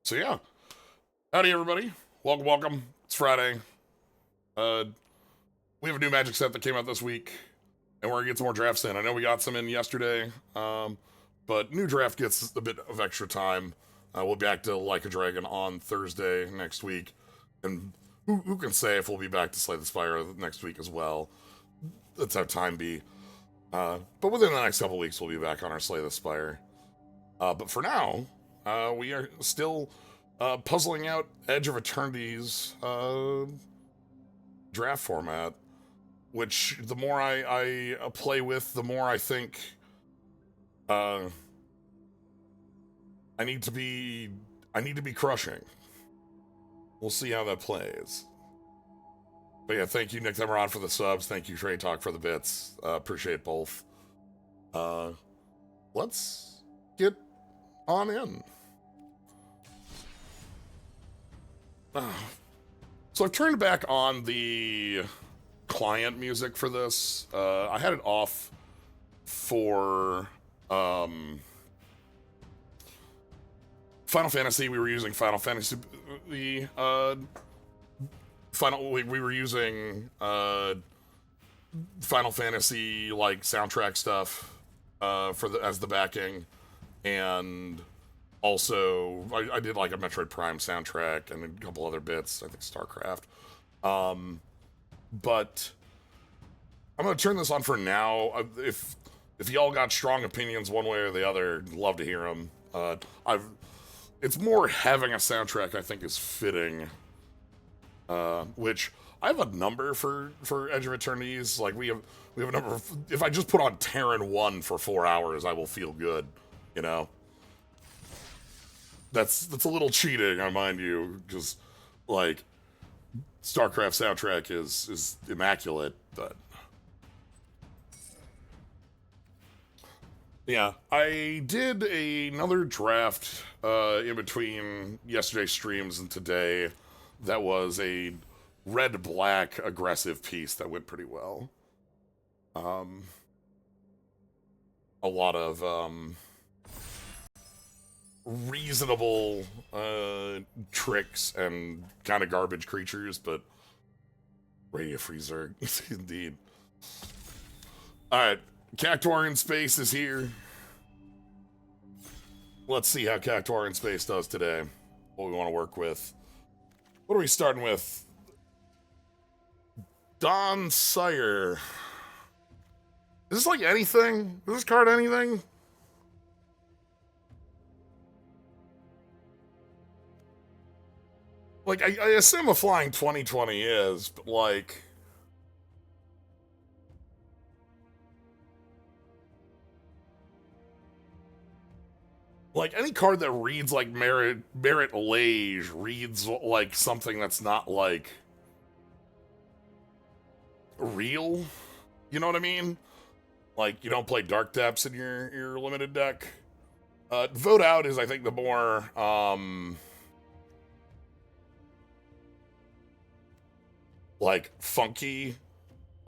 So yeah, howdy everybody. Welcome, welcome. It's Friday. Uh, we have a new Magic set that came out this week, and we're gonna get some more drafts in. I know we got some in yesterday, but new draft gets a bit of extra time. We'll be back to Like a Dragon on Thursday next week, and who can say if we'll be back to Slay the Spire next week as well? Let's have time be. But within the next couple weeks, we'll be back on our Slay the Spire. But for now, we are still puzzling out Edge of Eternities draft format, which the more I play with, the more I think uh, I need to be crushing. We'll see how that plays. But yeah, thank you, Nick Demeron, for the subs. Thank you, Trey Talk, for the bits. Appreciate both. Let's get on in. So I've turned back on the client music for this. I had it off for Final Fantasy. We were using Final Fantasy. We were using Final Fantasy like soundtrack stuff as the backing, and also I did like a Metroid Prime soundtrack and a couple other bits. I think StarCraft. But I'm gonna turn this on for now. If y'all got strong opinions one way or the other, love to hear them. It's more having a soundtrack I think is fitting. Which I have a number for Edge of Eternities. Like we have a number. If I just put on Terran 1 for 4 hours, I will feel good. You know. That's a little cheating, I mind you, because like StarCraft soundtrack is immaculate, but yeah, I did another draft in between yesterday's streams and today. That was a red-black aggressive piece that went pretty well. A lot of reasonable tricks and kind of garbage creatures, but Radio Freezer, indeed. Alright, Cactuar in Space is here. Let's see how Cactuar in Space does today. What we want to work with. What are we starting with? Don Sire. Is this like anything? Is this card anything? Like, I assume a Flying 2020 is, but like... Like, any card that reads like Merit Lage reads like something that's not, like, real. You know what I mean? Like, you don't play Dark Depths in your limited deck. Vote Out is, I think, the more, like, funky,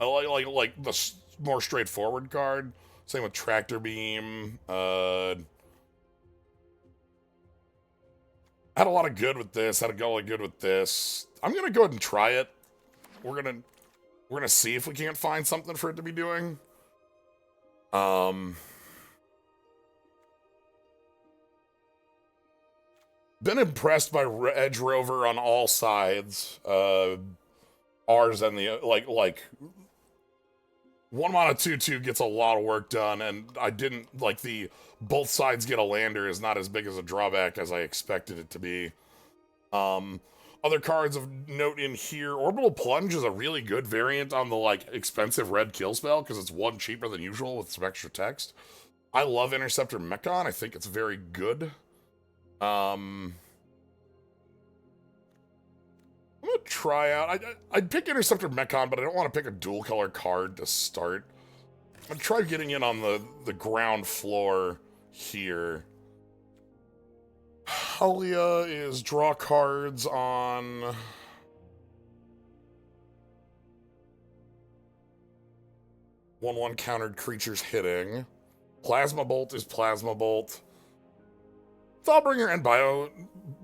like the more straightforward card. Same with Tractor Beam. Had a lot of good with this. Had a lot of good with this. I'm gonna go ahead and try it. We're gonna see if we can't find something for it to be doing. Been impressed by Edge Rover on all sides. Ours and the like 1 mana 2/2 gets a lot of work done, and I didn't like the both sides get a lander is not as big as a drawback as I expected it to be. Other cards of note in here, Orbital Plunge is a really good variant on the like expensive red kill spell because it's 1 cheaper than usual with some extra text. I love Interceptor Mechon. I think it's very good. I'm gonna try out. I'd pick Interceptor Mechon, but I don't want to pick a dual color card to start. I'm gonna try getting in on the ground floor here. Halia is draw cards on 1/1 countered creatures hitting. Plasma Bolt is Plasma Bolt. Thawbringer and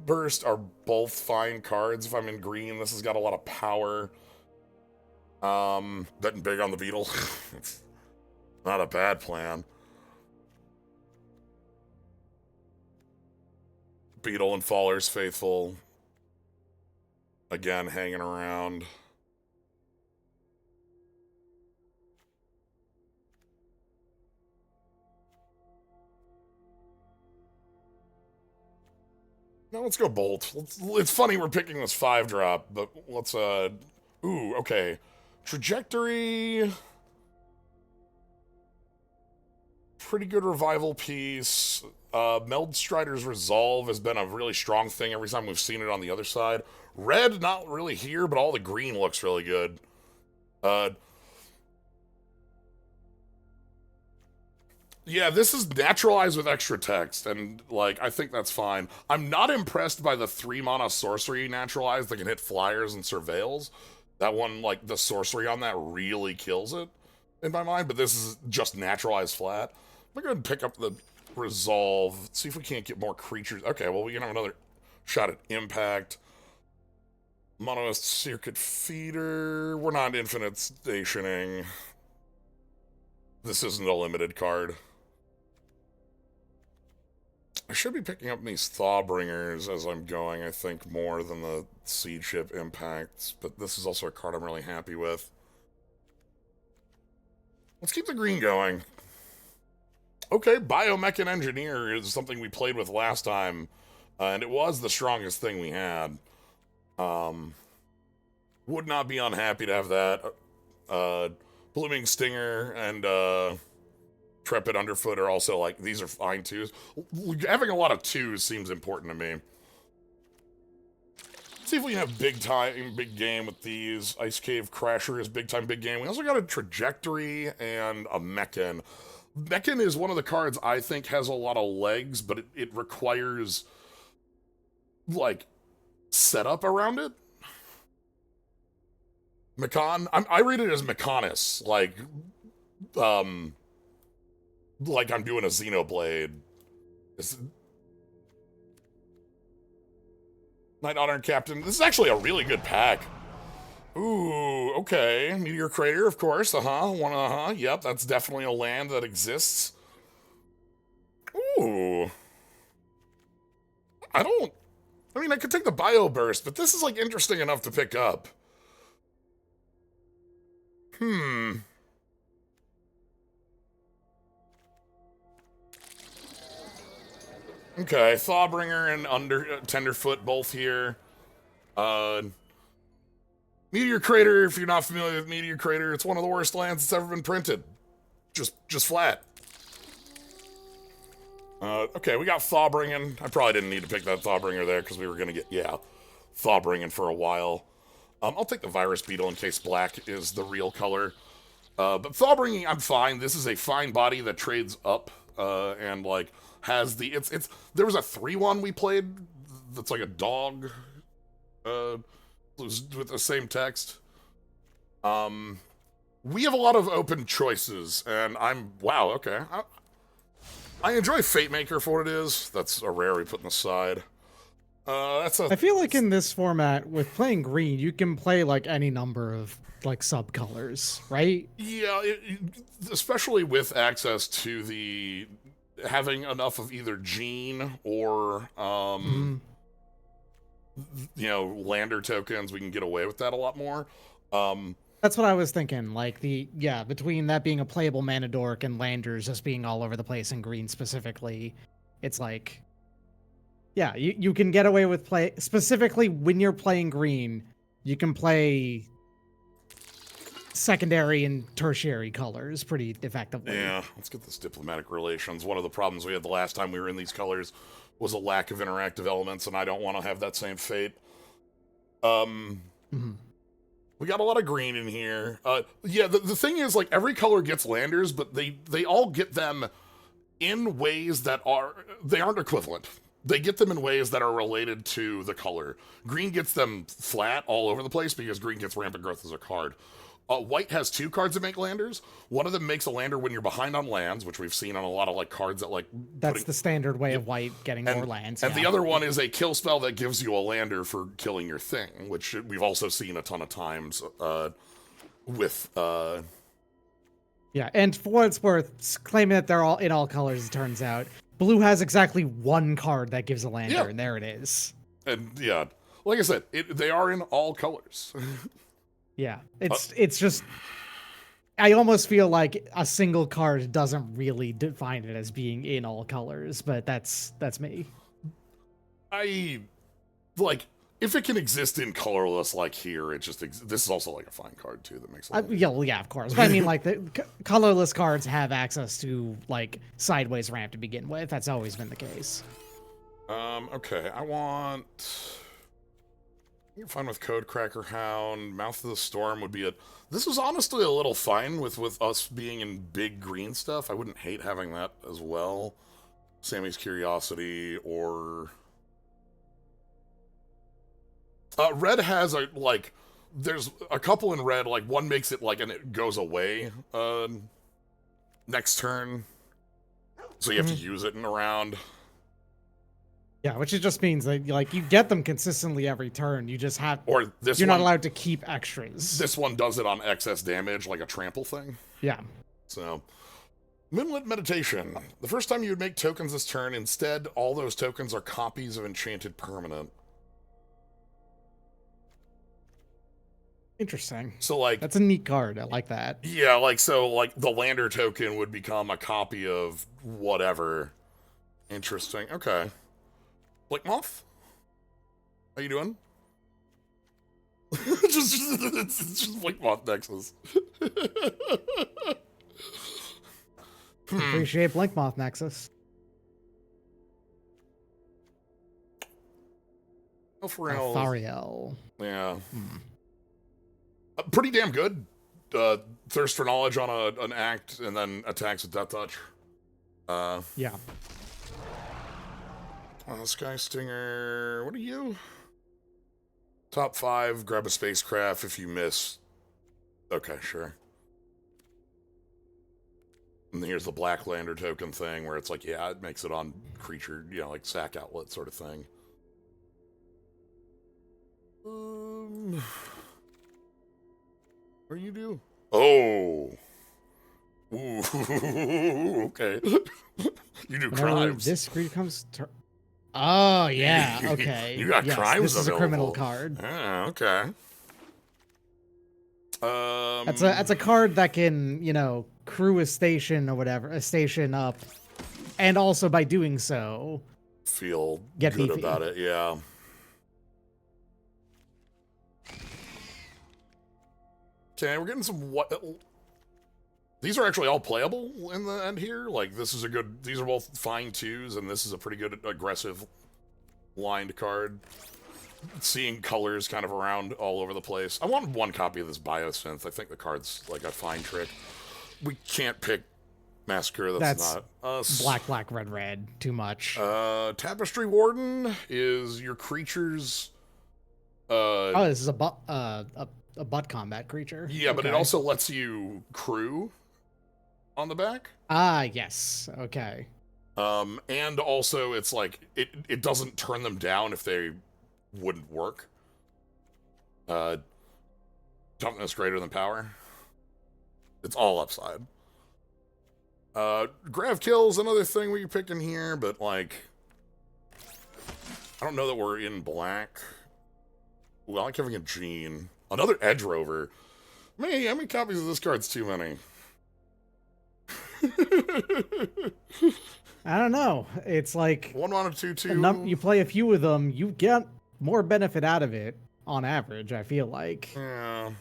Burst are both fine cards if I'm in green. This has got a lot of power. Betting big on the Beetle. It's not a bad plan. Beetle and Faller's Faithful. Again, hanging around. Now let's go Bolt. It's funny we're picking this 5-drop, but let's, ooh, okay. Trajectory. Pretty good revival piece. Meld Strider's Resolve has been a really strong thing every time we've seen it on the other side. Red, not really here, but all the green looks really good. Yeah, this is naturalized with extra text, and, like, I think that's fine. I'm not impressed by the 3-mana sorcery naturalized that can hit flyers and surveils. That one, like, the sorcery on that really kills it, in my mind, but this is just naturalized flat. I'm gonna go ahead and pick up the Resolve, see if we can't get more creatures. Okay, well, we can have another shot at Impact. Monoist Circuit Feeder. We're not infinite stationing. This isn't a limited card. I should be picking up these Thawbringers as I'm going, I think, more than the Seed Ship Impacts, but this is also a card I'm really happy with. Let's keep the green going. Okay, Biomech Engineer is something we played with last time, and it was the strongest thing we had. Would not be unhappy to have that. Blooming Stinger and Trepid Underfoot are also, like, these are fine twos. Having a lot of twos seems important to me. See if we can have big game with these. Ice Cave Crasher is big time, big game. We also got a Trajectory and a Mechan. Mechan is one of the cards I think has a lot of legs, but it requires, like, setup around it. Mechan? I read it as Mechanis, like I'm doing a Xenoblade. Night Honor Captain. This is actually a really good pack. Ooh, okay. Meteor Crater, of course. Yep, that's definitely a land that exists. Ooh. I mean, I could take the Bio Burst, but this is, like, interesting enough to pick up. Okay, Thawbringer and Tenderfoot both here. Meteor Crater, if you're not familiar with Meteor Crater, it's one of the worst lands that's ever been printed. Just flat. Okay, we got Thawbringing. I probably didn't need to pick that Thawbringer there because we were going to get, Thawbringing for a while. I'll take the Virus Beetle in case black is the real color. But Thawbringing, I'm fine. This is a fine body that trades up, and, like, has the, there was a 3-1 we played that's like a dog, with the same text. We have a lot of open choices, and wow, okay. I enjoy Fate Maker for what it is. That's a rare we put in the side. I feel like in this format, with playing green, you can play, like, any number of, like, subcolors, right? Yeah, especially with access to the having enough of either Gene or you know, lander tokens, we can get away with that a lot more. That's what I was thinking. Like, between that being a playable mana dork and landers just being all over the place in green specifically, it's like, yeah, you can get away with specifically when you're playing green, you can play secondary and tertiary colors pretty effectively. Yeah, let's get this diplomatic relations. One of the problems we had the last time we were in these colors was a lack of interactive elements, and I don't want to have that same fate. We got a lot of green in here. Yeah, the thing is, like, every color gets landers, but they all get them in ways that they aren't equivalent. They get them in ways that are related to the color. Green gets them flat all over the place because green gets rampant growth as a card. White has 2 cards that make landers. One of them makes a lander when you're behind on lands, which we've seen on a lot of like cards that like. That's the standard way of white getting more lands. And yeah. the other one is a kill spell that gives you a lander for killing your thing, which we've also seen a ton of times with. Yeah, and for what it's worth, claiming that they're all in all colors, it turns out blue has exactly 1 card that gives a lander, and there it is. And yeah, like I said, they are in all colors. Yeah, it's just. I almost feel like a single card doesn't really define it as being in all colors, but that's me. I like if it can exist in colorless like here. It just this is also like a fine card too that makes. Yeah, of course. But I mean, like the colorless cards have access to like sideways ramp to begin with. That's always been the case. Okay, I want. You're fine with Code Cracker Hound. Mouth of the Storm would be a. This is honestly a little fine with us being in big green stuff. I wouldn't hate having that as well. Sammy's Curiosity or. Red has a like. There's a couple in red. Like one makes it like and it goes away. Next turn. So you have to use it in a round. Yeah, which it just means that like you get them consistently every turn. You just have or this you're not allowed to keep extras. This one does it on excess damage, like a trample thing. Yeah. So Moonlit Meditation. The first time you would make tokens this turn, instead, all those tokens are copies of enchanted permanent. Interesting. So like that's a neat card. I like that. Yeah, like so like the lander token would become a copy of whatever. Interesting. Okay. Blink Moth? How you doing? it's just Blink Moth Nexus. Appreciate Blink Moth Nexus. Alfariel. Yeah. Pretty damn good. Thirst for knowledge on an act and then attacks with Death Touch. Yeah. Sky Stinger. What are you? Top 5. Grab a spacecraft if you miss. Okay, sure. And here's the Black Lander token thing where it's like, yeah, it makes it on creature, you know, like sack outlet sort of thing. What do you do? Oh. Ooh, okay. You do crimes. This creature comes to. Oh yeah, okay. You got crimes. This is available. A criminal card. Ah, okay. That's a card that can, you know, crew a station or whatever, a station up, and also by doing so, feel get good beefy. about it. Yeah. Okay, we're getting some what. These are actually all playable in the end here. Like, this is a good... These are both fine 2s, and this is a pretty good aggressive lined card. Seeing colors kind of around all over the place. I wanted 1 copy of this Biosynth. I think the card's, like, a fine trick. We can't pick Massacre. That's not us. Black, red. Too much. Tapestry Warden is your creature's... this is a butt combat creature. Yeah, but it also lets you crew on the back. Ah, yes. Okay. And also it's like it doesn't turn them down if they wouldn't work. Toughness greater than power. It's all upside. Grav Kill's another thing we can pick in here, but like I don't know that we're in black. Well, I like having a Gene. Another Edge Rover. Man, how many copies of this card's too many? I don't know. It's like 1 mana 2/2. You play a few of them, you get more benefit out of it on average. I feel like. Yeah.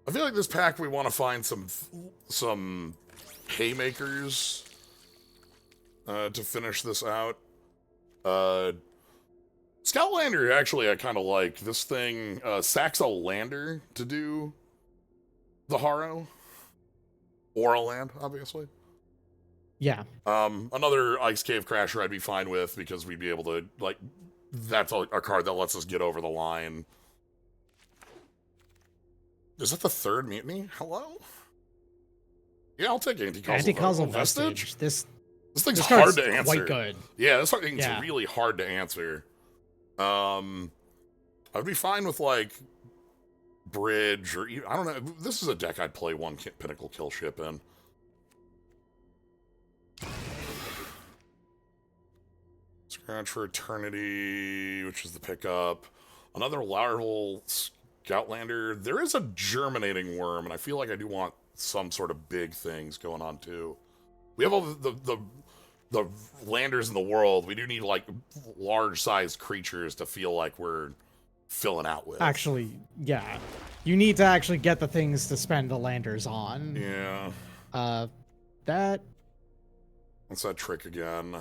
I feel like this pack we want to find some haymakers to finish this out. Scoutlander, actually, I kind of like. This thing sacks a lander to do the Harrow. Or a land, obviously. Yeah. Another Ice Cave Crasher I'd be fine with, because we'd be able to, like, that's a card that lets us get over the line. Is that the third mutiny? Hello? Yeah, I'll take Anti-Causal Anti-causal Vestige. vestige. This thing's this hard card's to answer. quite good. Yeah, this thing's Yeah. really hard to answer. I'd be fine with, like, Bridge, or I don't know. This is a deck I'd play one Pinnacle Kill Ship in. Scratch for Eternity, which is the pickup. Another larval Scoutlander. There is a Germinating Worm, and I feel like I do want some sort of big things going on, too. We have all the landers in the world. We do need, like, large-sized creatures to feel like we're filling out with. Actually, yeah. You need to actually get the things to spend the landers on. Yeah. That... What's that trick again?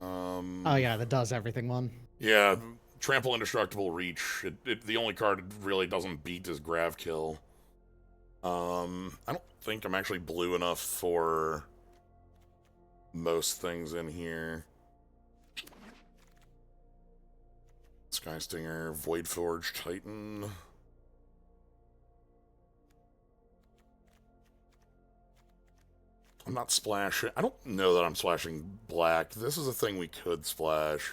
Oh, yeah, the does everything one. Yeah, Trample Indestructible Reach. The only card it really doesn't beat is Gravkill. I don't think I'm actually blue enough for most things in here. Sky Stinger, Voidforge Titan. I'm not splashing. I don't know that I'm splashing black. This is a thing we could splash.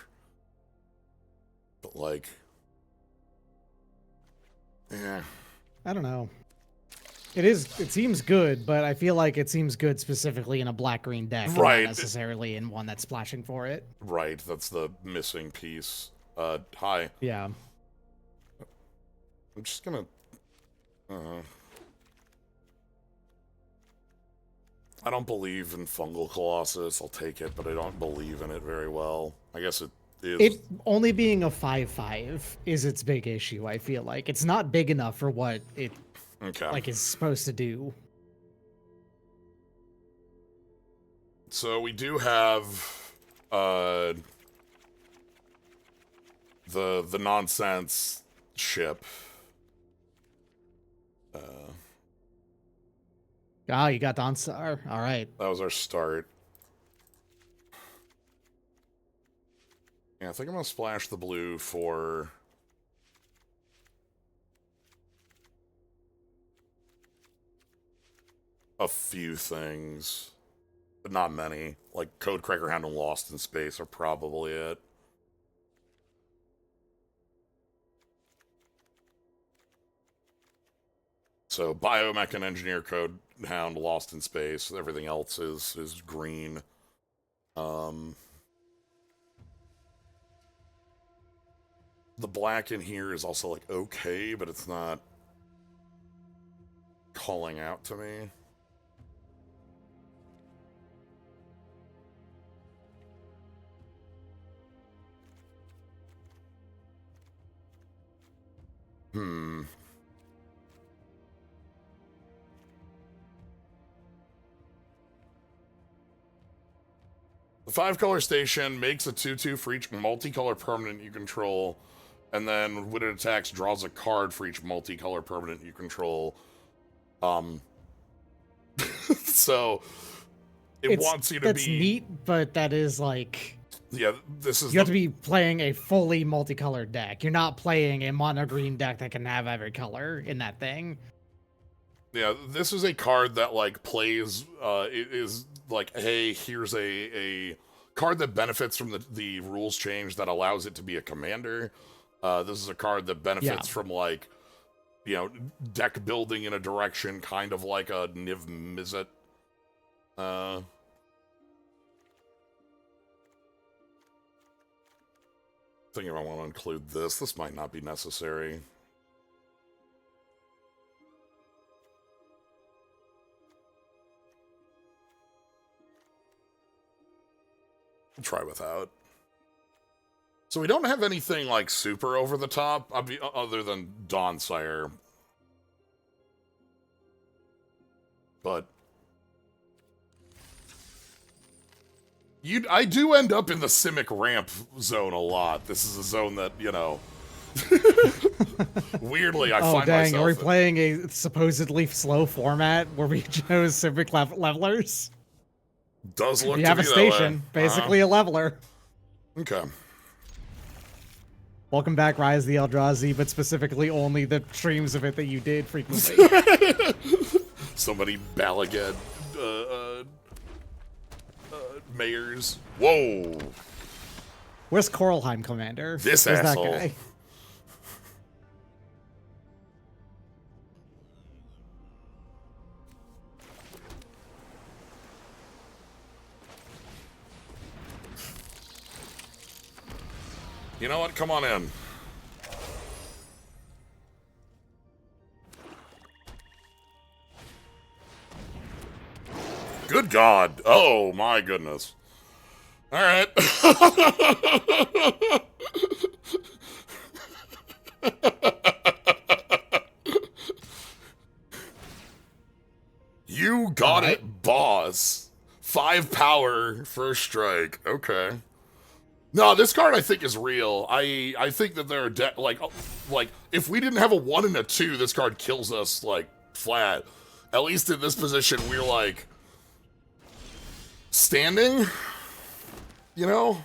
But, like... yeah. I don't know. It seems good, but I feel like it seems good specifically in a black-green deck. Right. Not necessarily in one that's splashing for it. Right, that's the missing piece. Hi. Yeah. I'm just gonna... I don't believe in Fungal Colossus. I'll take it, but I don't believe in it very well. I guess it is... It only being a 5/5 is its big issue, I feel like. It's not big enough for what it like is supposed to do. So we do have the nonsense ship. Oh, you got Donstar. All right. That was our start. Yeah, I think I'm gonna splash the blue for a few things, but not many. Like Codecracker Hound and Lost in Space are probably it. So Biomech and Engineer Code Hound, Lost in Space. Everything else is green. The black in here is also, like, okay, but it's not calling out to me. The 5-color station makes a 2/2 for each multicolor permanent you control, and then when it attacks, draws a card for each multicolor permanent you control. So it wants you to that's neat, but that is like... yeah, this is... You have to be playing a fully multicolored deck. You're not playing a mono green deck that can have every color in that thing. Yeah, this is a card that, like, plays, it is like, hey, here's a card that benefits from the rules change that allows it to be a commander. This is a card that benefits from, like, you know, deck building in a direction, kind of like a Niv Mizzet. Thinking if I want to include this. This might not be necessary. I'll try without. So we don't have anything, like, super over the top, other than Dawnsire. But I do end up in the Simic ramp zone a lot. This is a zone that, you know, weirdly I find myself are we in. playing a supposedly slow format where we chose Simic levelers? Does look you to have be a station, that way. basically a leveler. Okay. Welcome back, Rise of the Eldrazi, but specifically only the streams of it that you did frequently. So many Balagad mayors. Whoa! Where's Coralheim, Commander? This Where's asshole. that guy? You know what? Come on in. Good God. Oh, my goodness. All right. You got it, boss. 5 power, first strike. Okay. No, this card I think is real. I think that there are like if we didn't have a 1 and a 2, this card kills us like flat. At least in this position, we're like standing. You know.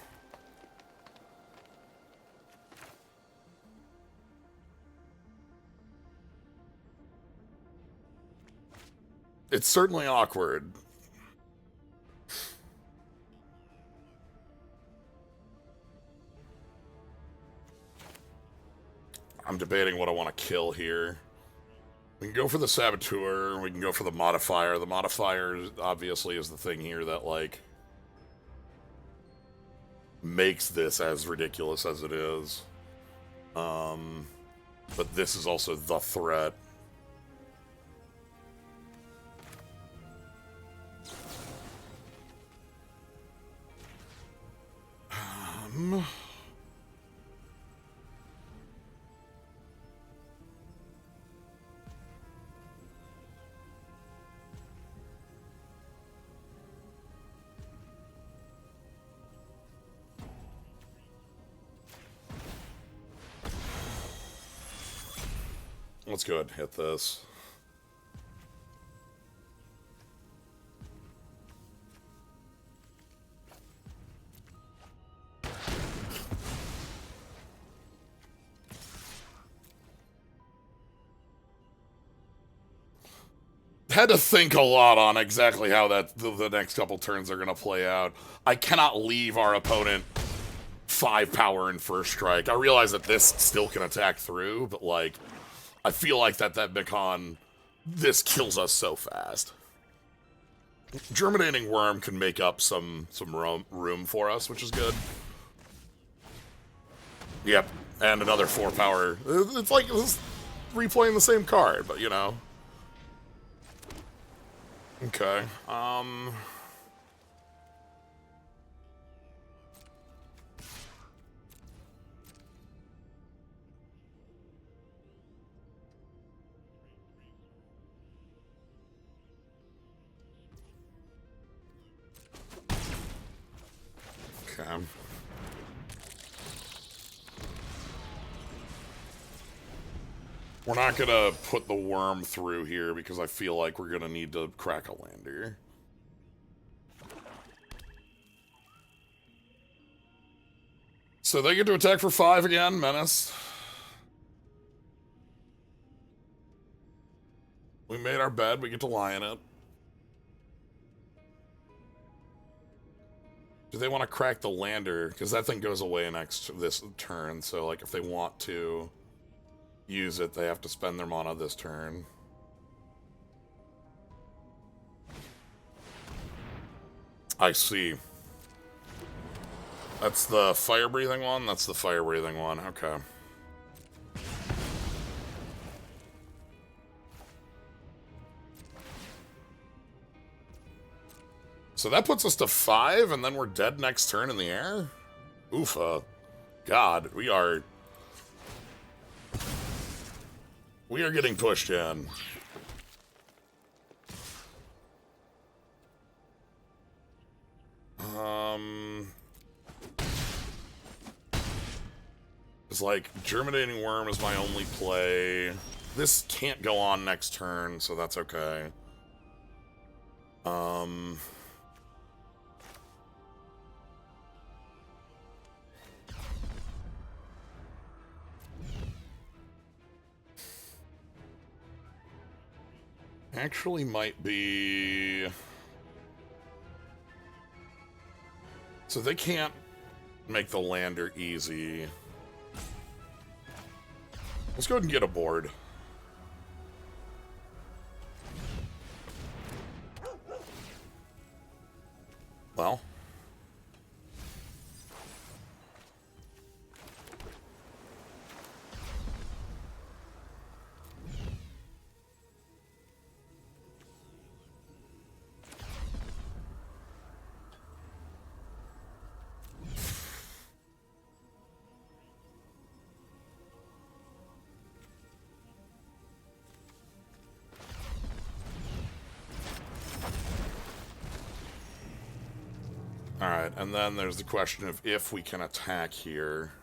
It's certainly awkward. I'm debating what I want to kill here. We can go for the Saboteur, we can go for the Modifier. The Modifier, obviously, is the thing here that, like, makes this as ridiculous as it is. But this is also the threat. Let's go ahead and hit this. Had to think a lot on exactly how the next couple turns are going to play out. I cannot leave our opponent 5 power in first strike. I realize that this still can attack through, but like, I feel like that Mekon, this kills us so fast. Germinating Worm can make up some room for us, which is good. Yep, and another 4 power. It's like it's replaying the same card, but you know. Okay. Okay. We're not gonna put the worm through here because I feel like we're gonna need to crack a lander. So they get to attack for 5 again, Menace. We made our bed, we get to lie in it. Do they want to crack the lander? Because that thing goes away this turn, so like if they want to use it, they have to spend their mana this turn. I see. That's the fire-breathing one? That's the fire-breathing one, okay. So that puts us to 5, and then we're dead next turn in the air? Oofa. God, we are getting pushed in. It's like, Germinating Worm is my only play. This can't go on next turn, so that's okay. Actually might be... So they can't make the lander easy. Let's go ahead and get a board. Well. Alright, and then there's the question of if we can attack here.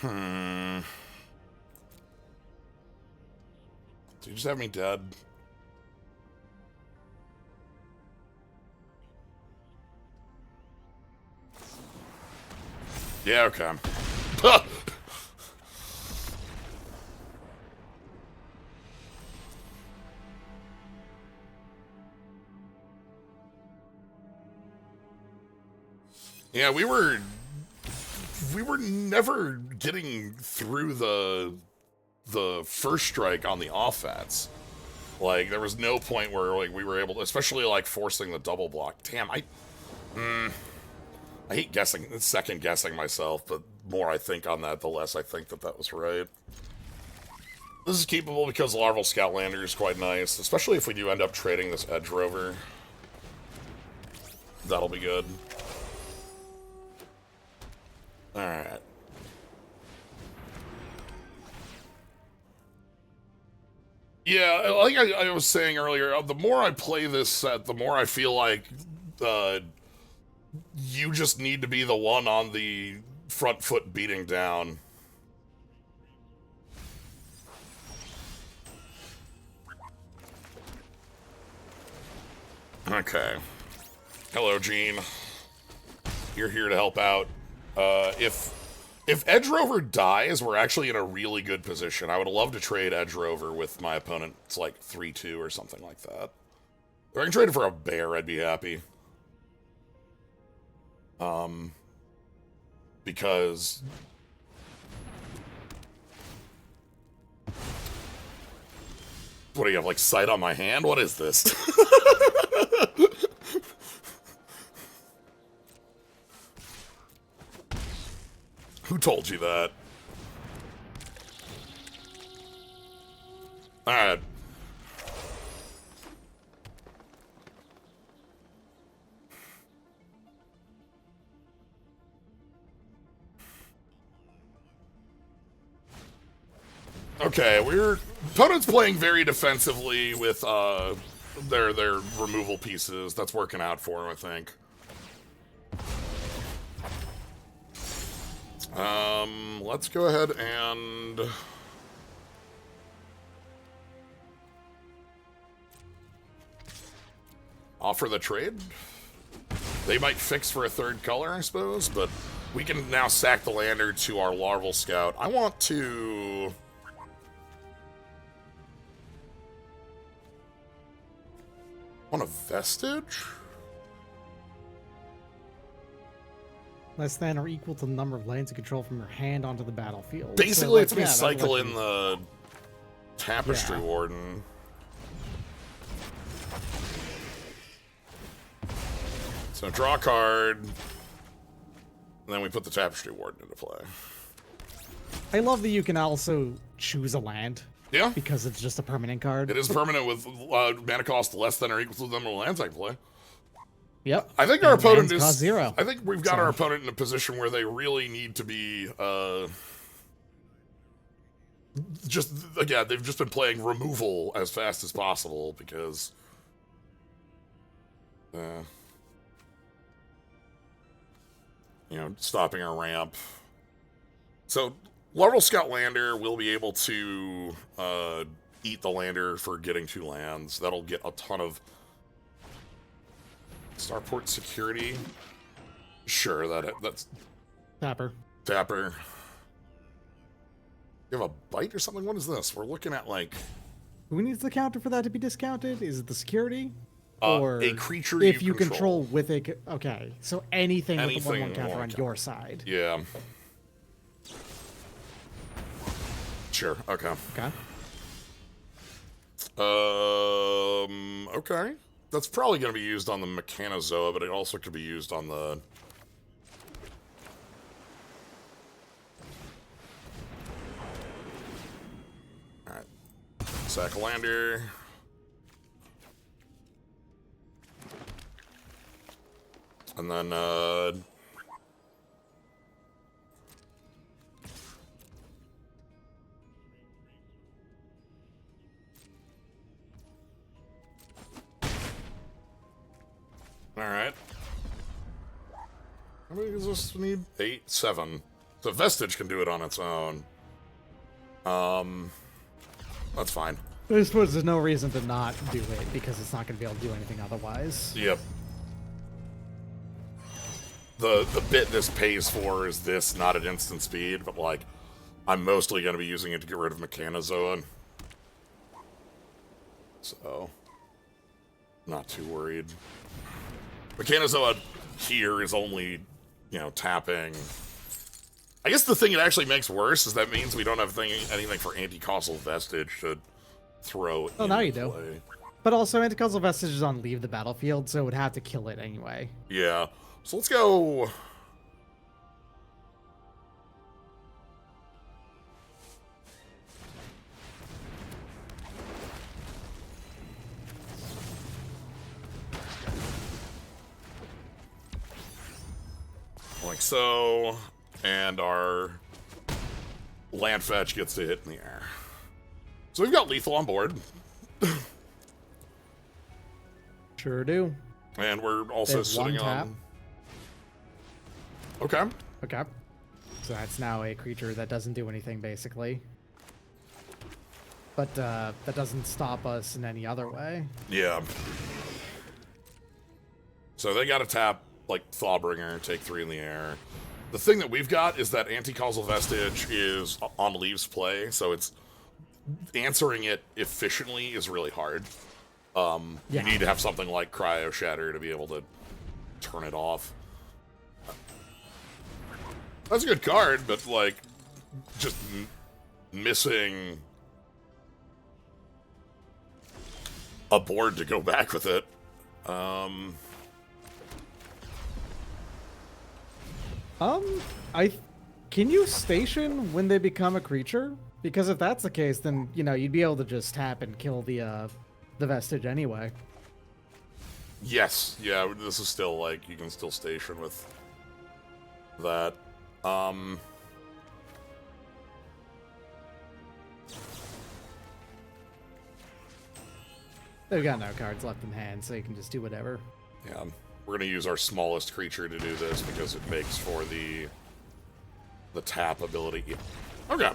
Hmm. Do you just have me dead? Yeah, okay. Yeah, we were never getting through the first strike on the offense. Like, there was no point where like we were able to, especially like forcing the double block. Damn, I hate second guessing myself, but the more I think on that, the less I think that was right. This is keepable because Larval Scout Lander is quite nice, especially if we do end up trading this Edge Rover. That'll be good. Alright. Yeah, like I was saying earlier, the more I play this set, the more I feel like you just need to be the one on the front foot beating down. Okay. Hello, Gene. You're here to help out. If Edge Rover dies, we're actually in a really good position. I would love to trade Edge Rover with my opponent. It's like 3-2 or something like that. If I can trade it for a bear, I'd be happy. Because... What do you have, like, sight on my hand? What is this? Who told you that? Alright. Okay, opponent's playing very defensively with their removal pieces. That's working out for him, I think. Let's go ahead and offer the trade. They might fix for a third color, I suppose, but we can now sack the lander to our Larval Scout. I want to... want a Vestige? Less than or equal to the number of lands you control from your hand onto the battlefield. Basically, so, like, it's cycle in the Tapestry Warden. So draw a card, and then we put the Tapestry Warden into play. I love that you can also choose a land Yeah, because it's just a permanent card. it is permanent with mana cost less than or equal to the number of lands I play. Yep. I think our And opponent lands cost is 0. I think we've got So- our opponent in a position where they really need to be just again, they've just been playing removal as fast as possible because you know, stopping our ramp. So Larval Scout Lander will be able to eat the lander for getting 2 lands. That'll get a ton of Starport security. Sure, that's Tapper. Tapper. You have a bite or something? What is this? We're looking at like Who needs the counter for that to be discounted? Is it the security? or a creature if you control with a... Okay, so anything with the 1/1 counter on counter. your side. Yeah. Sure. Okay. Okay. Okay. That's probably going to be used on the Mechanozoa, but it also could be used on the... Alright. Sackalander. And then, Alright. How many does this need? 8, 7. The Vestige can do it on its own. That's fine. I suppose there's no reason to not do it, because it's not going to be able to do anything otherwise. Yep. The bit this pays for is this, not at instant speed, but like, I'm mostly going to be using it to get rid of Mechanozoa. So, not too worried. Mechanozoa here is only, you know, tapping. I guess the thing it actually makes worse is that means we don't have anything for anti-causal vestige to throw. Oh, now you play. do. But also, anti-causal vestige is on leave the battlefield, so it would have to kill it anyway. Yeah. So let's go. Like so, and our land fetch gets to hit in the air. So we've got lethal on board. Sure do. And we're also There's sitting one tap. on... Okay. Okay. So that's now a creature that doesn't do anything, basically. But that doesn't stop us in any other way. Yeah. So they got to tap, like, Thawbringer, take 3 in the air. The thing that we've got is that Anti-Causal Vestige is on Leaves play, so it's... Answering it efficiently is really hard. Yeah. You need to have something like Cryo Shatter to be able to turn it off. That's a good card, but, like, just missing a board to go back with it. Can you station when they become a creature? Because if that's the case, then, you know, you'd be able to just tap and kill the vestige anyway. Yes, yeah, this is still, like, you can still station with that. They've got no cards left in hand, so you can just do whatever. Yeah, we're gonna use our smallest creature to do this because it makes for the tap ability. Yeah. Okay.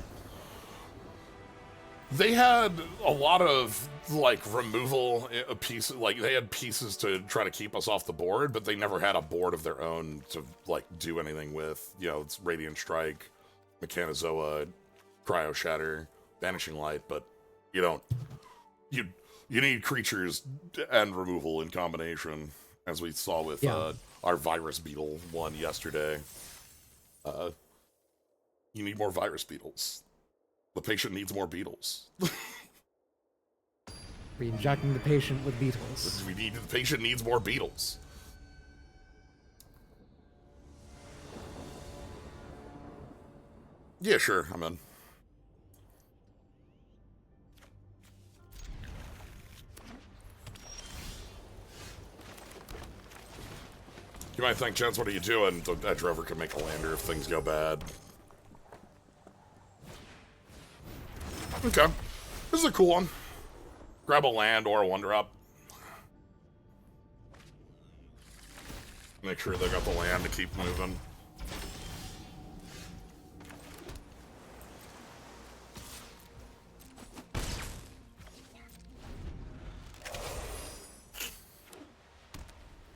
They had a lot of, like, removal pieces, like, they had pieces to try to keep us off the board, but they never had a board of their own to, like, do anything with. You know, it's Radiant Strike, Mechanozoa, Cryo Shatter, Vanishing Light, but you don't, you need creatures and removal in combination, as we saw with our Virus Beetle one yesterday. You need more Virus Beetles. The patient needs more beetles. Re-injecting the patient with beetles. The patient needs more beetles. Yeah, sure, I'm in. You might think, Jens, what are you doing? The Edge Rover can make a lander if things go bad. Okay. This is a cool one. Grab a land or a 1-drop. Make sure they got the land to keep moving.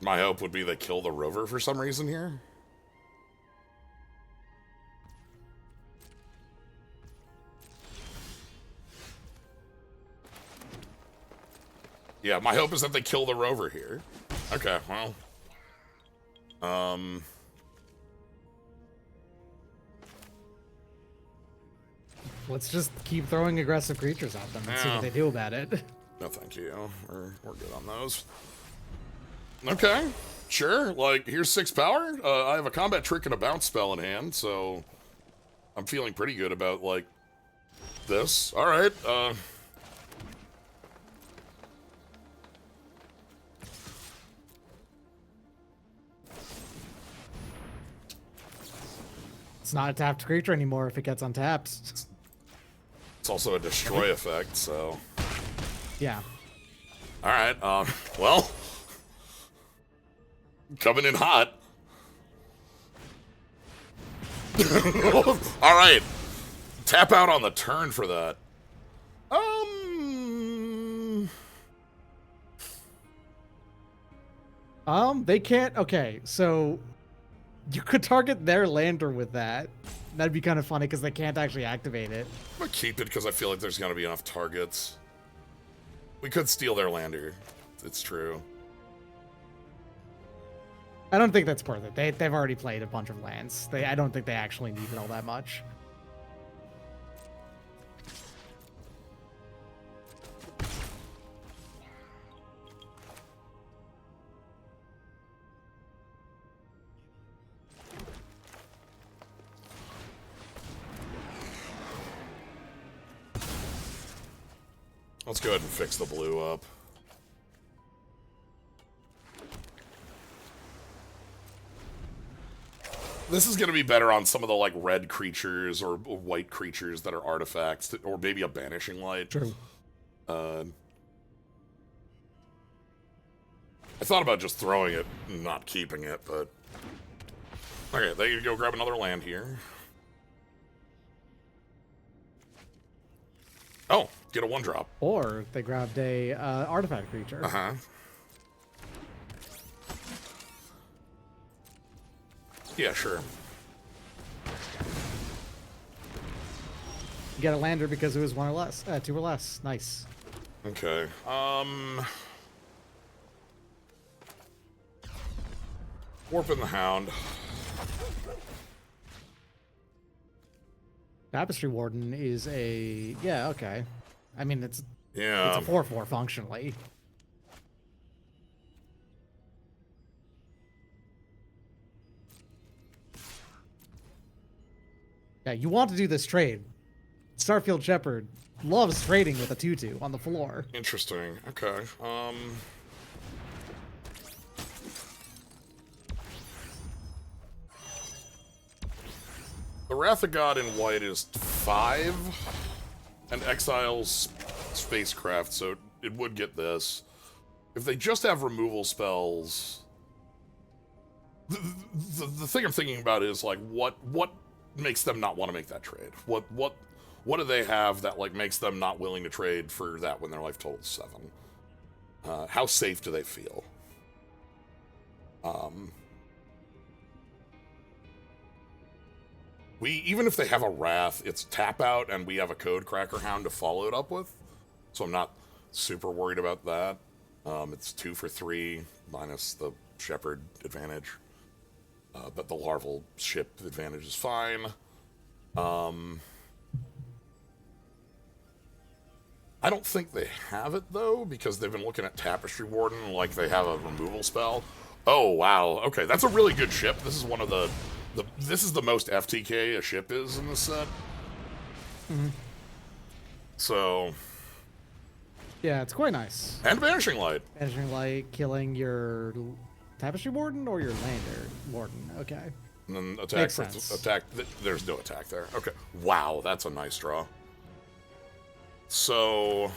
My hope would be they kill the rover for some reason here. Yeah, my hope is that they kill the rover here. Okay, well. Let's just keep throwing aggressive creatures at them and see what they do about it. No, thank you. We're good on those. Okay, sure. Like, here's 6 power. I have a combat trick and a bounce spell in hand, so I'm feeling pretty good about, like, this. All right. It's not a tapped creature anymore if it gets untapped. It's also a destroy effect, so. Yeah. All right. Well, coming in hot. All right. Tap out on the turn for that. They can't. Okay, so you could target their lander with that. That'd be kind of funny because they can't actually activate it. I'm gonna keep it because I feel like there's gonna be enough targets. We could steal their lander. It's true. I don't think that's worth it. They've already played a bunch of lands. I don't think they actually need it all that much. Let's go ahead and fix the blue up. This is going to be better on some of the, like, red creatures or white creatures that are artifacts, or maybe a Banishing Light. True. I thought about just throwing it and not keeping it, but... Okay, there you go, grab another land here. Oh, get a 1-drop. Or they grabbed a artifact creature. Uh-huh. Yeah, sure. You get a lander because it was 1 or less. 2 or less. Nice. Okay. Warping the Hound. Tapestry Warden is a... Yeah, okay. I mean, it's a 4/4 functionally. Yeah, you want to do this trade. Starfield Shepherd loves trading with a 2/2 on the floor. Interesting. Okay. The Wrath of God in white is 5 and exiles spacecraft, so it would get this. If they just have removal spells, the thing I'm thinking about is, like, what makes them not want to make that trade? What do they have that, like, makes them not willing to trade for that when their life total is 7? How safe do they feel? Even if they have a Wrath, it's tap out, and we have a Code Cracker Hound to follow it up with. So I'm not super worried about that. It's 2 for 3, minus the Shepherd advantage. But the larval ship advantage is fine. I don't think they have it, though, because they've been looking at Tapestry Warden like they have a removal spell. Oh, wow. Okay, that's a really good ship. This is one of the This is the most FTK a ship is in this set. So, Yeah, it's quite nice. and Vanishing Light. Vanishing Light, killing your Tapestry Warden or your Lander Warden. Okay. And then attack Makes for sense. attack. There's no attack there. Okay. Wow, that's a nice draw. So,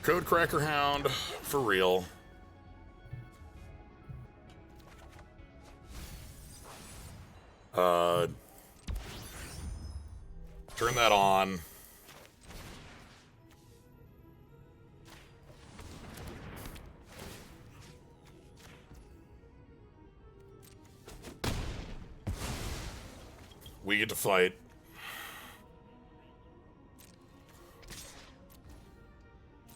Code Cracker Hound for real. Turn that on. We get to fight.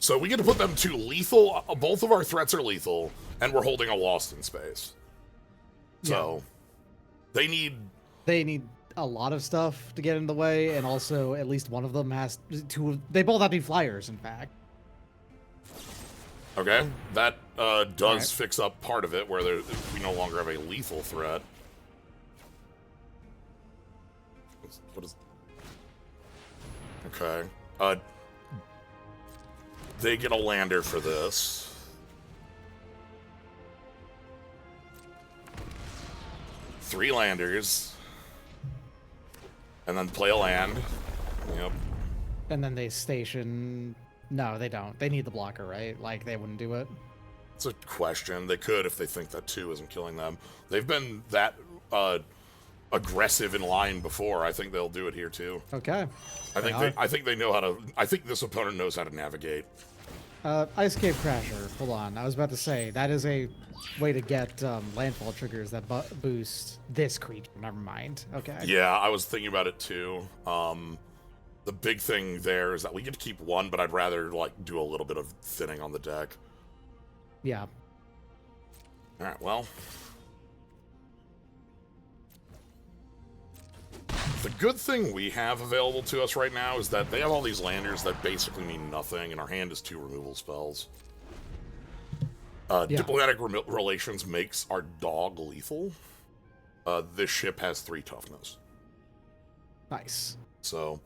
So we get to put them to lethal. Both of our threats are lethal, and we're holding a Lost in Space. So they need a lot of stuff to get in the way, and also at least one of them has to. They both have to be flyers, in fact. Okay, that does Right. fix up part of it, where we no longer have a lethal threat. What is? Okay, they get a lander for this. Three landers, and then play a land. Yep. And then they station. No, they don't. They need the blocker, right? Like they wouldn't do it. It's a question. They could if they think that 2 isn't killing them. They've been that aggressive in line before. I think they'll do it here too. Okay. I think they know how to. I think this opponent knows how to navigate. Ice Cave Crasher. Hold on. I was about to say that is a way to get landfall triggers that boost this creature. Never mind. Okay. Yeah, I was thinking about it too. The big thing there is that we get to keep 1, but I'd rather like do a little bit of thinning on the deck. Yeah. All right. Well, the good thing we have available to us right now is that they have all these landers that basically mean nothing, and our hand is 2 removal spells. Yeah. Diplomatic relations makes our dog lethal. This ship has 3 toughness. Nice. So,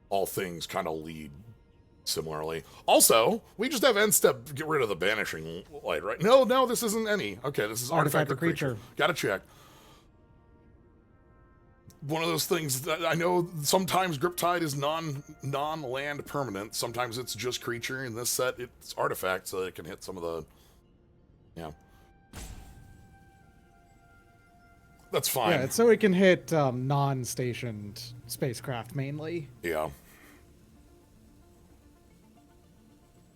all things kind of lead similarly. Also, we just have end step get rid of the banishing light, right? No, this isn't any. Okay, this is artifact or creature. Gotta check. One of those things that I know sometimes Griptide is non-land permanent. Sometimes it's just creature. In this set, it's artifact, so it can hit some of the... Yeah. That's fine. Yeah, so it can hit non-stationed spacecraft mainly. Yeah.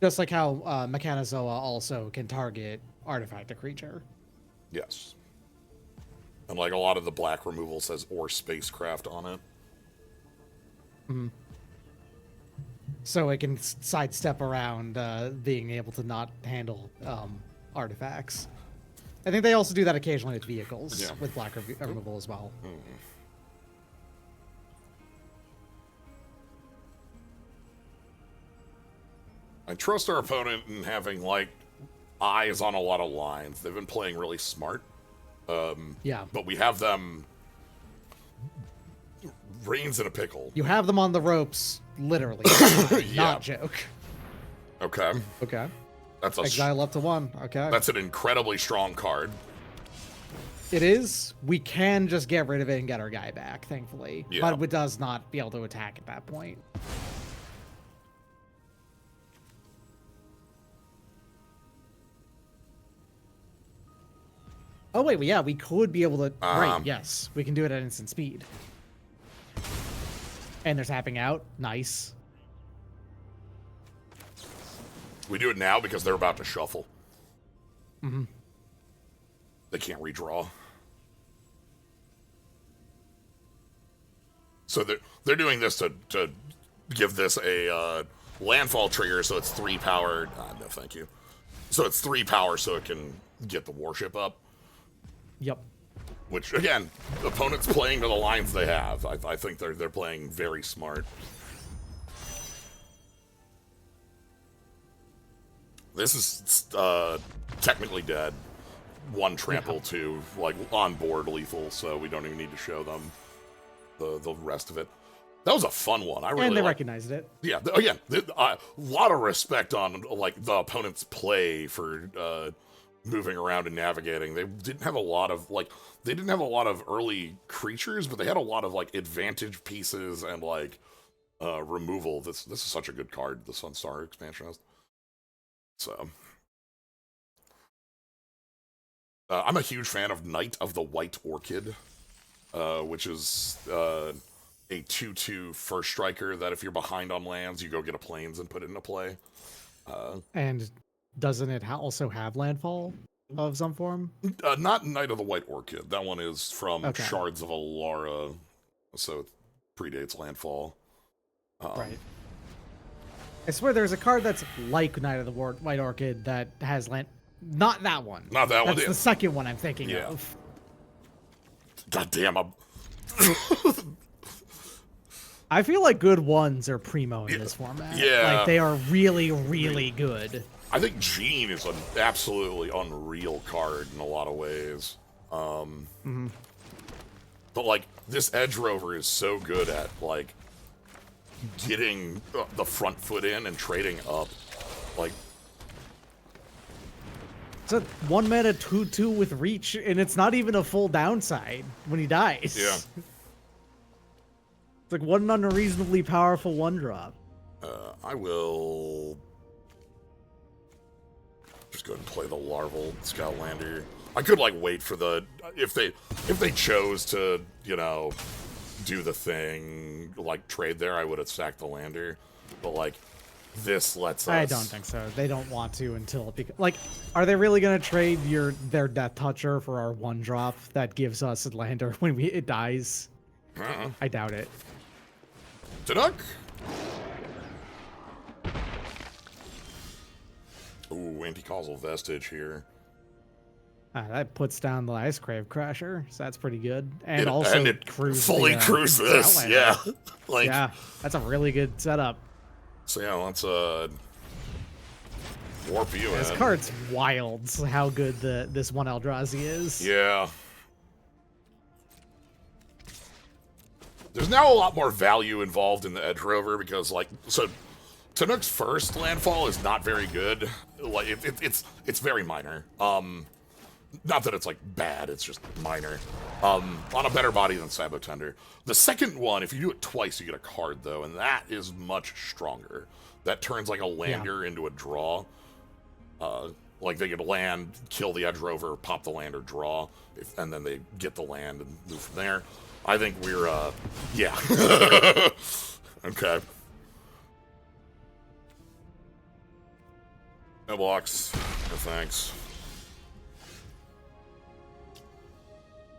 Just like how Mechanozoa also can target artifact or creature. Yes. And like a lot of the black removal says or spacecraft on it. Mm-hmm. So it can sidestep around being able to not handle artifacts. I think they also do that occasionally with vehicles, with black removal as well. Mm. I trust our opponent in having, like, eyes on a lot of lines. They've been playing really smart. Yeah. But we have them reins in a pickle. You have them on the ropes, literally. Not joke. Okay. Okay. That's a Exile up to 1. Okay. That's an incredibly strong card. It is. We can just get rid of it and get our guy back, thankfully. Yeah. But it does not be able to attack at that point. Oh, wait. Yeah, we could be able to... right, yes. We can do it at instant speed. And they're tapping out. Nice. We do it now because they're about to shuffle. Mm-hmm. They can't redraw. So they're doing this to give this a landfall trigger, so it's 3 power. No, thank you. So it's 3 power, so it can get the warship up. Yep. Which again, the opponent's playing to the lines they have. I think they're playing very smart. This is technically dead. one trample to like on board lethal, so we don't even need to show them the rest of it. That was a fun one. I really and they liked. recognized it. Yeah, again, a lot of respect on like the opponent's play for moving around and navigating. They didn't have a lot of early creatures, but they had a lot of like advantage pieces and like removal. This is such a good card, the Sunstar expansionist. So I'm a huge fan of Knight of the White Orchid, which is a 2/2 first striker that if you're behind on lands, you go get a plains and put it into play. And doesn't it also have landfall of some form? Not Knight of the White Orchid. That one is from Okay. Shards of Alara, so it predates landfall. Right. I swear there's a card that's like Knight of the White Orchid that has land. Not that one. Not that one. That's the second one I'm thinking Yeah. of. God damn, I feel like good ones are primo in this format. Yeah. Like they are really, really good. I think Jean is an absolutely unreal card in a lot of ways. But like this Edge Rover is so good at like getting the front foot in and trading up. Like It's a 1-mana 2/2 with reach, and it's not even a full downside when he dies. Yeah. It's like one unreasonably powerful 1-drop. I will just go ahead and play the Larval Scoutlander. I could like wait for the if they chose to, you know, do the thing like trade there, I would have sacked the lander. But like this lets us. I don't think so. They don't want to until it like, are they really gonna trade their Death Toucher for our 1-drop that gives us a lander when it dies? I doubt it. Taduk! Ooh, anti-causal vestige here. That puts down the Ice Crave Crasher, so that's pretty good. And It- also and it cruise fully cruise this, Outlander. yeah. Like Yeah, that's a really good setup. so yeah, let's warp you This in. card's wild, how good this one Eldrazi is. Yeah. There's now a lot more value involved in the Edge Rover because, like, so Tanuk's first landfall is not very good. Like, it's very minor. Not that it's like bad, it's just minor. On a better body than Sabotender. The second one, if you do it twice, you get a card though, and that is much stronger. That turns like a lander into a draw. Like they could land, kill the Edge Rover, pop the lander, draw, and then they get the land and move from there. I think we're, yeah. Okay. No blocks. No thanks.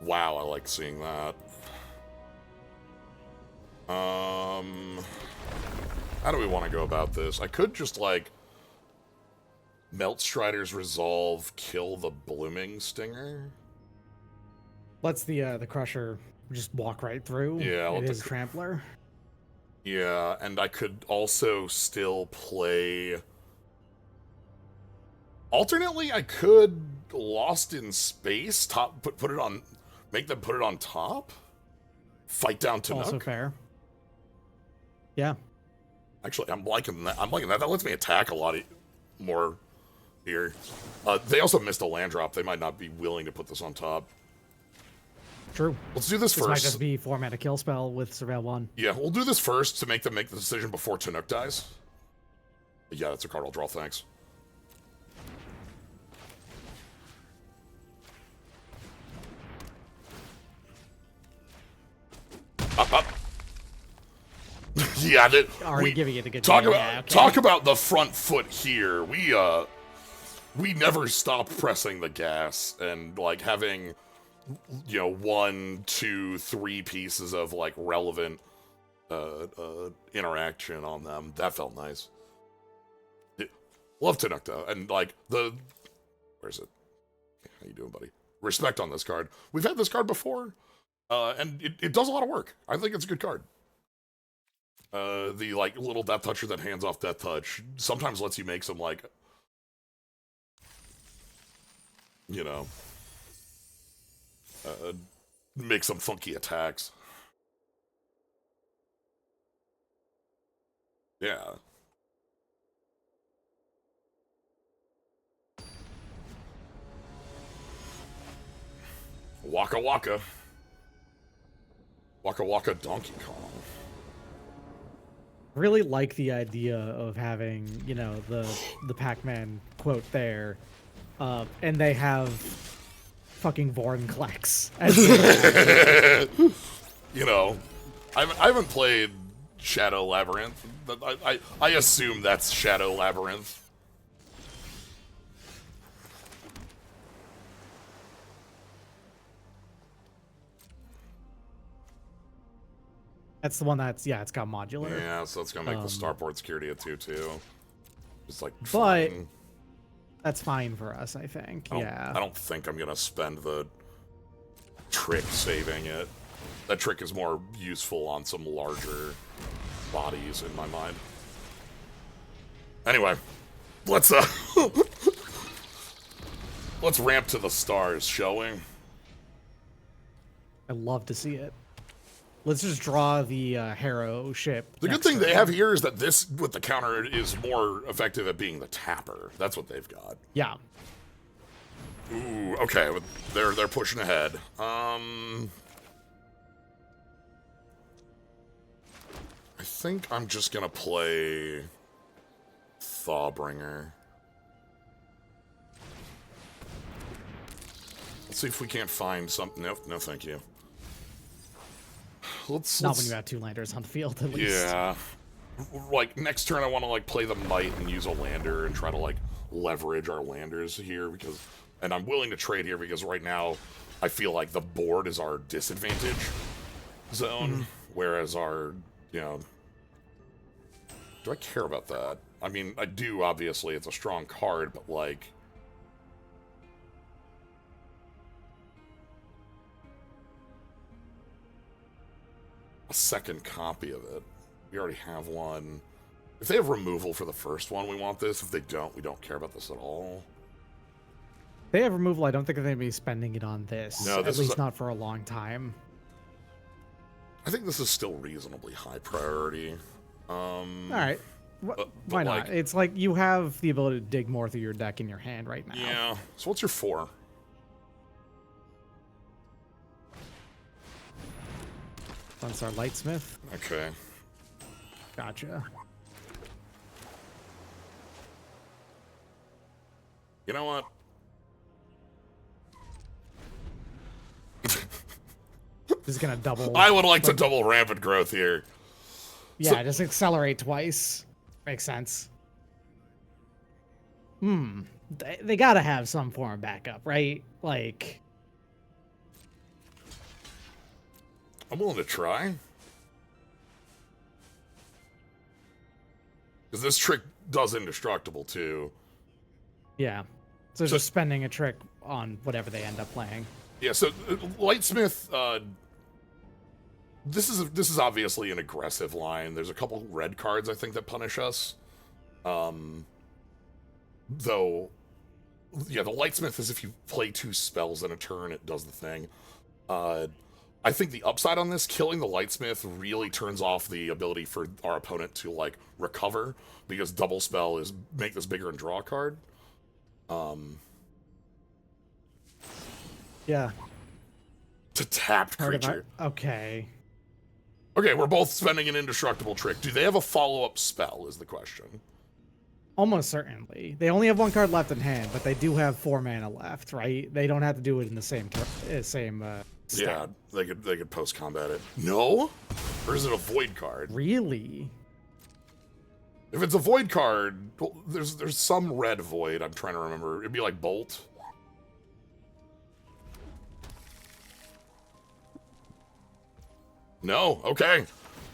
Wow, I like seeing that. How do we want to go about this? I could just, like, Melt Strider's Resolve, kill the Blooming Stinger. Lets the Crusher just walk right through. Yeah, it is Trampler. Yeah, and I could also still play... Alternately, I could Lost in Space, put it on... Make them put it on top? Fight down Tanuk? Also fair. Yeah. Actually, I'm liking that. That lets me attack a lot more here. They also missed a land drop. They might not be willing to put this on top. True. Let's do this This first. might just be 4-mana kill spell with Surveil 1. Yeah, we'll do this first to make them make the decision before Tanuk dies. Yeah, that's a card I'll draw, thanks. Up. Yeah, Already giving it a good talk game. about Yeah, okay. talk about the front foot here. We never stopped pressing the gas and like having, you know, 1, 2, 3 pieces of like relevant interaction on them. That felt nice. Love Tanuk though, and like where's it? How you doing, buddy? Respect on this card. We've had this card before, and it does a lot of work. I think it's a good card. The like little Death Toucher that hands off Death Touch sometimes lets you make some like, you know, make some funky attacks. Yeah. Waka Waka. Waka Waka Donkey Kong. Really like the idea of having, you know, the Pac-Man quote there, and they have fucking Vornklex. You know, I haven't played Shadow Labyrinth, but I assume that's Shadow Labyrinth. That's the one that's, yeah, it's got modular. Yeah, so it's gonna make the starport security a 2/2. Just like, but fine. That's fine for us, I think. Yeah. I don't think I'm gonna spend the trick saving it. That trick is more useful on some larger bodies in my mind. Anyway, let's let's ramp to the stars, shall we? I'd love to see it. Let's just draw the Harrow ship. The good thing they have here is that this, with the counter, is more effective at being the tapper. That's what they've got. Yeah. Ooh, okay, they're pushing ahead. I think I'm just gonna play Thawbringer. Let's see if we can't find something. Nope, no thank you. Let's when you have 2 landers on the field, at least. Yeah. Like, next turn I want to, like, play the Might and use a lander and try to, like, leverage our landers here because... And I'm willing to trade here because right now I feel like the board is our disadvantage zone, whereas our, you know... Do I care about that? I mean, I do, obviously. It's a strong card, but, like... A second copy of it. We already have one. If they have removal for the first one, we want this. If they don't, we don't care about this at all. If they have removal, I don't think they're going to be spending it on this. No, at least not for a long time. I think this is still reasonably high priority. All right. But Why not? It's like you have the ability to dig more through your deck in your hand right now. Yeah. So what's your 4? Sunstar Lightsmith. Okay. Gotcha. You know what? Just gonna double. I would like to double rampant growth here. Yeah, just accelerate twice. Makes sense. They gotta have some form of backup, right? Like... I'm willing to try. Because this trick does indestructible, too. Yeah. So just spending a trick on whatever they end up playing. Yeah, so Lightsmith, this is obviously an aggressive line. There's a couple red cards, I think, that punish us. Though, yeah, the Lightsmith is if you play 2 spells in a turn, it does the thing. I think the upside on this, killing the Lightsmith really turns off the ability for our opponent to, like, recover, because double spell is make this bigger and draw a card. Yeah. To tapped creature. Okay. Okay, we're both spending an indestructible trick. Do they have a follow-up spell, is the question. Almost certainly. They only have 1 card left in hand, but they do have 4 mana left, right? They don't have to do it in the same step. Yeah, they could post-combat it. No? Or is it a void card? Really? If it's a void card, there's some red void I'm trying to remember. It'd be like Bolt. No, okay.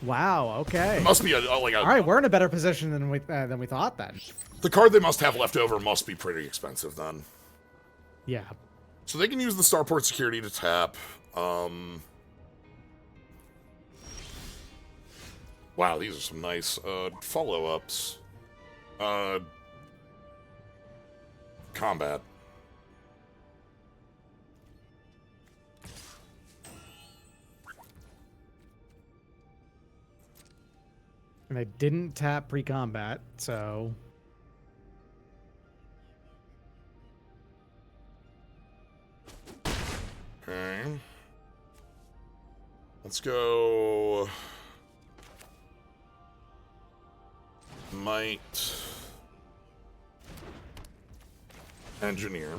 Wow, okay. It must be All right, we're in a better position than we thought then. The card they must have left over must be pretty expensive then. Yeah. So they can use the starport security to tap. Wow, these are some nice follow-ups. Combat. And I didn't tap pre-combat, so Okay. Let's go. Might. Engineer.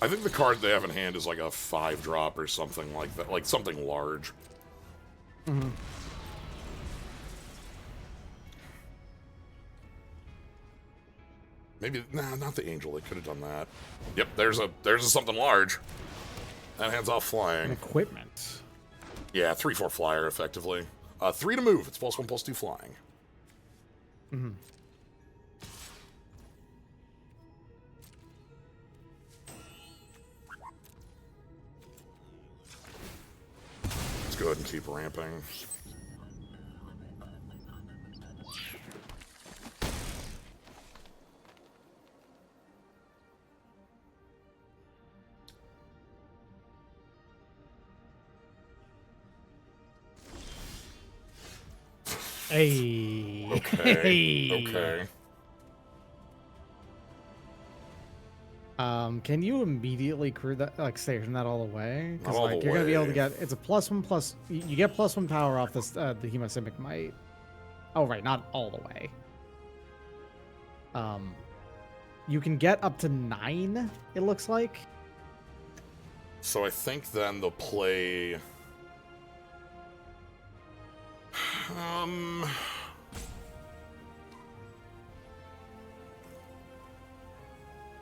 I think the card they have in hand is like a 5-drop or something like that. Like something large. mhm. Maybe, nah, not the angel. They could have done that. Yep, there's a something large. That hands off flying. And equipment. Yeah, 3/4 flyer, effectively. 3 to move. It's +1/+2 flying. Mm-hmm. Let's go ahead and keep ramping. Hey. Okay. Hey. Okay. Can you immediately crew that, like, station that all the way? Not all like the you're gonna be able to way. get it's a +1+. You get +1 power off this the Hemosimic Might. Oh right, not all the way. You can get up to 9. It looks like. So I think then they'll play.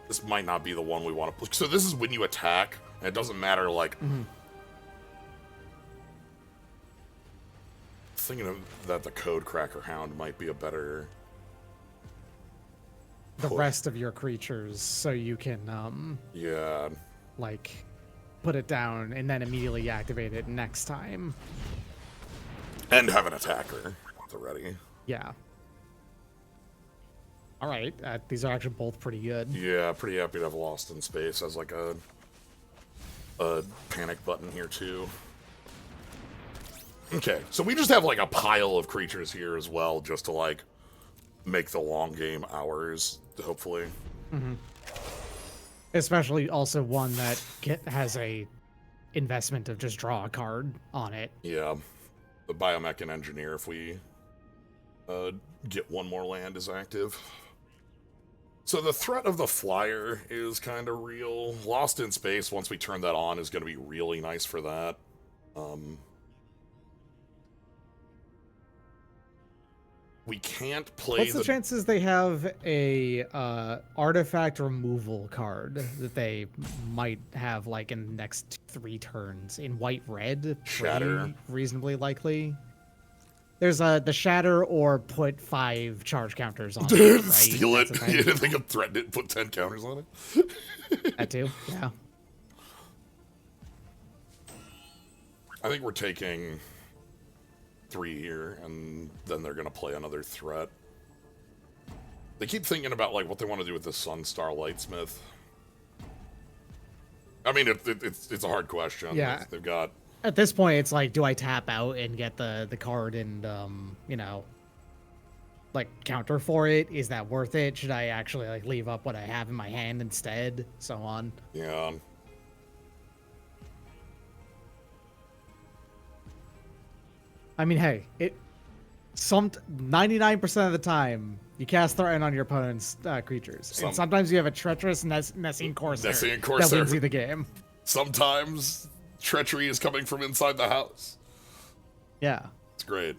This might not be the one we want to play. So this is when you attack, and it doesn't matter, like. Mhm. Thinking of that the Code Cracker Hound might be a better. The push. rest of your creatures, so you can Yeah. like put it down and then immediately activate it next time. And have an attacker at the ready. Yeah. All right, these are actually both pretty good. Yeah, pretty happy to have Lost in Space as like a panic button here too. Okay, so we just have like a pile of creatures here as well, just to like make the long game ours, hopefully. Mm-hmm. Especially also one that has a investment of just draw a card on it. Yeah, the Biomech and Engineer, if we get one more land, is active. So the threat of the flyer is kind of real. Lost in Space, once we turn that on, is going to be really nice for that. We can't play. What's the chances they have a artifact removal card that they might have like in the next 3 turns in white red? Shatter. Reasonably likely. There's the shatter or put 5 charge counters on it. Right? Steal it. That's the thing. You didn't think of threaten it, put 10 counters on it? That too, yeah. I think we're taking 3 here, and then they're going to play another threat. They keep thinking about like what they want to do with the Sunstar Lightsmith. I mean, it's a hard question. Yeah. They've got... At this point, it's like, do I tap out and get the card and, you know, like, counter for it? Is that worth it? Should I actually, like, leave up what I have in my hand instead? So on. Yeah. I mean, hey, 99% of the time, you cast Threaten on your opponent's creatures. And sometimes you have a treacherous Nessine Corsair that wins you the game. Sometimes treachery is coming from inside the house. Yeah. It's great.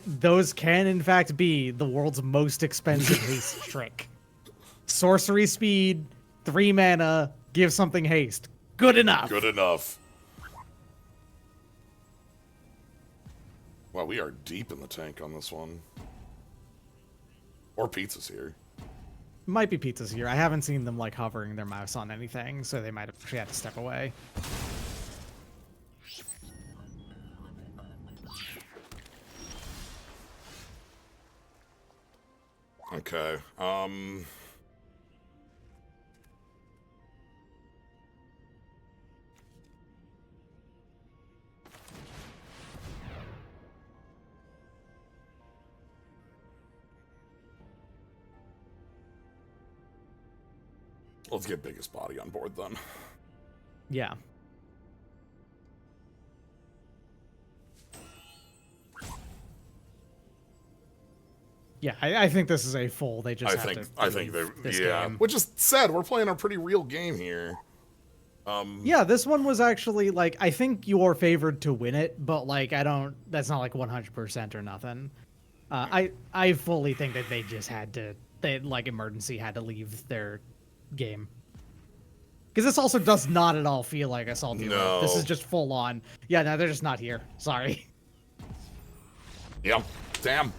Those can in fact be the world's most expensive haste trick. Sorcery speed, 3 mana, give something haste. Good enough. Good enough. Wow, we are deep in the tank on this one. Or Pizza's here. Might be Pizza's here. I haven't seen them like hovering their mouse on anything, so they might have actually had to step away. Okay. let's get biggest body on board then. Yeah. Yeah, I think this is a full. They just I think they this yeah, game. which is sad. We're playing a pretty real game here. Yeah, this one was actually like I think you're favored to win it, but like I don't. That's not like 100% or nothing. I fully think that they just had to. They like emergency had to leave their game. Because this also does not at all feel like a salty No. rope. This is just full on. Yeah, no, they're just not here. Sorry. Yeah, damn.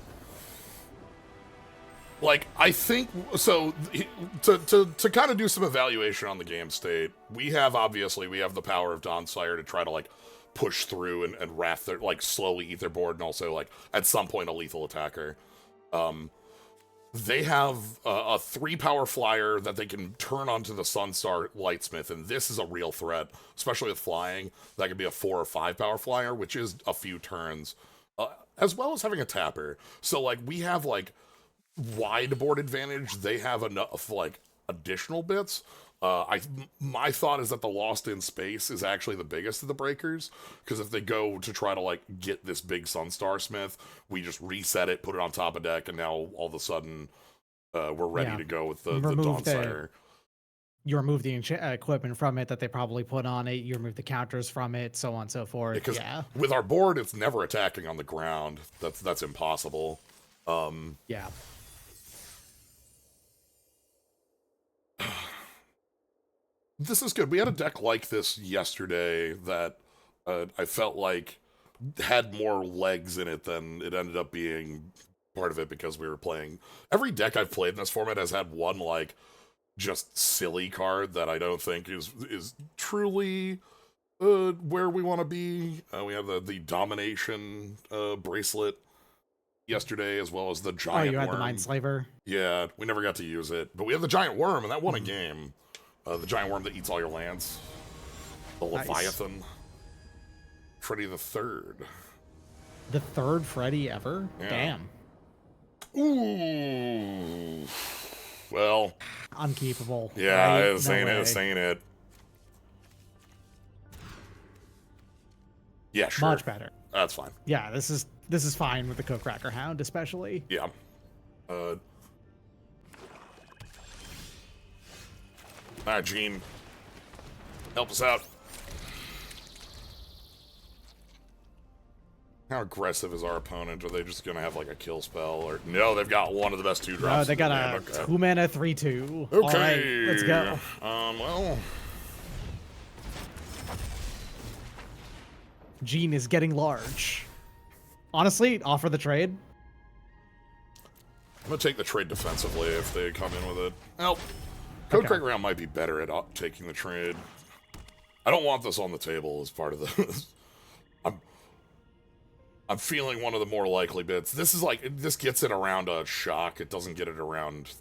Like, I think, so, to kind of do some evaluation on the game state, we have the power of Dawnslayer to try to, like, push through and wrath their, like, slowly eat their board, and also, like, at some point, a lethal attacker. They have a 3-power flyer that they can turn onto the Sunstar Lightsmith, and this is a real threat, especially with flying. That could be a 4 or 5-power flyer, which is a few turns, as well as having a tapper. So, like, we have, like, wide board advantage. They have enough, like, additional bits. My thought is that the Lost in Space is actually the biggest of the breakers, because if they go to try to, like, get this big Sunstar Smith, we just reset it, put it on top of deck, and now all of a sudden we're ready to go with the Dawnslayer. You remove the equipment from it that they probably put on it. You remove the counters from it, so on and so forth. Because yeah. with our board, it's never attacking on the ground. That's impossible. Yeah. This is good. We had a deck like this yesterday that I felt like had more legs in it than it ended up being part of it, because we were playing. Every deck I've played in this format has had one, like, just silly card that I don't think is truly where we want to be. We have the Domination bracelet yesterday, as well as the Giant Worm. Oh, you had the Mindslaver? Yeah, we never got to use it. But we have the Giant Worm, and that won a game. The Giant Worm that eats all your lands. The Leviathan. Nice. Freddy the Third. The third Freddy ever? Yeah. Damn. Ooh. Well. Unkeepable. Yeah, right? it's saying it. Yeah, sure. Much better. That's fine. Yeah, this is fine with the Cookracker Hound, especially. Yeah. Alright, Gene. Help us out. How aggressive is our opponent? Are they just gonna have like a kill spell? Or no, they've got one of the best 2 drops. No, they got a 2-mana 3/2. Okay. All right, let's go. Well. Gene is getting large. Honestly, offer the trade. I'm gonna take the trade defensively if they come in with it. Well, Codecracker Round might be better at taking the trade. I don't want this on the table as part of this. I'm feeling one of the more likely bits. This is like, this gets it around a shock. It doesn't get it around.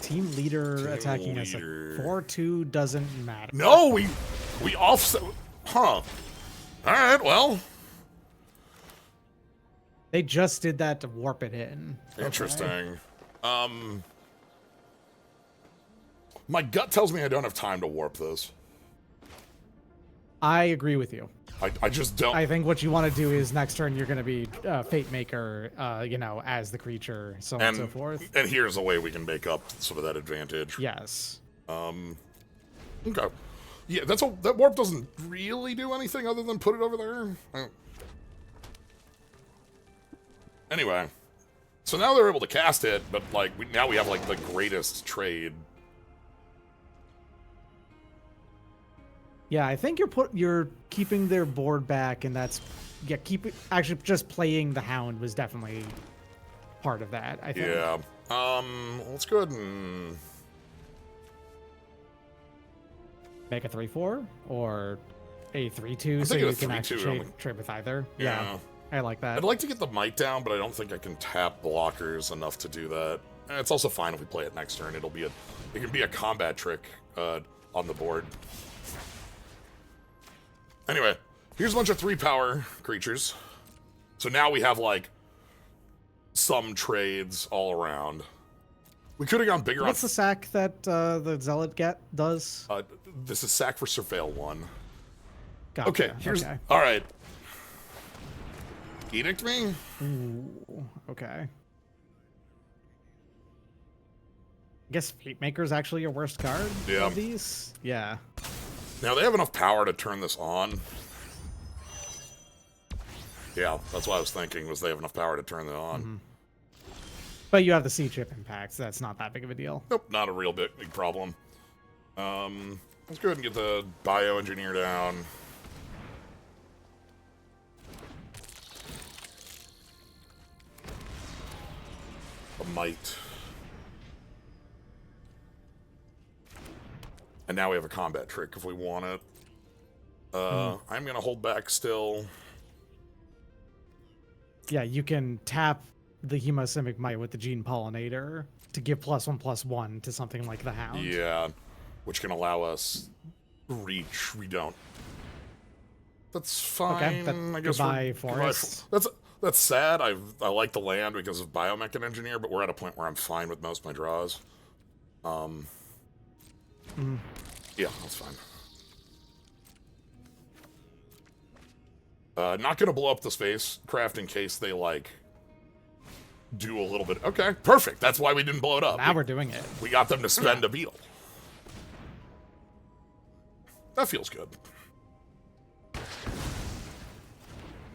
Team leader attacking us at 4/2 doesn't matter. No, we offset. Huh. All right. Well. They just did that to warp it in. Interesting. Okay. My gut tells me I don't have time to warp this. I agree with you. I just don't. I think what you want to do is next turn you're going to be Fate Maker, as the creature, so on and so forth. And here's a way we can make up some of that advantage. Yes. Okay. Yeah, that warp doesn't really do anything other than put it over there. Anyway, so now they're able to cast it, but like now we have like the greatest trade. Yeah, I think you're keeping their board back, and that's actually just playing the Hound was definitely part of that. I think. Yeah. Let's go ahead and make a 3/4 or a 3/2, so you can actually trade with either. Yeah. I like that. I'd like to get the might down, but I don't think I can tap blockers enough to do that. And it's also fine if we play it next turn. It can be a combat trick on the board. Anyway, here's a bunch of 3-power creatures. So now we have like some trades all around. We could have gone bigger. What's the sack that the Zealot does? This is sack for Surveil 1. Gotcha. Okay, here's... Okay. All right. Edict me? Ooh, okay. I guess Fate Maker's actually your worst card of these? Yeah. Now, they have enough power to turn this on. Yeah, that's what I was thinking, was they have enough power to turn it on. Mm-hmm. But you have the C-chip impact, so that's not that big of a deal. Nope, not a real big problem. Let's go ahead and get the bioengineer down. A might. And now we have a combat trick if we want it. I'm gonna hold back still. Yeah, you can tap the Hemosimic Might with the Gene Pollinator to give +1/+1 to something like the Hound. Yeah, which can allow us reach. We don't. That's fine. Okay, I guess goodbye forest. That's sad. I like the land because of Biomech and Engineer, but we're at a point where I'm fine with most of my draws. Yeah, that's fine. Not gonna blow up the spacecraft in case they, like, do a little bit. Okay, perfect. That's why we didn't blow it up. Now we're doing it. We got them to spend a beetle. That feels good.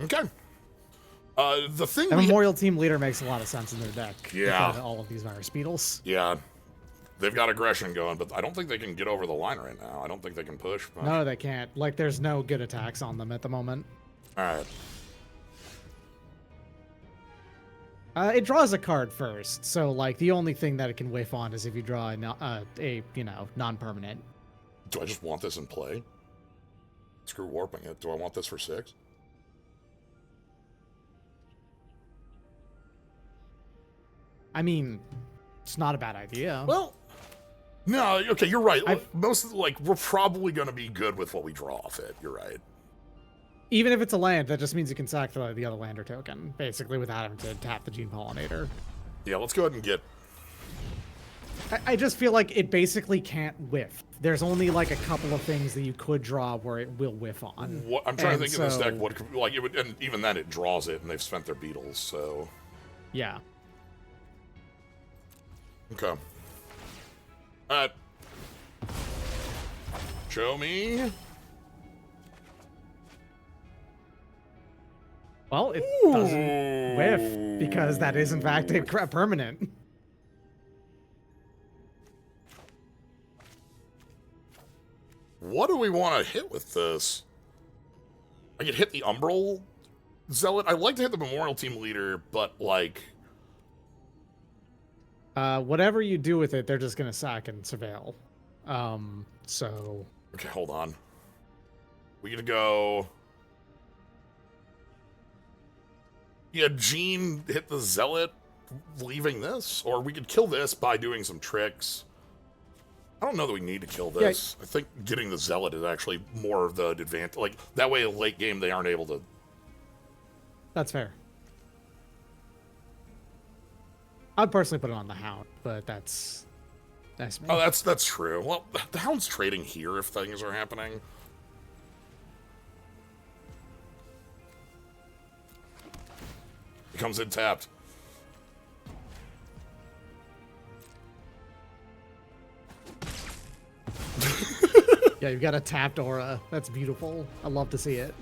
Okay. The thing the Memorial Team Leader makes a lot of sense in their deck. Yeah. All of these virus beetles. Yeah. They've got aggression going, but I don't think they can get over the line right now. I don't think they can push much. No, they can't. Like, there's no good attacks on them at the moment. Alright. It draws a card first, so, like, the only thing that it can whiff on is if you draw a non-permanent. Do I just want this in play? Screw warping it. Do I want this for 6? I mean, it's not a bad idea. Well, no, okay, you're right. We're probably going to be good with what we draw off it. You're right. Even if it's a land, that just means you can sack the other lander token, basically, without having to tap the Gene Pollinator. Yeah, let's go ahead and get... I just feel like it basically can't whiff. There's only, like, a couple of things that you could draw where it will whiff on. I'm trying to think of this deck. And even then it draws it, and they've spent their beetles, so... Yeah. Okay. Alright. Show me. Well, it doesn't whiff, because that is, in fact, a permanent. What do we want to hit with this? I could hit the Umbral Zealot. I'd like to hit the Memorial Team Leader, but, like... Whatever you do with it, they're just gonna sack and surveil. So... Okay, hold on. We gotta go... Yeah, Gene hit the Zealot, leaving this. Or we could kill this by doing some tricks. I don't know that we need to kill this. Yeah. I think getting the Zealot is actually more of the advantage. Like, that way, late game, they aren't able to... That's fair. I'd personally put it on the Hound, but that's me. Oh, that's true. Well, the Hound's trading here if things are happening. He comes in tapped. Yeah, you've got a tapped aura. That's beautiful. I love to see it.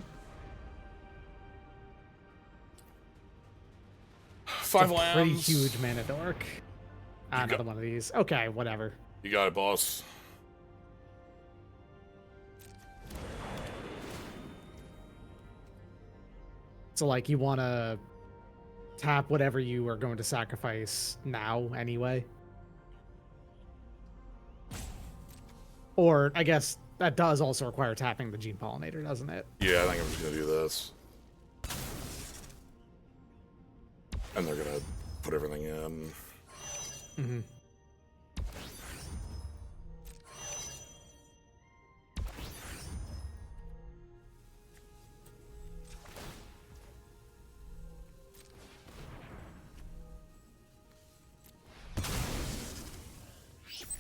5 lands. Pretty huge mana dork. Another one of these. Okay, whatever. You got it, boss. So, like, you want to tap whatever you are going to sacrifice now anyway? Or, I guess, that does also require tapping the Gene Pollinator, doesn't it? Yeah, I think I'm just going to do this. And they're going to put everything in. Mm-hmm.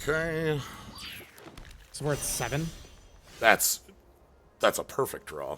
Okay. It's worth 7. That's a perfect draw.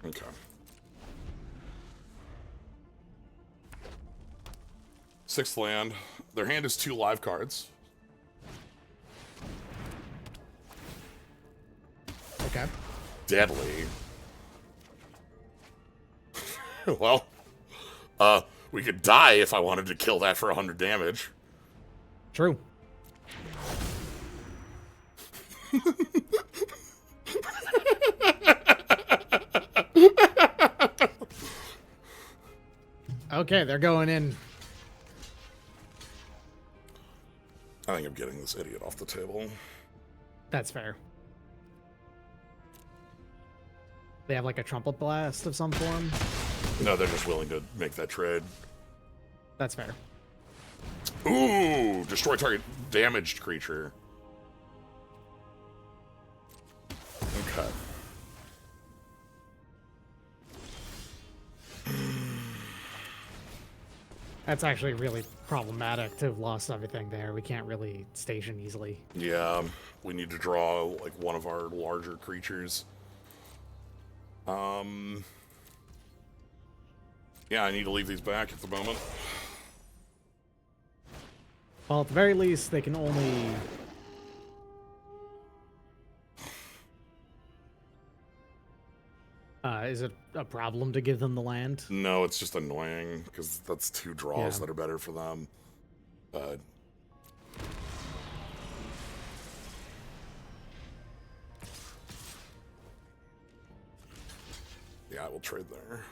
Okay. Sixth land. Their hand is 2 live cards. Okay. Deadly. Well, we could die if I wanted to kill that for 100 damage. True. Okay, they're going in. I think I'm getting this idiot off the table. That's fair. They have like a trumpet blast of some form. No, they're just willing to make that trade. That's fair. Ooh, destroy target damaged creature. Okay. That's actually really problematic to have lost everything there. We can't really station easily. Yeah, we need to draw like one of our larger creatures. Yeah, I need to leave these back at the moment. Well, at the very least, they can only... is it a problem to give them the land? No, it's just annoying because that's 2 draws that are better for them. Yeah, I will trade there.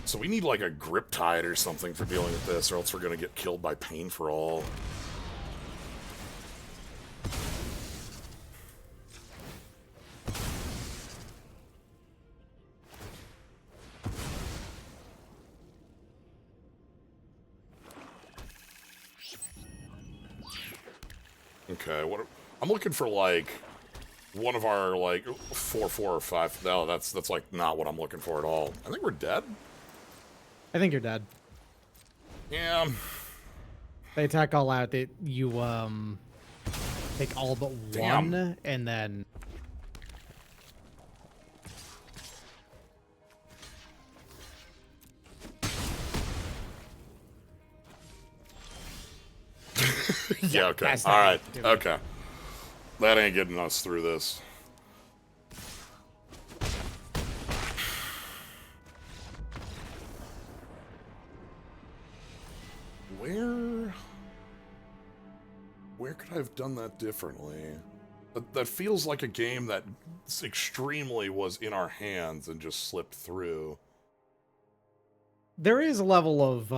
So we need like a grip tide or something for dealing with this, or else we're gonna get killed by Pain for All. Okay, I'm looking for like one of our like 4/4 or 5. No, that's like not what I'm looking for at all. I think we're dead. I think you're dead. Yeah. They attack all out. You take all but Damn. one, and then Yeah, okay. that's All not right. gonna do it. Okay. That ain't getting us through this. Where could I have done that differently? That feels like a game that extremely was in our hands and just slipped through. There is a level of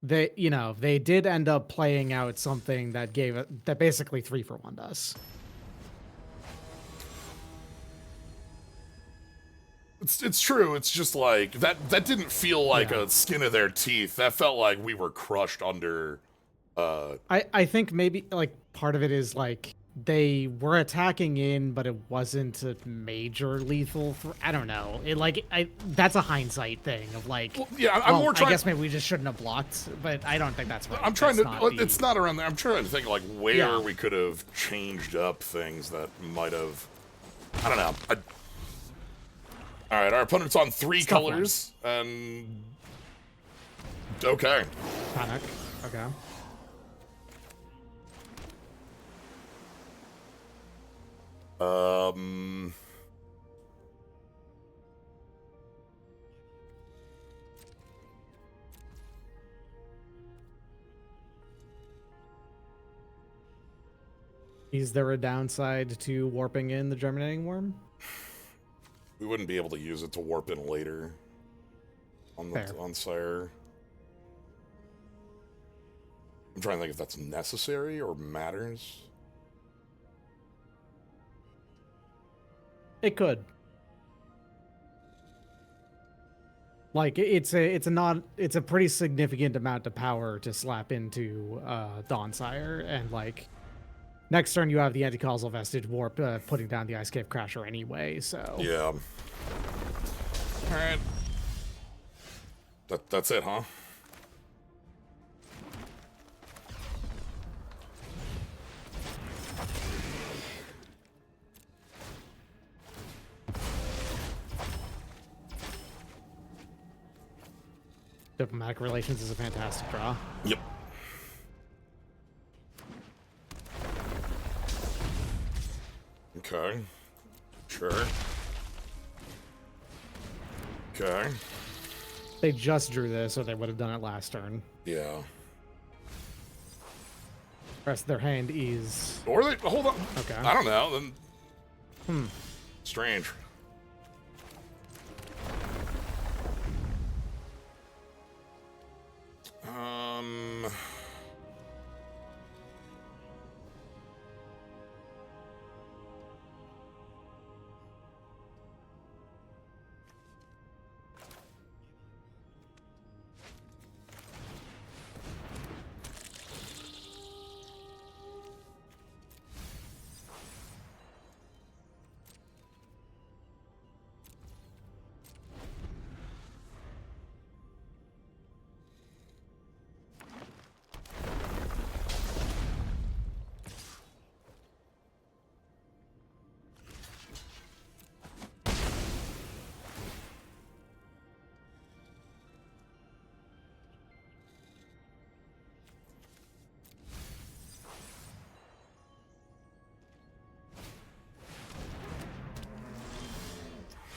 they did end up playing out something that gave it that basically 3-for-1 us. It's true. It's just like that didn't feel like Yeah. a skin of their teeth. That felt like we were crushed under. I think maybe like part of it is like they were attacking in, but it wasn't a major lethal. I don't know. That's a hindsight thing of like. Well, yeah, I'm more trying. I guess maybe we just shouldn't have blocked, but I don't think that's right. I'm trying That's to. It's not around there. I'm trying to think like where Yeah. we could have changed up things that might have. I don't know. All right, our opponent's on 3 colors, and okay. Panic. Okay. Is there a downside to warping in the germinating worm? We wouldn't be able to use it to warp in later on Sire. I'm trying to think if that's necessary or matters. It could. Like it's a pretty significant amount of power to slap into Dawnsire, and like next turn you have the anti-causal vestige warp putting down the Ice Cave Crasher anyway. So Yeah. All right. That's it, huh? Diplomatic Relations is a fantastic draw. Yep. Okay. Sure. Okay. They just drew this, or they would have done it last turn. Yeah. Rest of their hand is... Or they... Hold on. Okay. I don't know. Then... Hmm. Strange.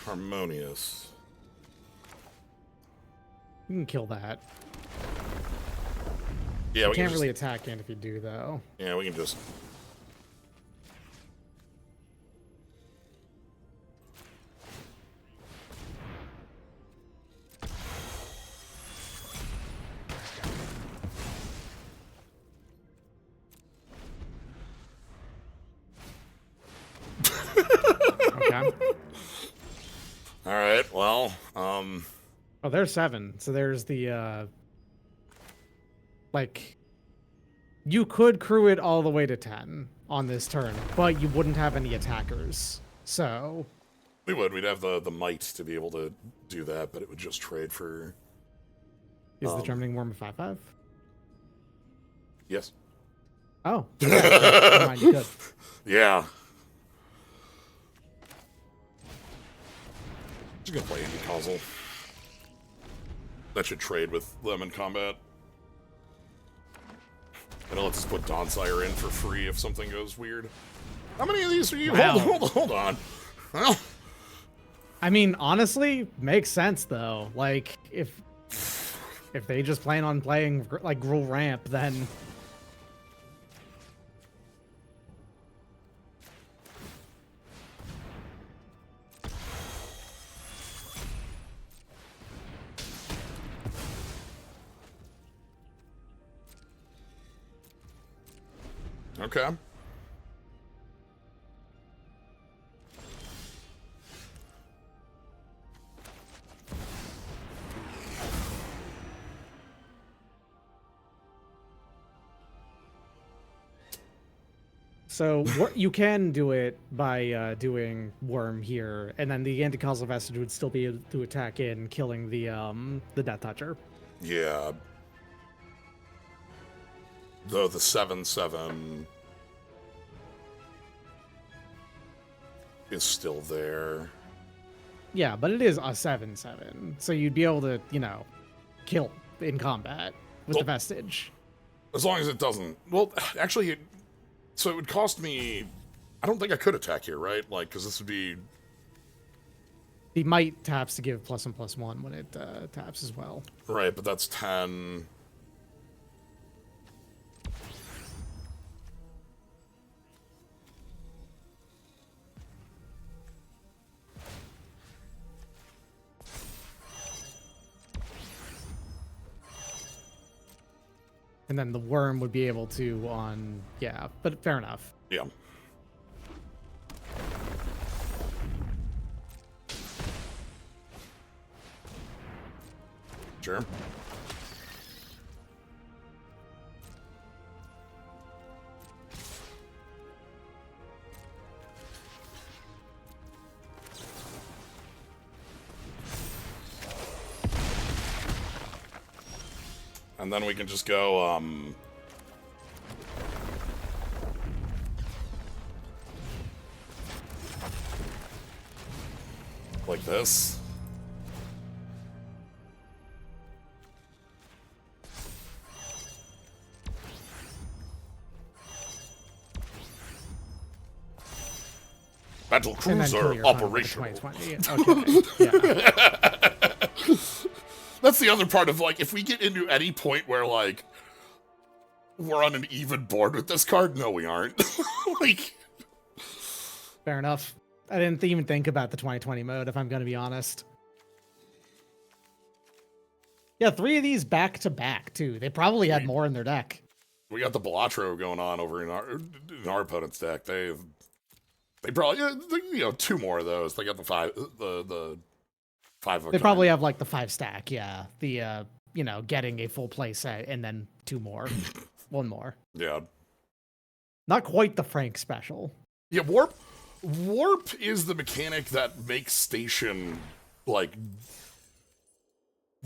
Harmonious. You can kill that. Yeah, You we can can't just, really attack it if you do, though. Yeah, we can just... Okay. All right, well, Oh, there's 7. So there's the, like, you could crew it all the way to 10 on this turn, but you wouldn't have any attackers. So... we would. We'd have the might to be able to do that, but it would just trade for... Is the Germaning Worm a 5/5? Yes. Oh. Okay. Never mind, you could. Yeah. Just gonna play anti-causal. That should trade with them in combat. And it lets us put Dawnsire in for free if something goes weird. How many of these are you? Wow. Hold on. Well, I mean, honestly, makes sense though. Like, if they just plan on playing like Gruul Ramp, then okay. so you can do it by doing Worm here, and then the anti-causal vestige would still be able to attack in, killing the Death Toucher. Yeah. Though the 7/7 is still there. Yeah, but it is a 7/7, so you'd be able to, you know, kill in combat with the vestige. As long as it doesn't... Well, actually, so it would cost me... I don't think I could attack here, right? Like, because this would be... The might taps to give +1/+1 when it taps as well. Right, but that's 10... And then the worm would be able to on... Yeah, but fair enough. Yeah. Sure. And then we can just go, like this. Battle And then kill cruiser your opponent with operational. the 2020. Okay. Yeah. That's the other part of, like, if we get into any point where, like, we're on an even board with this card, no, we aren't. Like, Fair enough. I didn't even think about the 2020 mode, if I'm going to be honest. Yeah, 3 of these back to back, too. They probably had more in their deck. we got the Balatro going on over in our opponent's deck. They probably, you know, 2 more of those. They got the 5 of a They kind. probably have like the 5 stack, yeah. The you know, getting a full play set and then 2 more. 1 more. Yeah. Not quite the Frank special. Yeah, Warp is the mechanic that makes Station, like,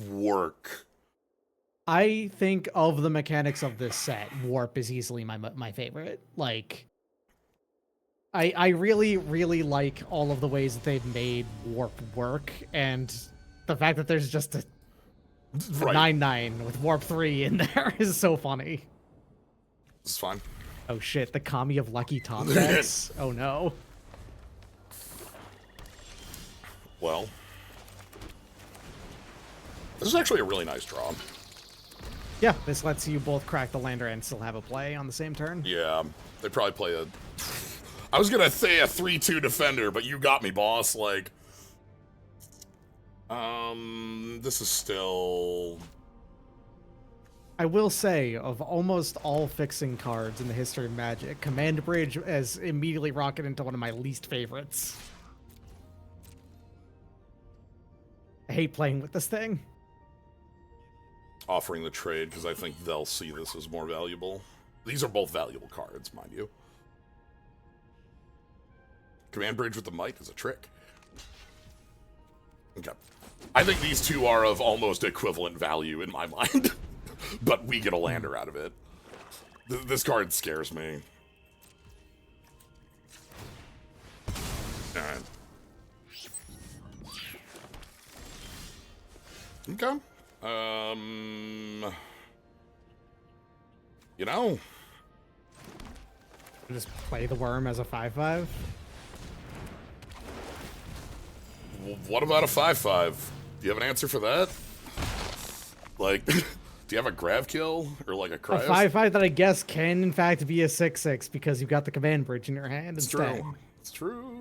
work. I think of the mechanics of this set, Warp is easily my favorite. Like, I really, really like all of the ways that they've made Warp work, and the fact that there's just a Right. 9/9 with Warp 3 in there is so funny. This is fine. Oh shit, the Kami of Lucky Tom decks. Oh no. Well, this is actually a really nice draw. Yeah, this lets you both crack the lander and still have a play on the same turn. Yeah, they probably play a... I was gonna say a 3-2 defender, but you got me, boss. Like, this is still... I will say, of almost all fixing cards in the history of Magic, Command Bridge has immediately rocketed into one of my least favorites. I hate playing with this thing. offering the trade because I think they'll see this as more valuable. These are both valuable cards, mind you. Command Bridge with the Might is a trick. Okay. I think these 2 are of almost equivalent value in my mind. But we get a lander out of it. This card scares me. Alright. Okay. You know, Just play the worm as a 5/5. what about a 5/5? Do you have an answer for that? Like, do you have a grab kill or like a A cryos? 5/5 that I guess can in fact be a 6/6 because you've got the Command Bridge in your hand It's instead. true. It's true.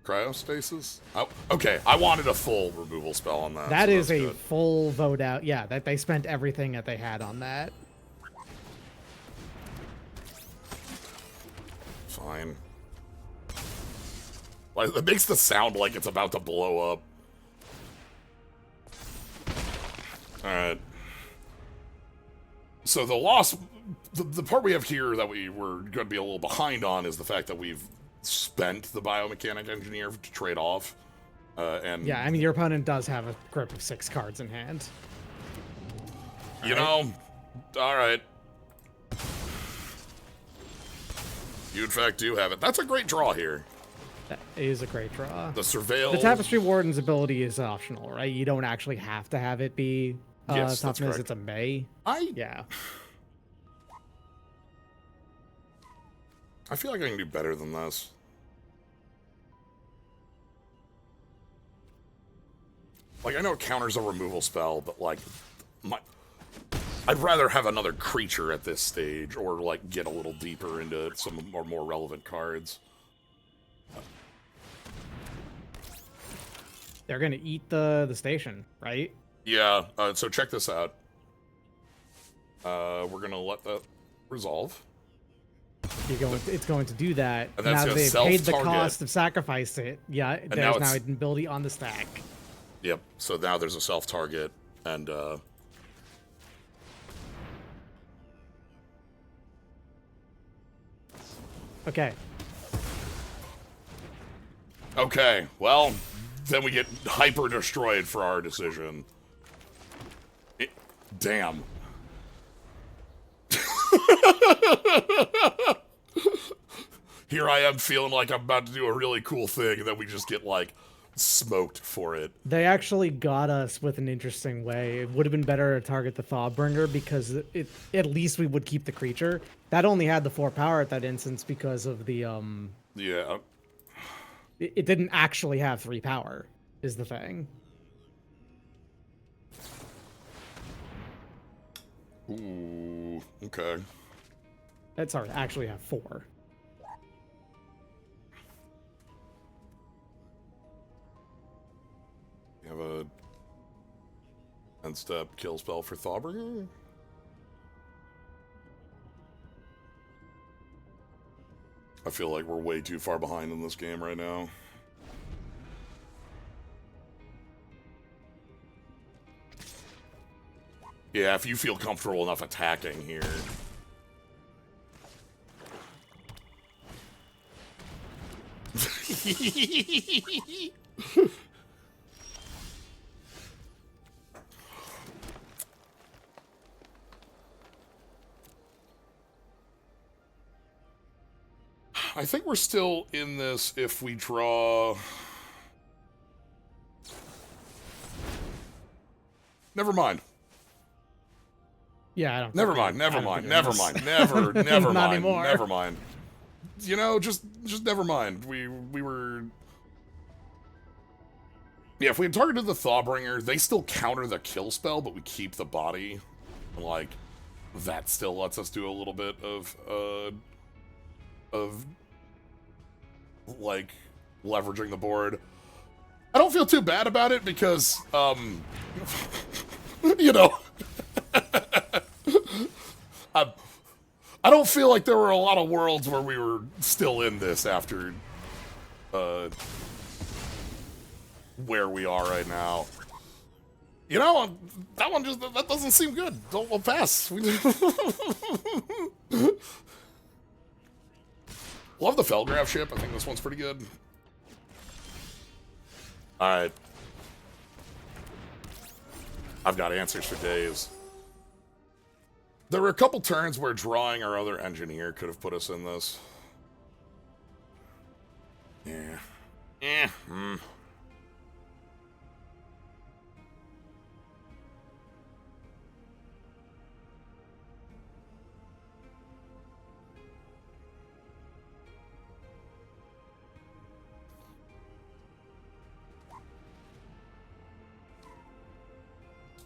Cryostasis? Oh, okay. I wanted a full removal spell on that. That so is that's a good. full vote out. Yeah, that they spent everything that they had on that. Fine. Like, it makes the sound like it's about to blow up. Alright. So the loss... The part we have here that we were going to be a little behind on is the fact that we've spent the biomechanic engineer to trade off. And Yeah, I mean, your opponent does have a grip of 6 cards in hand. you know, alright. You in fact do have it. That's a great draw here. That is a great draw. The Surveil... The Tapestry Warden's ability is optional, right? You don't actually have to have it be Yes, that's toughness. correct. It's a May. Yeah. I feel like I can do better than this. Like, I know it counters a removal spell, but, like, I'd rather have another creature at this stage, or, like, get a little deeper into some more relevant cards. They're going to eat the station, right? Yeah, so check this out. We're gonna let that resolve. It's going to do that. And that's Now gonna they've paid the self-target. cost of sacrifice it. Yeah, now there's now it's- an ability on the stack. Yep. So now there's a self-target, and Okay. okay. Well, then we get hyper destroyed for our decision. Damn. Here I am feeling like I'm about to do a really cool thing, and then we just get, like, smoked for it. They actually got us with an interesting way. It would have been better to target the Thawbringer because at least we would keep the creature. That only had the 4 power at that instance because of the Yeah. it didn't actually have 3 power, is the thing. Ooh, okay. Sorry, actually have 4. You have a end-step kill spell for Thawbringer? I feel like we're way too far behind in this game right now. Yeah, if you feel comfortable enough attacking here. I think we're still in this if we draw... Never mind. Yeah, I don't. Never mind. Never mind. Never mind. Never Not mind. anymore. Never mind. You know, just never mind. We were... Yeah, if we had targeted the Thawbringer, they still counter the kill spell, but we keep the body. Like, that still lets us do a little bit of like, leveraging the board. I don't feel too bad about it because, you know, I don't feel like there were a lot of worlds where we were still in this after, where we are right now. You know, that one just, that doesn't seem good. We'll pass. Love the Felgraf ship. I think this one's pretty good. Alright. I've got answers for days. There were a couple turns where drawing our other engineer could have put us in this. Yeah.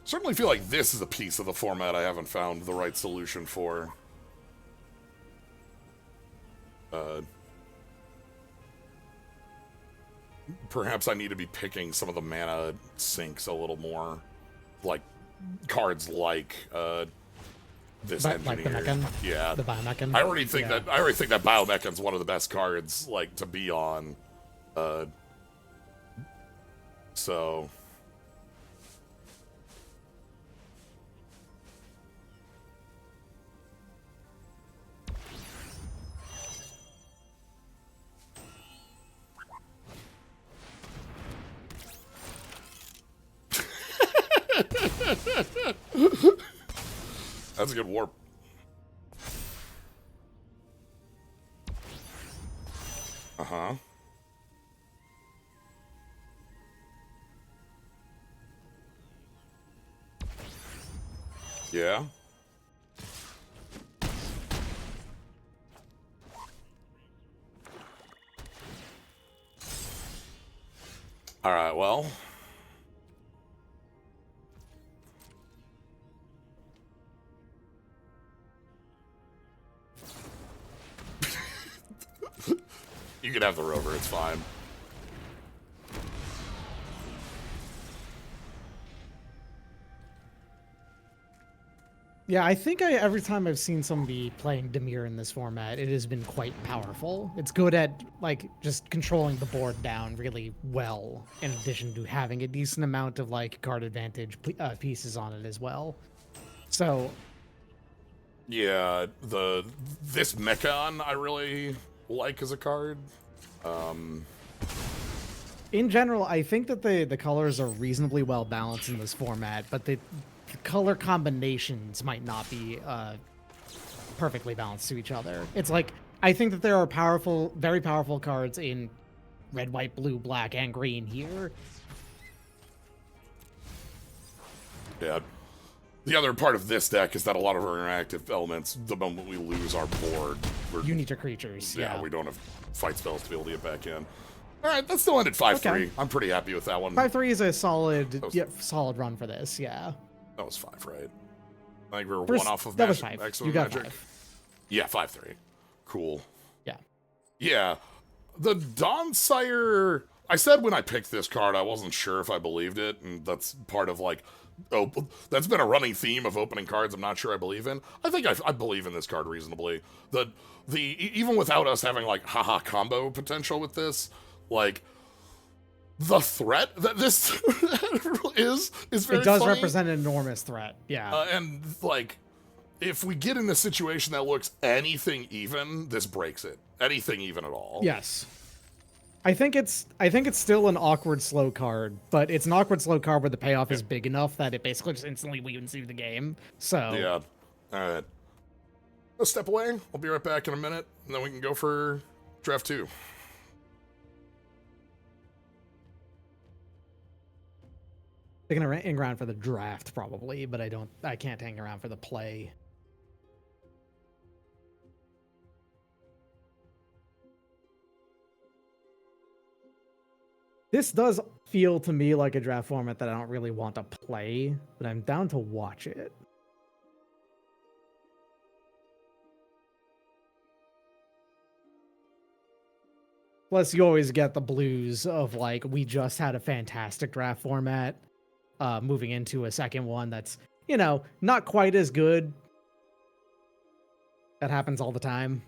Certainly feel like this is a piece of the format I haven't found the right solution for. Perhaps I need to be picking some of the mana sinks a little more. Like, cards like, this engineer. Like the Mechan? Yeah. The Biomechan? I already think that Biomechan's one of the best cards, like, to be on. So... That's a good warp. Uh-huh. Yeah. All right, well... You can have the rover, it's fine. Yeah, I think every time I've seen somebody playing Demir in this format, it has been quite powerful. It's good at like just controlling the board down really well, in addition to having a decent amount of like card advantage pieces on it as well. So Yeah, this Mechon I really like as a card. in general, I think that the colors are reasonably well balanced in this format, but the color combinations might not be perfectly balanced to each other. It's like I think that there are powerful, very powerful cards in red, white, blue, black, and green here. Yeah. The other part of this deck is that a lot of our interactive elements, the moment we lose our board, You need your creatures. yeah, Yeah. we don't have fight spells to be able to get back in. All right, that still ended 5-3. Okay. I'm pretty happy with that one. 5-3 is a solid, was- solid run for this. Yeah. That was 5, right? I think we were First- one off of that was Magic. 5. Excellent You got Magic. 5. Yeah, 5-3. Cool. Yeah. Yeah. The Dawn-Sire, I said when I picked this card, I wasn't sure if I believed it, and that's part of like, that's been a running theme of opening cards I'm not sure I believe in. I think I believe in this card reasonably. Even without us having like haha combo potential with this, like the threat that this is very It does funny. represent an enormous threat. Yeah. And like, if we get in a situation that looks anything even, this breaks it. Anything even at all. Yes. I think it's still an awkward slow card, but it's an awkward slow card where the payoff is big enough that it basically just instantly weakens you the game. So Yeah. All right. Let's step away. I'll be right back in a minute, and then we can go for draft 2. they're gonna hang around for the draft probably, but I can't hang around for the play. This does feel to me like a draft format that I don't really want to play, but I'm down to watch it. Plus, you always get the blues of like, we just had a fantastic draft format, moving into a second one that's, not quite as good. That happens all the time.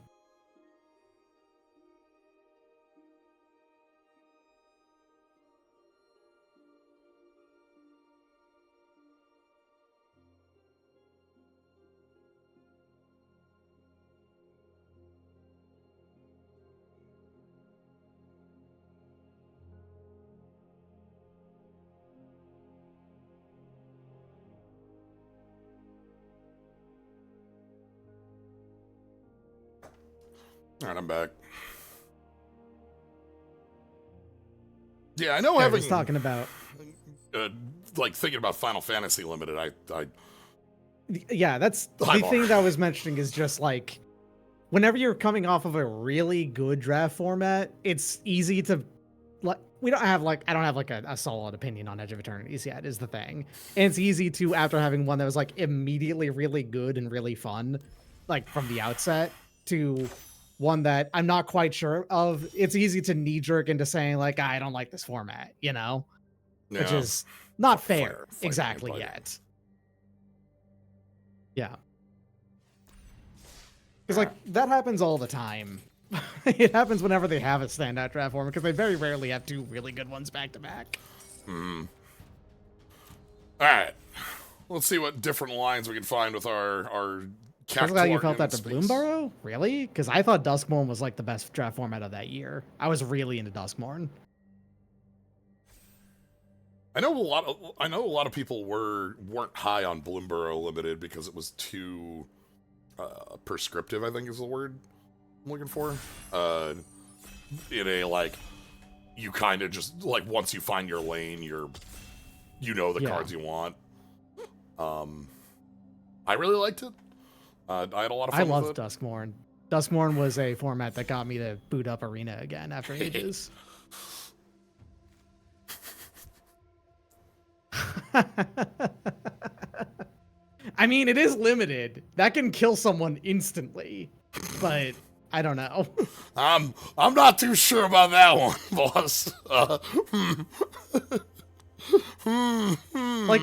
All right, I'm back. Yeah, I know I having was talking about. like thinking about Final Fantasy Limited, I Yeah, that's the High thing bar. that I was mentioning is just like, whenever you're coming off of a really good draft format, it's easy to like. I don't have like a solid opinion on Edge of Eternities yet. Is the thing, and it's easy to, after having one that was like immediately really good and really fun, like from the outset, to one that I'm not quite sure of. It's easy to knee jerk into saying like, I don't like this format, which yeah. is not fair Fire exactly gameplay. yet. Yeah. Because like that happens all the time. It happens whenever they have a standout draft format, because they very rarely have two really good ones back to back. All right. Let's see what different lines we can find with our I'm glad you felt that to space. Bloomborough? Really? Because I thought Duskmourn was like the best draft format of that year. I was really into Duskmourn. I know a lot of people weren't high on Bloomborough Limited because it was too prescriptive, I think is the word I'm looking for. In a like, you kind of just like, once you find your lane, the Yeah. cards you want. I really liked it. I had a lot of I fun with loved it. Duskmourn. Duskmourn was a format that got me to boot up Arena again after ages. I mean, it is limited. That can kill someone instantly, but I don't know. I'm not too sure about that one, boss. Like,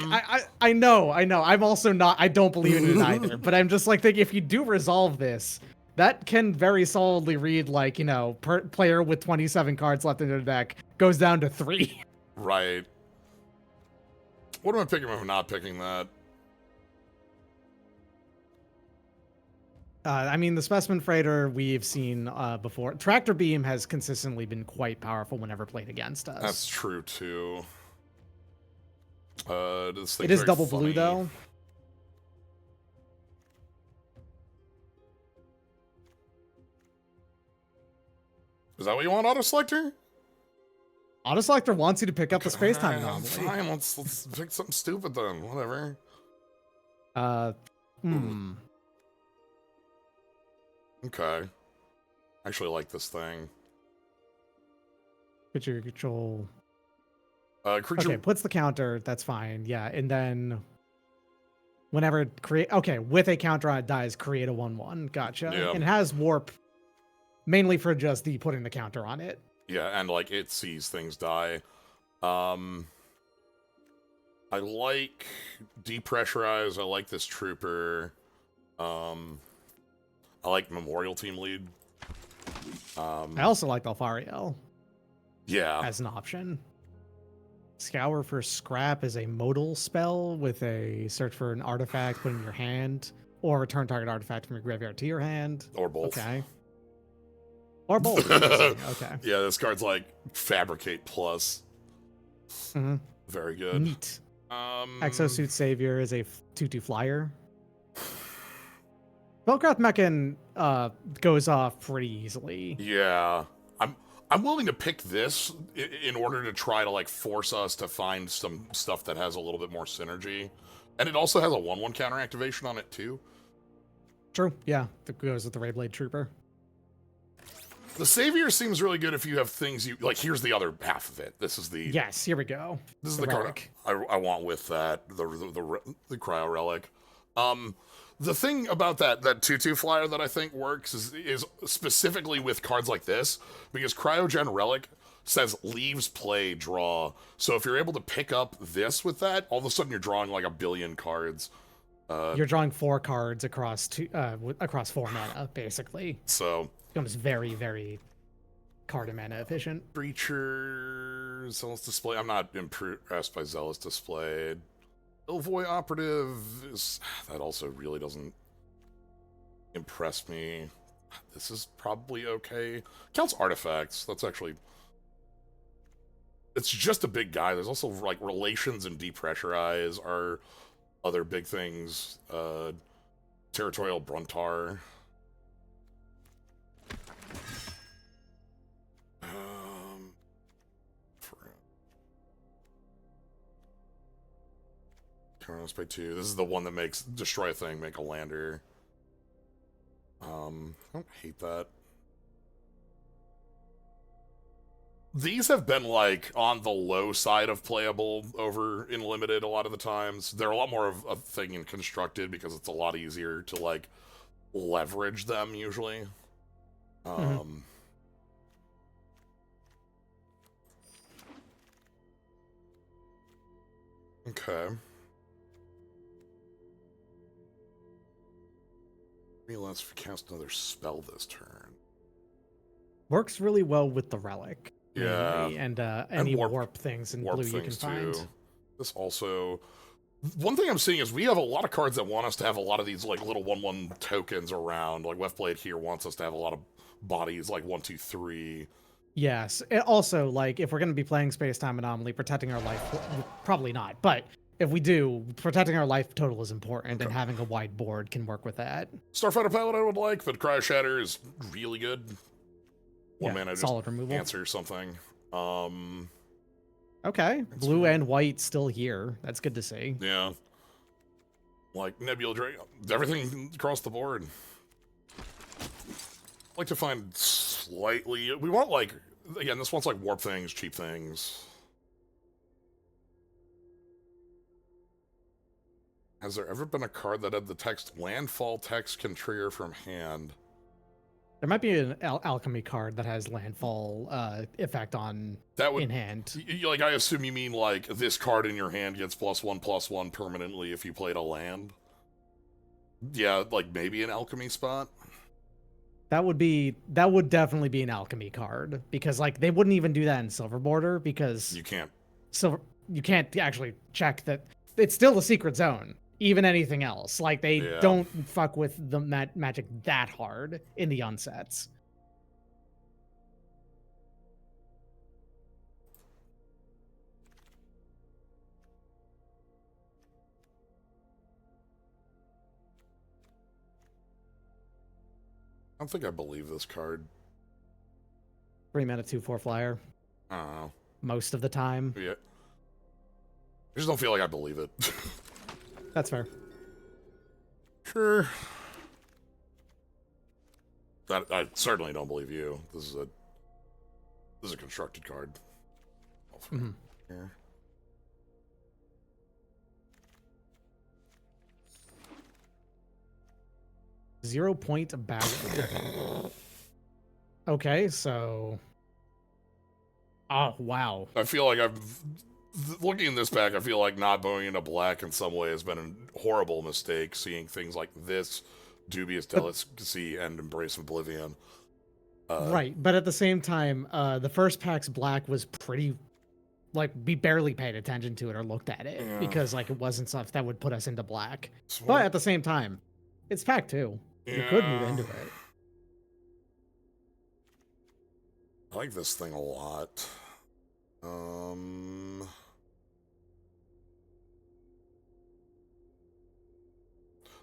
I know. I'm also not, I don't believe in it either, but I'm just like thinking if you do resolve this, that can very solidly read like, you know, player with 27 cards left in their deck goes down to 3. Right. What am I picking if I'm not picking that? I mean, the Specimen Freighter we've seen before. Tractor Beam has consistently been quite powerful whenever played against us. That's true, too. This It thing's is very double funny. blue, though. Is that what you want, Auto Selector? Autoselector wants you to pick up the space-time anomaly. Fine, let's pick something stupid then. Whatever. Okay. I actually like this thing. Creature control. Creature... Okay, puts the counter. That's fine. Yeah, and then whenever create. Okay, with a counter on it dies, create a 1/1. Gotcha. Yeah. And it has warp, mainly for just the putting the counter on it. Yeah, and like it sees things die. I like depressurize. I like this trooper. I like Memorial Team Lead. I also like Alfariel. Yeah. As an option. Scour for Scrap is a modal spell with a search for an artifact, put in your hand, or return target artifact from your graveyard to your hand. Or both. Okay. Or both. Okay. Yeah, this card's like Fabricate Plus. Mm-hmm. Very good. Neat. Exosuit Savior is a 2/2 flyer. Spellcraft Mechan goes off pretty easily. Yeah. I'm willing to pick this in order to try to like force us to find some stuff that has a little bit more synergy. And it also has a 1/1 counter activation on it too. True, yeah. That goes with the Rayblade Trooper. The Savior seems really good if you have things you like. Here's the other half of it. This is the yes. Here we go. This is the card I want with that the Cryo Relic. The thing about that 2/2 flyer that I think works is specifically with cards like this, because Cryogen Relic says leaves play draw. So if you're able to pick up this with that, all of a sudden you're drawing like 1 billion cards. You're drawing 4 cards across 4 mana, basically. So it becomes very, very card and mana efficient. Creature Zealous Display. I'm not impressed by Zealous Display. Ilvoy Operative is that also really doesn't impress me. This is probably okay. Counts artifacts. That's actually it's just a big guy. There's also like Relations and Depressurize are other big things. Territorial Bruntar. Let's pay 2. This is the one that makes destroy a thing, make a lander. I don't hate that. These have been like on the low side of playable over in limited a lot of the times. They're a lot more of a thing in constructed because it's a lot easier to like leverage them usually. Okay. Unless we cast another spell this turn. Works really well with the relic. Yeah. Mainly, and any warp things in blue you can find. Too. This also... One thing I'm seeing is we have a lot of cards that want us to have a lot of these like little 1/1 tokens around. Like Weftblade here wants us to have a lot of bodies like 1, 2, 3. Yes. It also, like, if we're going to be playing Space-Time Anomaly, protecting our life, probably not, but if we do, protecting our life total is important, and having a wide board can work with that. Starfighter Pilot I would like, but Cryo Shatter is really good. One mana just solid removal. Answer something. Okay, blue and white still here. That's good to see. Yeah. Like Nebula Drake, everything across the board. I'd like to find slightly... We want like... Again, this one's like warp things, cheap things. Has there ever been a card that had the text landfall text can trigger from hand? There might be an alchemy card that has landfall effect on That would in hand. like, I assume you mean like this card in your hand gets +1/+1 permanently if you played a land. Yeah, like maybe an alchemy spot. That would definitely be an alchemy card because like they wouldn't even do that in Silver Border because You can't. you can't actually check that it's still a secret zone. Even anything else, like they Yeah. don't fuck with the magic that hard in the unsets. I don't think I believe this card. 3-mana 2/4 flyer. I don't know. Most of the time. Yeah. I just don't feel like I believe it. That's fair. Sure. That I certainly don't believe you. This is a constructed card. Mm-hmm. Here. .0 barrier. Okay, so. Oh wow. I feel like looking in this pack, I feel like not going into black in some way has been a horrible mistake. Seeing things like this, Dubious Delicacy, and Embrace of Oblivion. Right, but at the same time, the first pack's black was pretty. Like, we barely paid attention to it or looked at it because, like, it wasn't stuff that would put us into black. But at the same time, it's pack 2. You could move into it. I like this thing a lot.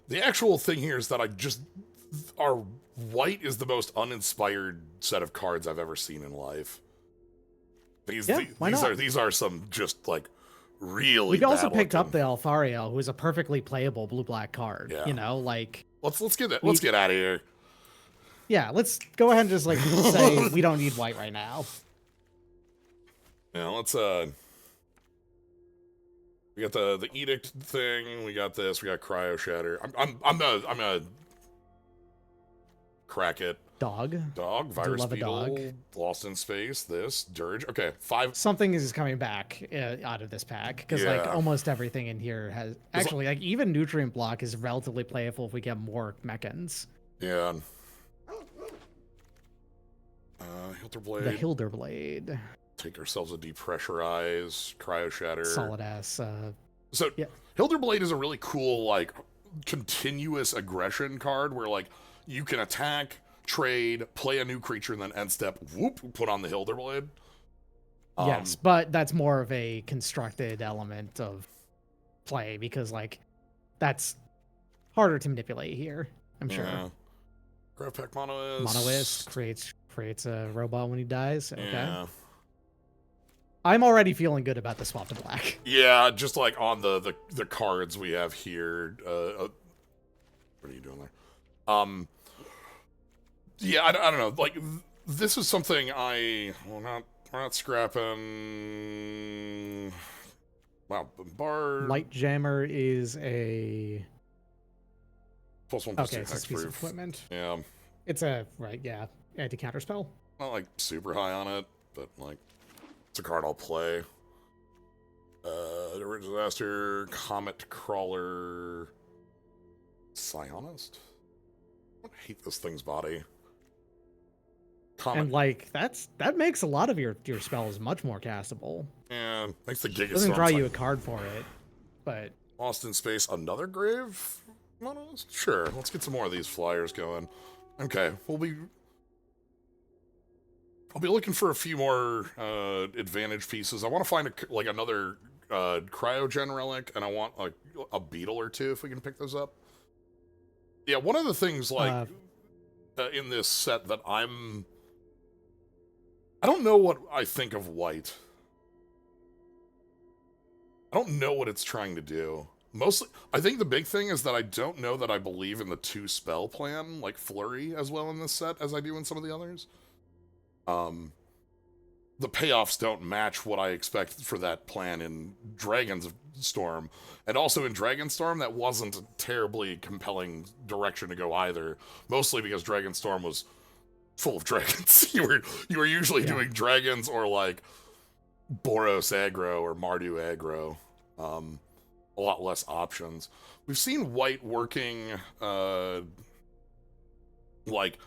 The actual thing here is that our white is the most uninspired set of cards I've ever seen in life. These are some just like really. We also picked up the Alfariel, who is a perfectly playable blue-black card. Yeah. You know, like let's get out of here. Yeah, let's go ahead and just like say we don't need white right now. Yeah, let's we got the edict thing. We got this. We got cryo shatter. I'm gonna crack it. Dog, virus love a beetle, dog. lost in space. This dirge. Okay, 5. Something is coming back out of this pack because like almost everything in here has actually like even nutrient block is relatively playable if we get more mechans. Yeah. Hilderblade. The Hilderblade. Take ourselves a depressurize, cryo shatter. Solid ass. So yeah. Hilderblade is a really cool like continuous aggression card where like you can attack, trade, play a new creature, and then end step, whoop, put on the Hilderblade. Yes, but that's more of a constructed element of play because like that's harder to manipulate here. I'm sure. Grave-Pack Monoist. Monoist creates a robot when he dies. Okay. Yeah. I'm already feeling good about the swap to black. Yeah, just like on the cards we have here. What are you doing there? Yeah, I don't know. Like, this is something we're not scrapping. Wow, Bombard. Light Jammer is a +1/+2 it's a piece of hexproof. equipment. Yeah. It's a anti-counter spell. Not like super high on it, but like it's a card I'll play. The Disaster, Comet Crawler, Psionist. I hate this thing's body. Comet. And like that makes a lot of your spells much more castable. Yeah, makes the Giga Doesn't Storm draw you a card for it, but Lost in Space, another grave? Monos? Sure, let's get some more of these flyers going. Okay, I'll be looking for a few more advantage pieces. I want to find another cryogen relic, and I want a beetle or two if we can pick those up. Yeah, one of the things in this set that I don't know what I think of white. I don't know what it's trying to do. Mostly, I think the big thing is that I don't know that I believe in the 2 spell plan, like Flurry, as well in this set as I do in some of the others. The payoffs don't match what I expect for that plan in Dragon's Storm. And also in Dragon's Storm, that wasn't a terribly compelling direction to go either. Mostly because Dragon's Storm was full of dragons. You were usually doing dragons or like Boros aggro or Mardu aggro. A lot less options. We've seen white working like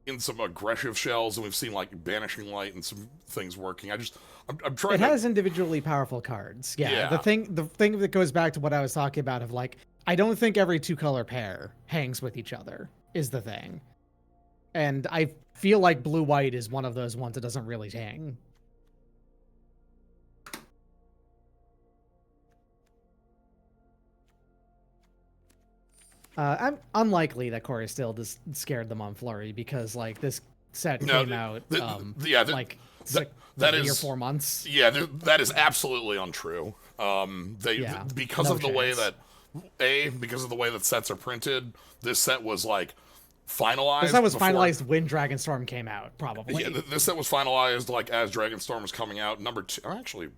in some aggressive shells, and we've seen like banishing light and some things working. I'm trying. It has individually powerful cards. Yeah. The thing that goes back to what I was talking about of like, I don't think every 2-color pair hangs with each other is the thing. And I feel like blue-white is one of those ones that doesn't really hang. I'm unlikely that Corey still just scared them on Flurry because like this set came out like that 3 is or 4 months. Yeah, that is absolutely untrue. Because of the way that because of the way that sets are printed, this set was like finalized. This set was finalized when Dragonstorm came out, probably. Yeah, this set was finalized like as Dragonstorm was coming out. Number 2, actually,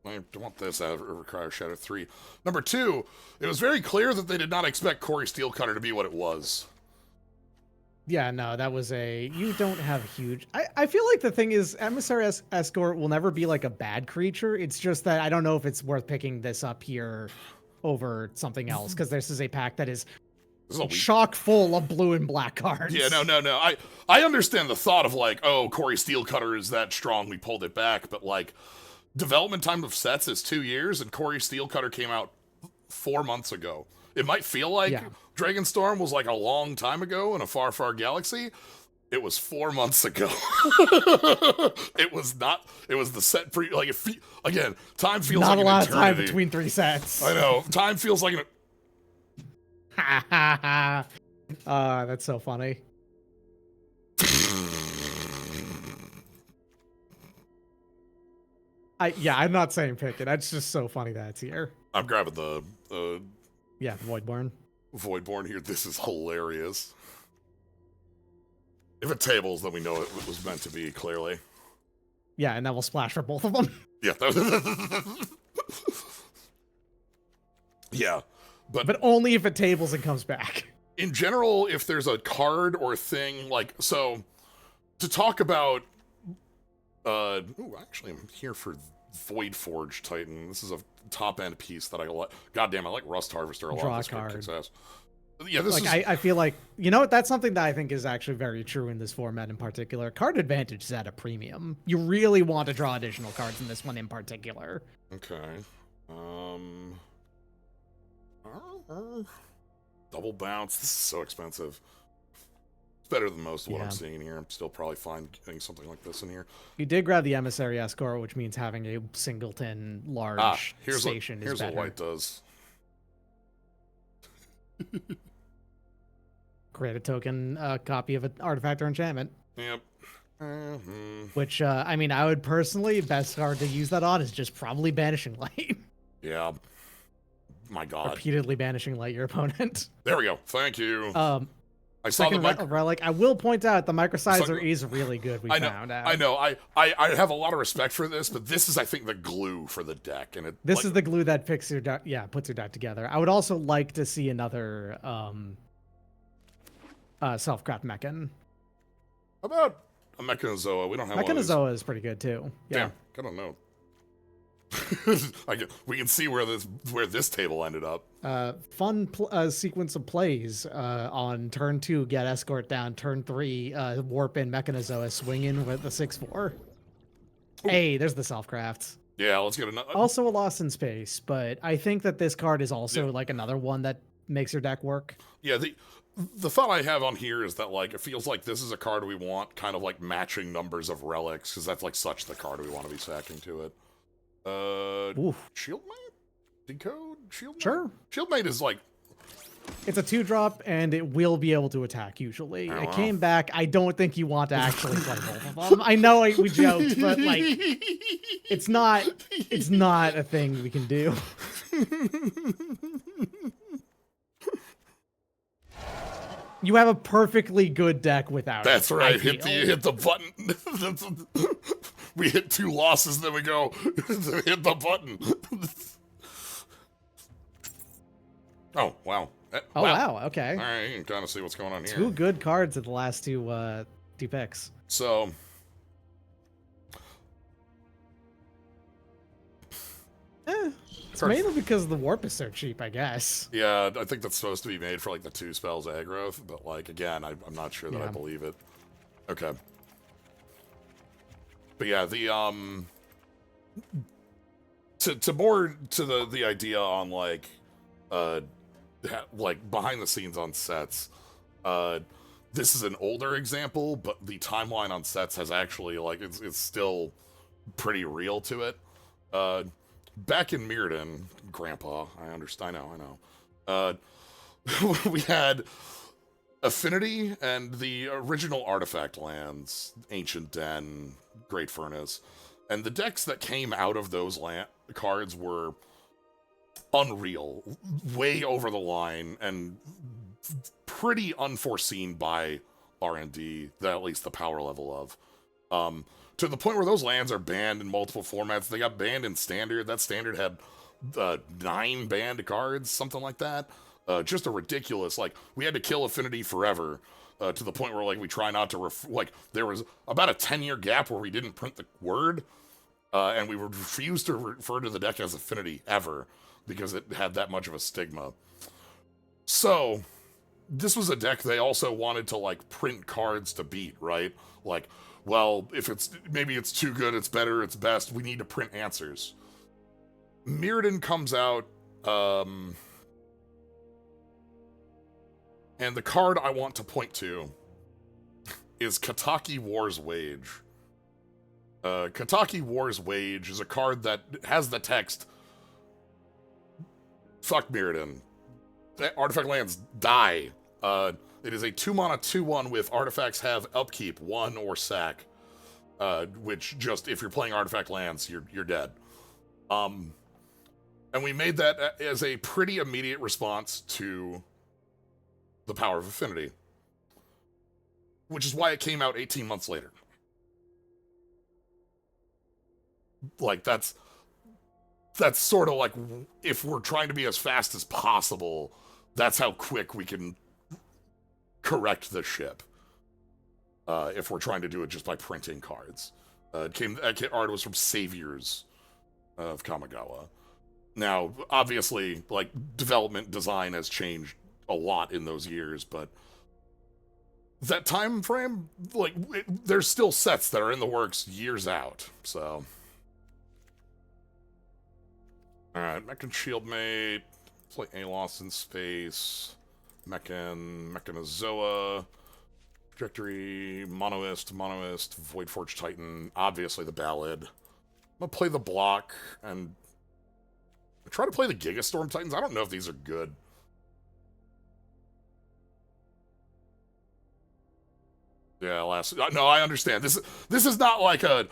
I don't want this out of Require Shadow 3. Number 2, it was very clear that they did not expect Corey Steelcutter to be what it was. Yeah, no, that was you don't have huge... I feel like the thing is, Emissary Escort will never be like a bad creature. It's just that I don't know if it's worth picking this up here over something else, because this is a pack that is chock full of blue and black cards. Yeah, no. I understand the thought of like, oh, Corey Steelcutter is that strong, we pulled it back, but like, development time of sets is 2 years, and Corey Steelcutter came out 4 months ago. It might feel like Dragonstorm was like a long time ago in a far, far galaxy. It was 4 months ago. It was not. It was the set pre. Like again, time feels not like a lot an of time eternity. between 3 sets. I know. Time feels like an. Ha ha ha! That's so funny. I'm not saying pick it. That's just so funny that it's here. I'm grabbing the Voidborn. Voidborn here. This is hilarious. If it tables, then we know it was meant to be, clearly. Yeah, and that will splash for both of them. Yeah. Yeah. But only if it tables and comes back. In general, if there's a card or thing, like, so, to talk about, actually, I'm here for Void Forge Titan. This is a top-end piece that I like. Goddamn, I like Rust Harvester a lot. Draw this card. kicks ass. Yeah, this like, is... I feel like, you know what, that's something that I think is actually very true in this format in particular. Card advantage is at a premium. You really want to draw additional cards in this one in particular. Okay. Double bounce. This is so expensive. It's better than most of what I'm seeing here. I'm still probably fine getting something like this in here. You did grab the Emissary Escort, which means having a singleton large station is better. Here's what white does. Create a token copy of an artifact or enchantment. Yep. Which, I mean, I would personally, best card to use that on is just probably Banishing Light. Yeah. My God. Repeatedly Banishing Light your opponent. There we go. Thank you. I saw the relic. I will point out the microsizer is really good. I know. I have a lot of respect for this, but this is, I think, the glue for the deck, and this is the glue that puts your deck together. I would also like to see another self-craft Mechan. How about a Mechanozoa? We don't have Mechanozoa is pretty good too. Yeah. Damn, I don't know. We can see where this table ended up. Fun sequence of plays. On turn 2, get Escort down. Turn 3, warp in Mechanozoa, swing in with the 6/4. Hey, there's the self-craft. Yeah, let's get another. Also a Lost in Space, but I think that this card is also like another one that makes your deck work. Yeah, the thought I have on here is that like it feels like this is a card we want kind of like matching numbers of relics, because that's like such the card we want to be stacking to it. Shieldmate? Decode? Shieldmate? Sure. Shieldmate is like... It's a 2-drop, and it will be able to attack, usually. It came back. I don't think you want to actually play both of them. I know we joked, but, like, it's not a thing we can do. You have a perfectly good deck without That's it. right. Hit the button. We hit 2 losses, then we go hit the button. Oh, wow. Oh wow, okay. All right, you can kind of see what's going on here. 2 good cards at the last two picks. So, It's mainly because the warp is so cheap, I guess. yeah, I think that's supposed to be made for like the 2 spells aggro, but like again, I'm not sure that I believe it. Okay. But yeah, the to more to the idea on like like behind the scenes on sets, this is an older example, but the timeline on sets has actually like it's still pretty real to it. Back in Mirrodin, Grandpa, I understand. I know. We had Affinity and the original Artifact lands, Ancient Den, Great Furnace, and the decks that came out of those cards were unreal, way over the line, and pretty unforeseen by R&D, at least the power level of. To the point where those lands are banned in multiple formats. They got banned in Standard. That Standard had 9 banned cards, something like that. Just a ridiculous, like, we had to kill Affinity forever, to the point where, like, we try not to, there was about a 10-year gap where we didn't print the word, and we would refuse to refer to the deck as Affinity ever, because it had that much of a stigma. So, this was a deck they also wanted to, like, print cards to beat, right? Like, well, if maybe it's too good, it's better, it's best, we need to print answers. Mirrodin comes out, and the card I want to point to is Kataki War's Wage. Kataki War's Wage is a card that has the text, fuck Mirrodin. Artifact lands die. It is a 2-mana 2/1 with artifacts have upkeep, 1 or sack. Which just, if you're playing artifact lands, you're dead. And we made that as a pretty immediate response to the Power of Affinity, which is why it came out 18 months later. Like, that's sort of like, if we're trying to be as fast as possible, that's how quick we can correct the ship. If we're trying to do it just by printing cards. Art was from Saviors of Kamigawa. Now, obviously, like, development design has changed a lot in those years, but that time frame, like, there's still sets that are in the works years out, so. Alright, Mechan Shieldmate, play Alos in space, Mechanozoa, Trajectory, Monoist, Voidforge Titan, obviously the Ballad. I'm gonna play the block, and try to play the Gigastorm Titans. I don't know if these are good. Yeah, no, I understand. This is not like a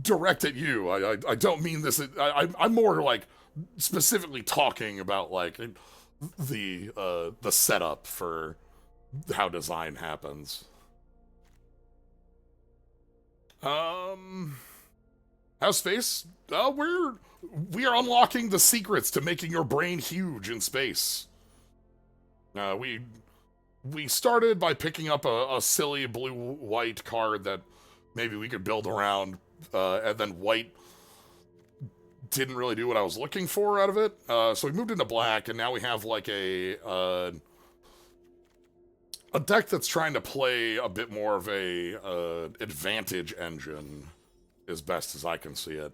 direct at you. I don't mean this. I'm more like specifically talking about like the setup for how design happens. How's space? We are unlocking the secrets to making your brain huge in space. We started by picking up a silly blue-white card that maybe we could build around, and then white didn't really do what I was looking for out of it. So we moved into black, and now we have like a deck that's trying to play a bit more of a advantage engine, as best as I can see it.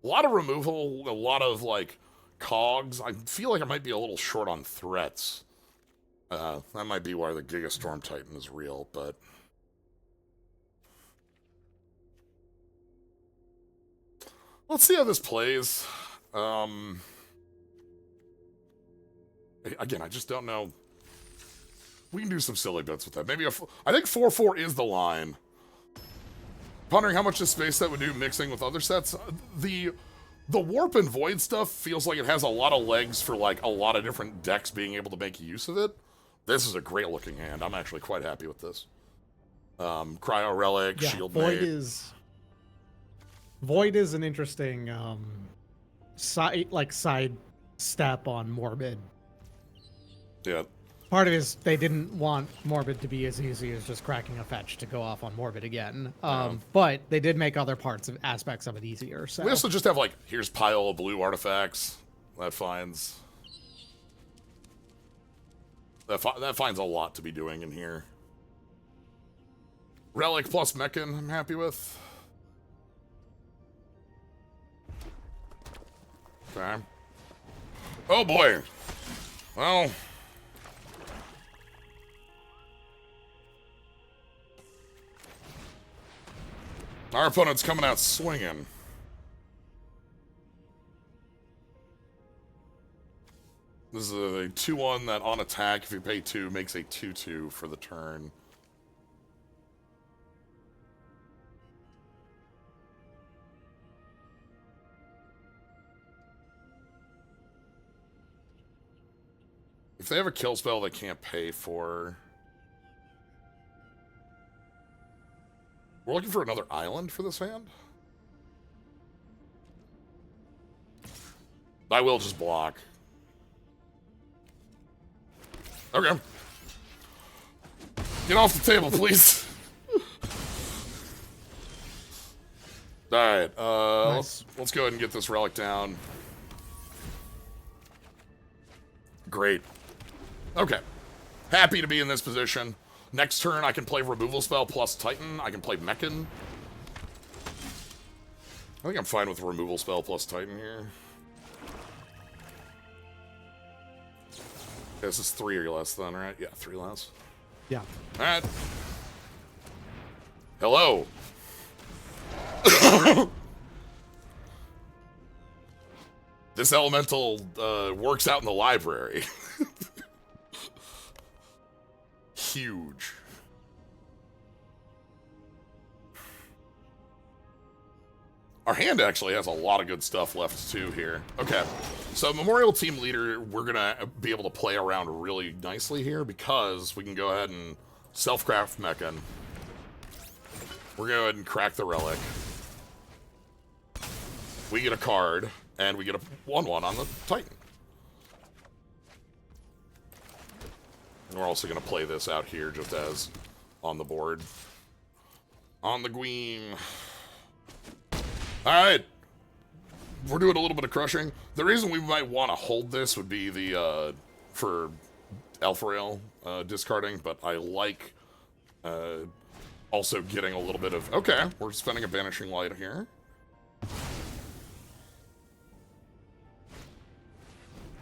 A lot of removal, a lot of like cogs. I feel like I might be a little short on threats. That might be why the Gigastorm Titan is real, but let's see how this plays. Again, I just don't know. We can do some silly bits with that. Maybe I think 4/4 is the line. Pondering how much this space set would do mixing with other sets. The Warp and Void stuff feels like it has a lot of legs for like a lot of different decks being able to make use of it. This is a great looking hand. I'm actually quite happy with this. Cryo Relic, yeah, Shield Void Mate. Void is an interesting side step on Morbid. Yeah. Part of it is they didn't want Morbid to be as easy as just cracking a fetch to go off on Morbid again. But they did make other aspects of it easier. So We also just have, like, here's pile of blue artifacts. That finds a lot to be doing in here. Relic plus Meccan, I'm happy with. Okay. Oh boy. Well. Our opponent's coming out swinging. This is a 2-1 that on attack, if you pay 2, makes a 2-2 for the turn. If they have a kill spell they can't pay for... We're looking for another island for this hand? I will just block. Okay. Get off the table, please. Alright, Nice. let's go ahead and get this relic down. Great. Okay. Happy to be in this position. Next turn, I can play Removal Spell plus Titan. I can play Meccan. I think I'm fine with Removal Spell plus Titan here. This is 3 or less then, right? Yeah, 3 less. yeah. Alright. Hello. This elemental works out in the library. Huge. Our hand actually has a lot of good stuff left too here. Okay, so Memorial Team Leader, we're gonna be able to play around really nicely here because we can go ahead and self-craft Meccan. We're gonna go ahead and crack the relic. We get a card, and we get a 1/1 on the Titan. And we're also going to play this out here just as on the board. On the Gleam. Alright. We're doing a little bit of crushing. The reason we might want to hold this would be the, for Alpha Rail discarding, but I like also getting a little bit of... Okay, we're spending a Vanishing Light here.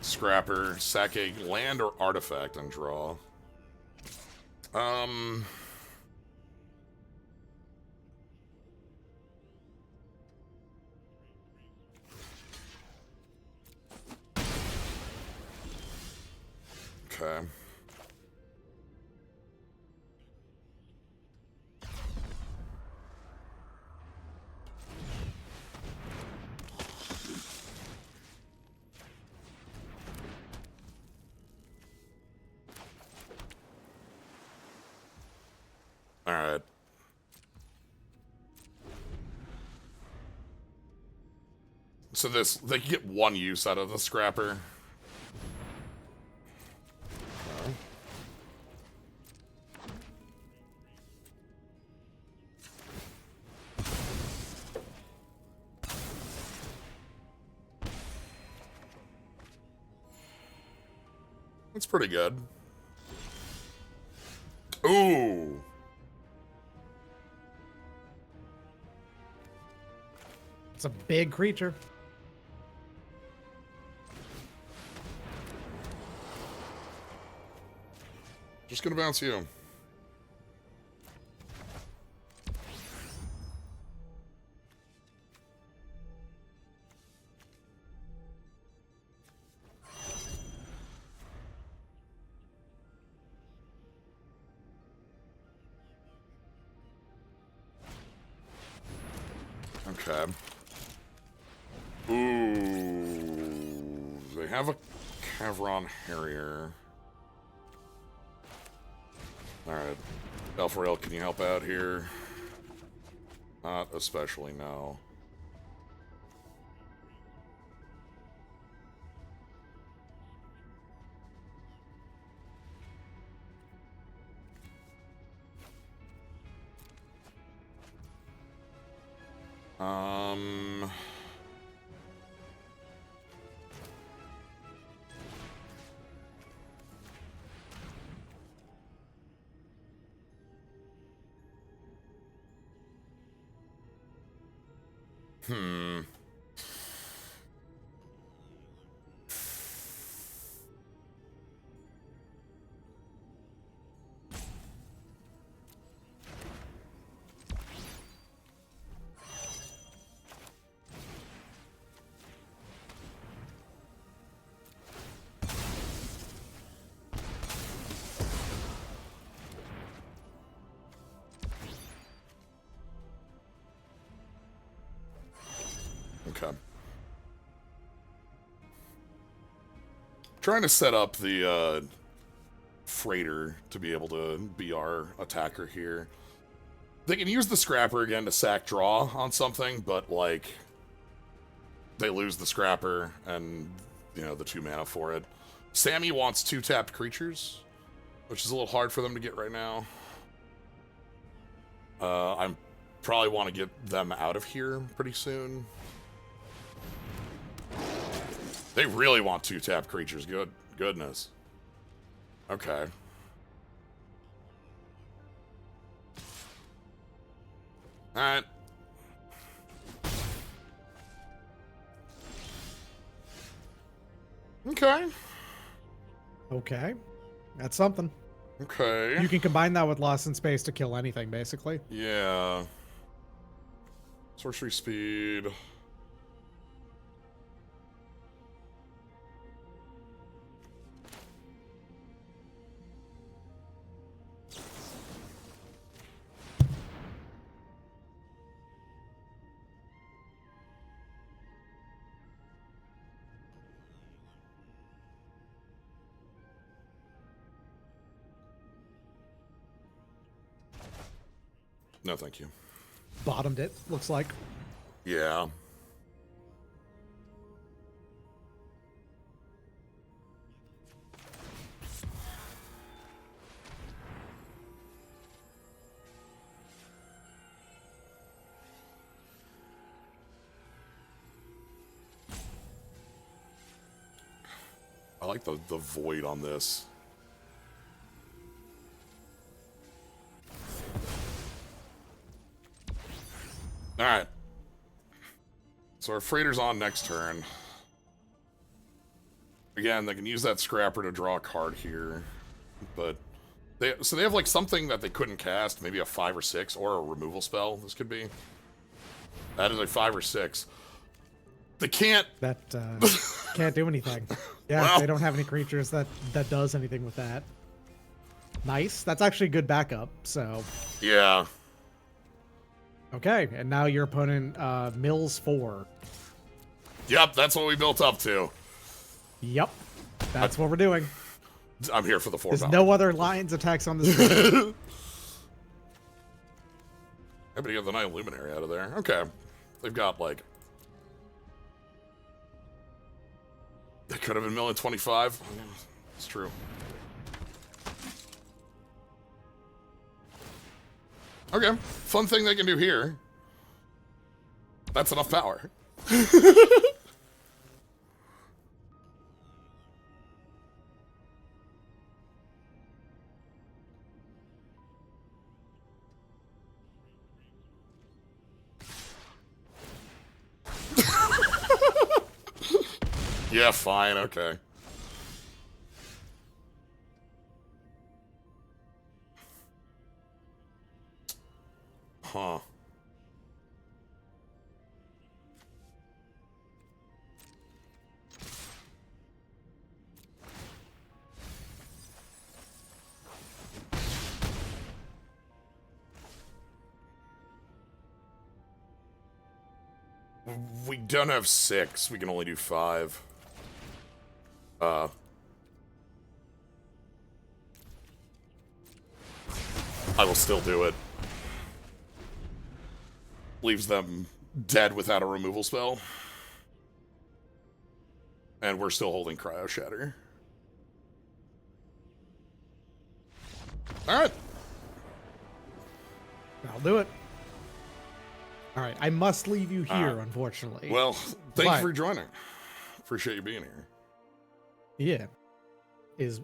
Scrapper, sack a land or artifact and draw. Okay. Alright. So this, they can get 1 use out of the scrapper. Okay. That's pretty good. Ooh. It's a big creature. Just gonna bounce you. Okay. Ooh. They have a Cavron Harrier. Alright. Elfrail, can you help out here? Not especially, no. Um... Hmm. Okay. Trying to set up the freighter to be able to be our attacker here. They can use the scrapper again to sack draw on something, but like they lose the scrapper and you know the 2 mana for it. Sammy wants 2 tapped creatures, which is a little hard for them to get right now. I probably want to get them out of here pretty soon. They really want 2 tapped creatures. Goodness. Okay. Alright. Okay. Okay. That's something. Okay. You can combine that with Lost in Space to kill anything, basically. Yeah. Sorcery speed. No, thank you. Bottomed it, looks like. Yeah. I like the void on this. Alright. So our freighter's on next turn. Again, they can use that scrapper to draw a card here. But they have like something that they couldn't cast, maybe a 5 or 6, or a removal spell, this could be. That is a 5 or 6. They can't That can't do anything. Yeah, Well. they don't have any creatures that does anything with that. Nice. That's actually good backup. So Yeah. okay, and now your opponent mills 4. Yep, that's what we built up to. Yep, that's what we're doing. I'm here for the 4 There's value. no other lines attacks on this. Field. Everybody got the Night Luminary out of there. Okay. They've got like... They could have been milling 25. It's true. Okay. Fun thing they can do here. That's enough power. Yeah, fine, okay. Huh. We don't have 6. We can only do 5. I will still do it. Leaves them dead without a removal spell. And we're still holding Cryo Shatter. Alright. I'll do it. All right, I must leave you here, right. unfortunately. Well, thank But- you for joining. Appreciate you being here. Yeah. Is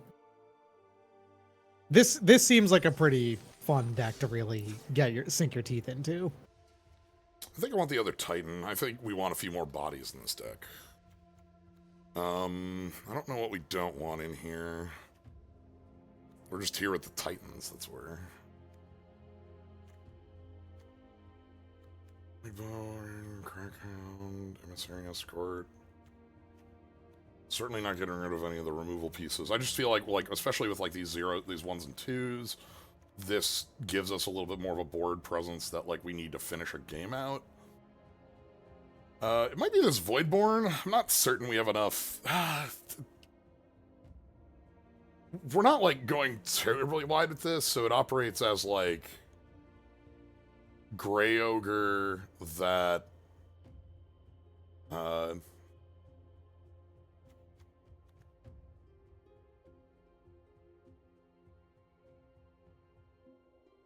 this seems like a pretty fun deck to really sink your teeth into. I think I want the other Titan. I think we want a few more bodies in this deck. I don't know what we don't want in here. We're just here with the Titans, that's where. Big Bone, Crackhound, Emissary Escort. Certainly not getting rid of any of the removal pieces. I just feel like especially with like these ones and twos, this gives us a little bit more of a board presence that like we need to finish a game out. It might be this Voidborn. I'm not certain we have enough. We're not like going terribly wide with this, so it operates as like Gray Ogre that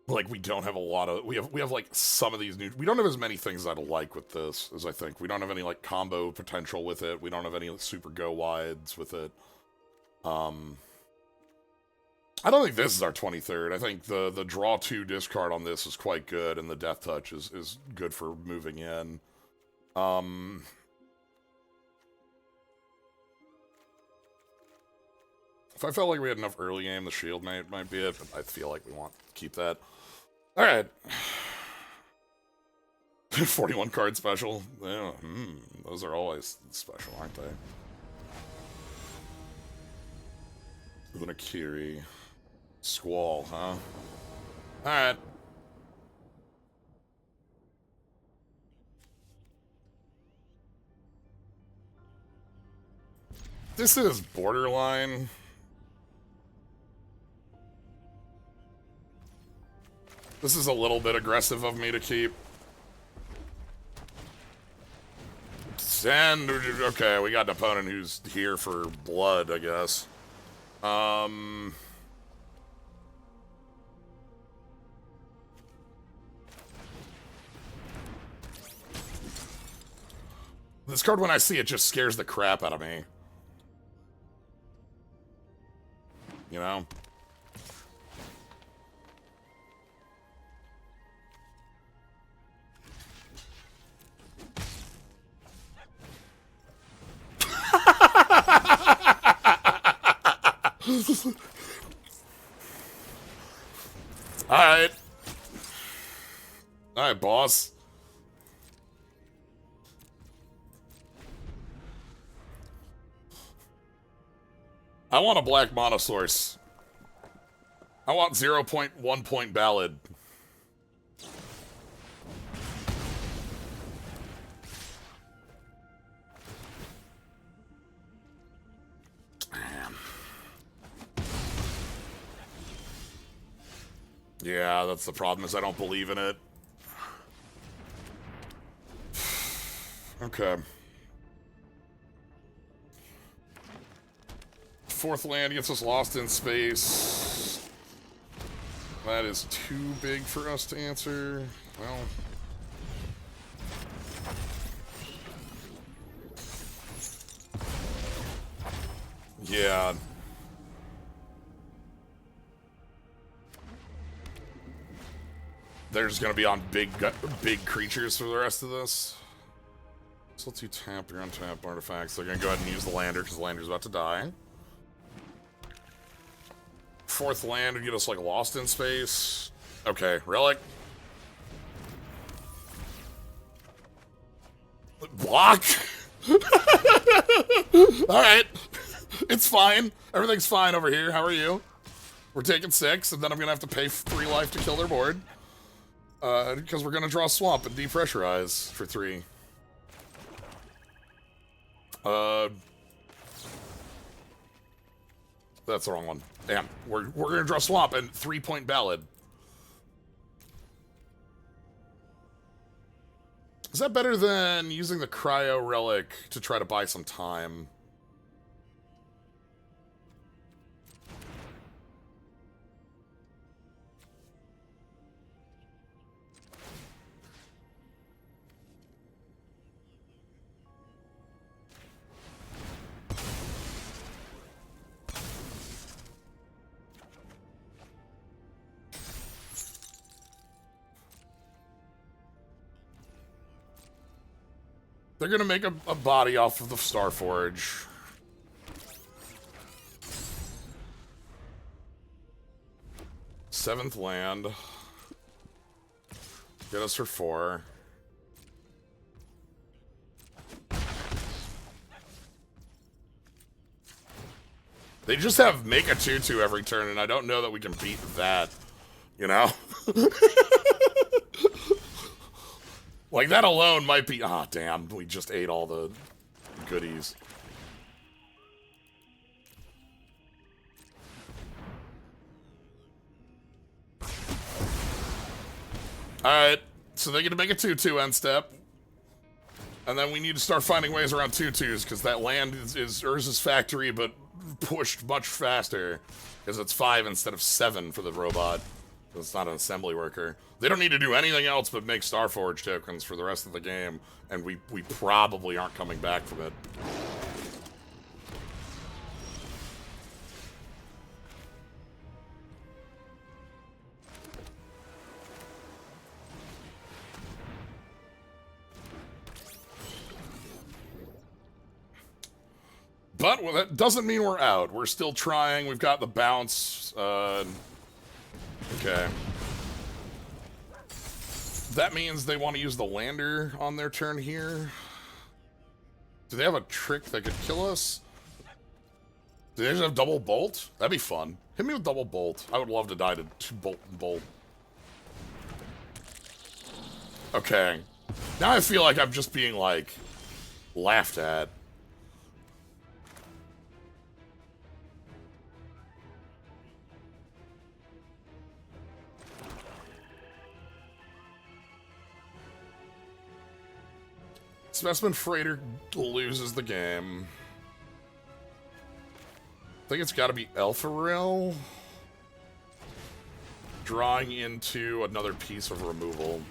like we don't have a lot of we have like some of these new, we don't have as many things I'd like with this as I think. We don't have any like combo potential with it. We don't have any super go wides with it. I don't think this is our 23rd. I think the draw 2 discard on this is quite good, and the death touch is good for moving in. If I felt like we had enough early game, the shield might be it, but I feel like we want to keep that. All right. 41 card special. Yeah, those are always special, aren't they? Lunakiri. Squall, huh? Alright. This is borderline. This is a little bit aggressive of me to keep. And, okay, we got an opponent who's here for blood, I guess. This card, when I see it, just scares the crap out of me. You know? Alright. Alright, boss. I want a black monosource. I want 0.1 point ballad. Man. Yeah, that's the problem, is I don't believe in it. Okay. Fourth land gets us lost in space. That is too big for us to answer. Well. Yeah. They're just gonna be on big creatures for the rest of this. So let's you tap your untapped artifacts. They're gonna go ahead and use the lander because the lander's about to die. Fourth land would get us like lost in space. Okay, relic. Block. All right, it's fine. Everything's fine over here. How are you? We're taking 6, and then I'm gonna have to pay 3 life to kill their board. Because we're gonna draw swamp and depressurize for 3. That's the wrong one. Damn. We're gonna draw swamp and 3-point ballad. Is that better than using the cryo relic to try to buy some time? They're gonna make a body off of the Starforge. Seventh land. Get us for 4. They just have make a 2/2 every turn, and I don't know that we can beat that. You know? Like, that alone might be... Ah, damn. We just ate all the goodies. Alright. So they get to make a 2/2 end step. And then we need to start finding ways around 2/2s, because that land is Urza's factory, but pushed much faster. Because it's 5 instead of 7 for the robot. It's not an assembly worker. They don't need to do anything else but make Starforge tokens for the rest of the game, and we probably aren't coming back from it. But well, that doesn't mean we're out. We're still trying. We've got the bounce. Okay. That means they want to use the lander on their turn here. Do they have a trick that could kill us? Do they just have double bolt? That'd be fun. Hit me with double bolt. I would love to die to 2 bolt and bolt. Okay. Now I feel like I'm just being, like, laughed at. Specimen Freighter loses the game. I think it's got to be Alpha Rail. Drawing into another piece of removal.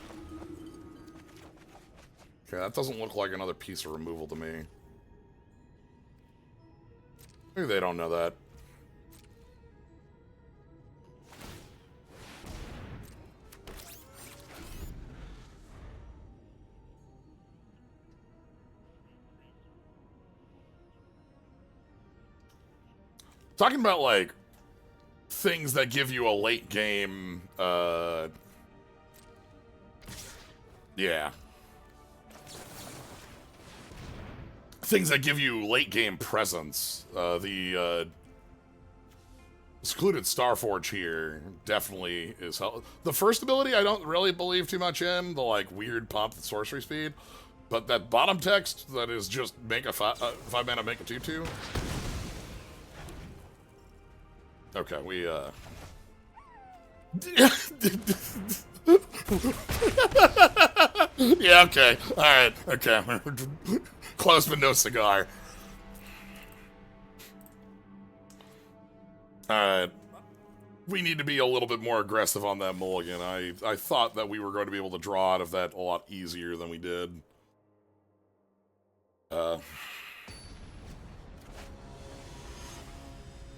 Okay, that doesn't look like another piece of removal to me. Maybe they don't know that. Talking about, like, things that give you a late game, yeah. Things that give you late game presence. The Secluded Starforge here definitely is help. The first ability I don't really believe too much in, the, like, weird pump and sorcery speed. But that bottom text that is just make a 5 mana, make a 2/2. Okay, we, yeah, okay. Alright, okay. Close but no cigar. Alright. We need to be a little bit more aggressive on that mulligan. I thought that we were going to be able to draw out of that a lot easier than we did.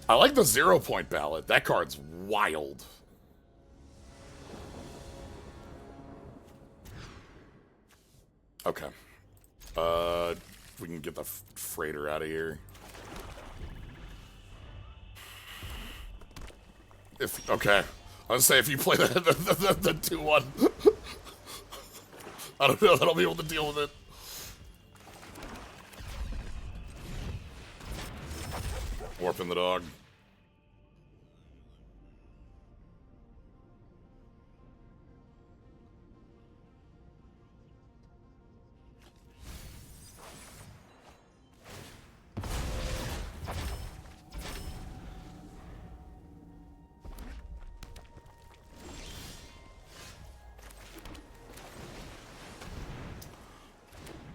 I like the 0-point ballot. That card's wild. Okay. We can get the freighter out of here. Okay. I was gonna say, if you play the 2/1, I don't know that I'll be able to deal with it. Warping the dog.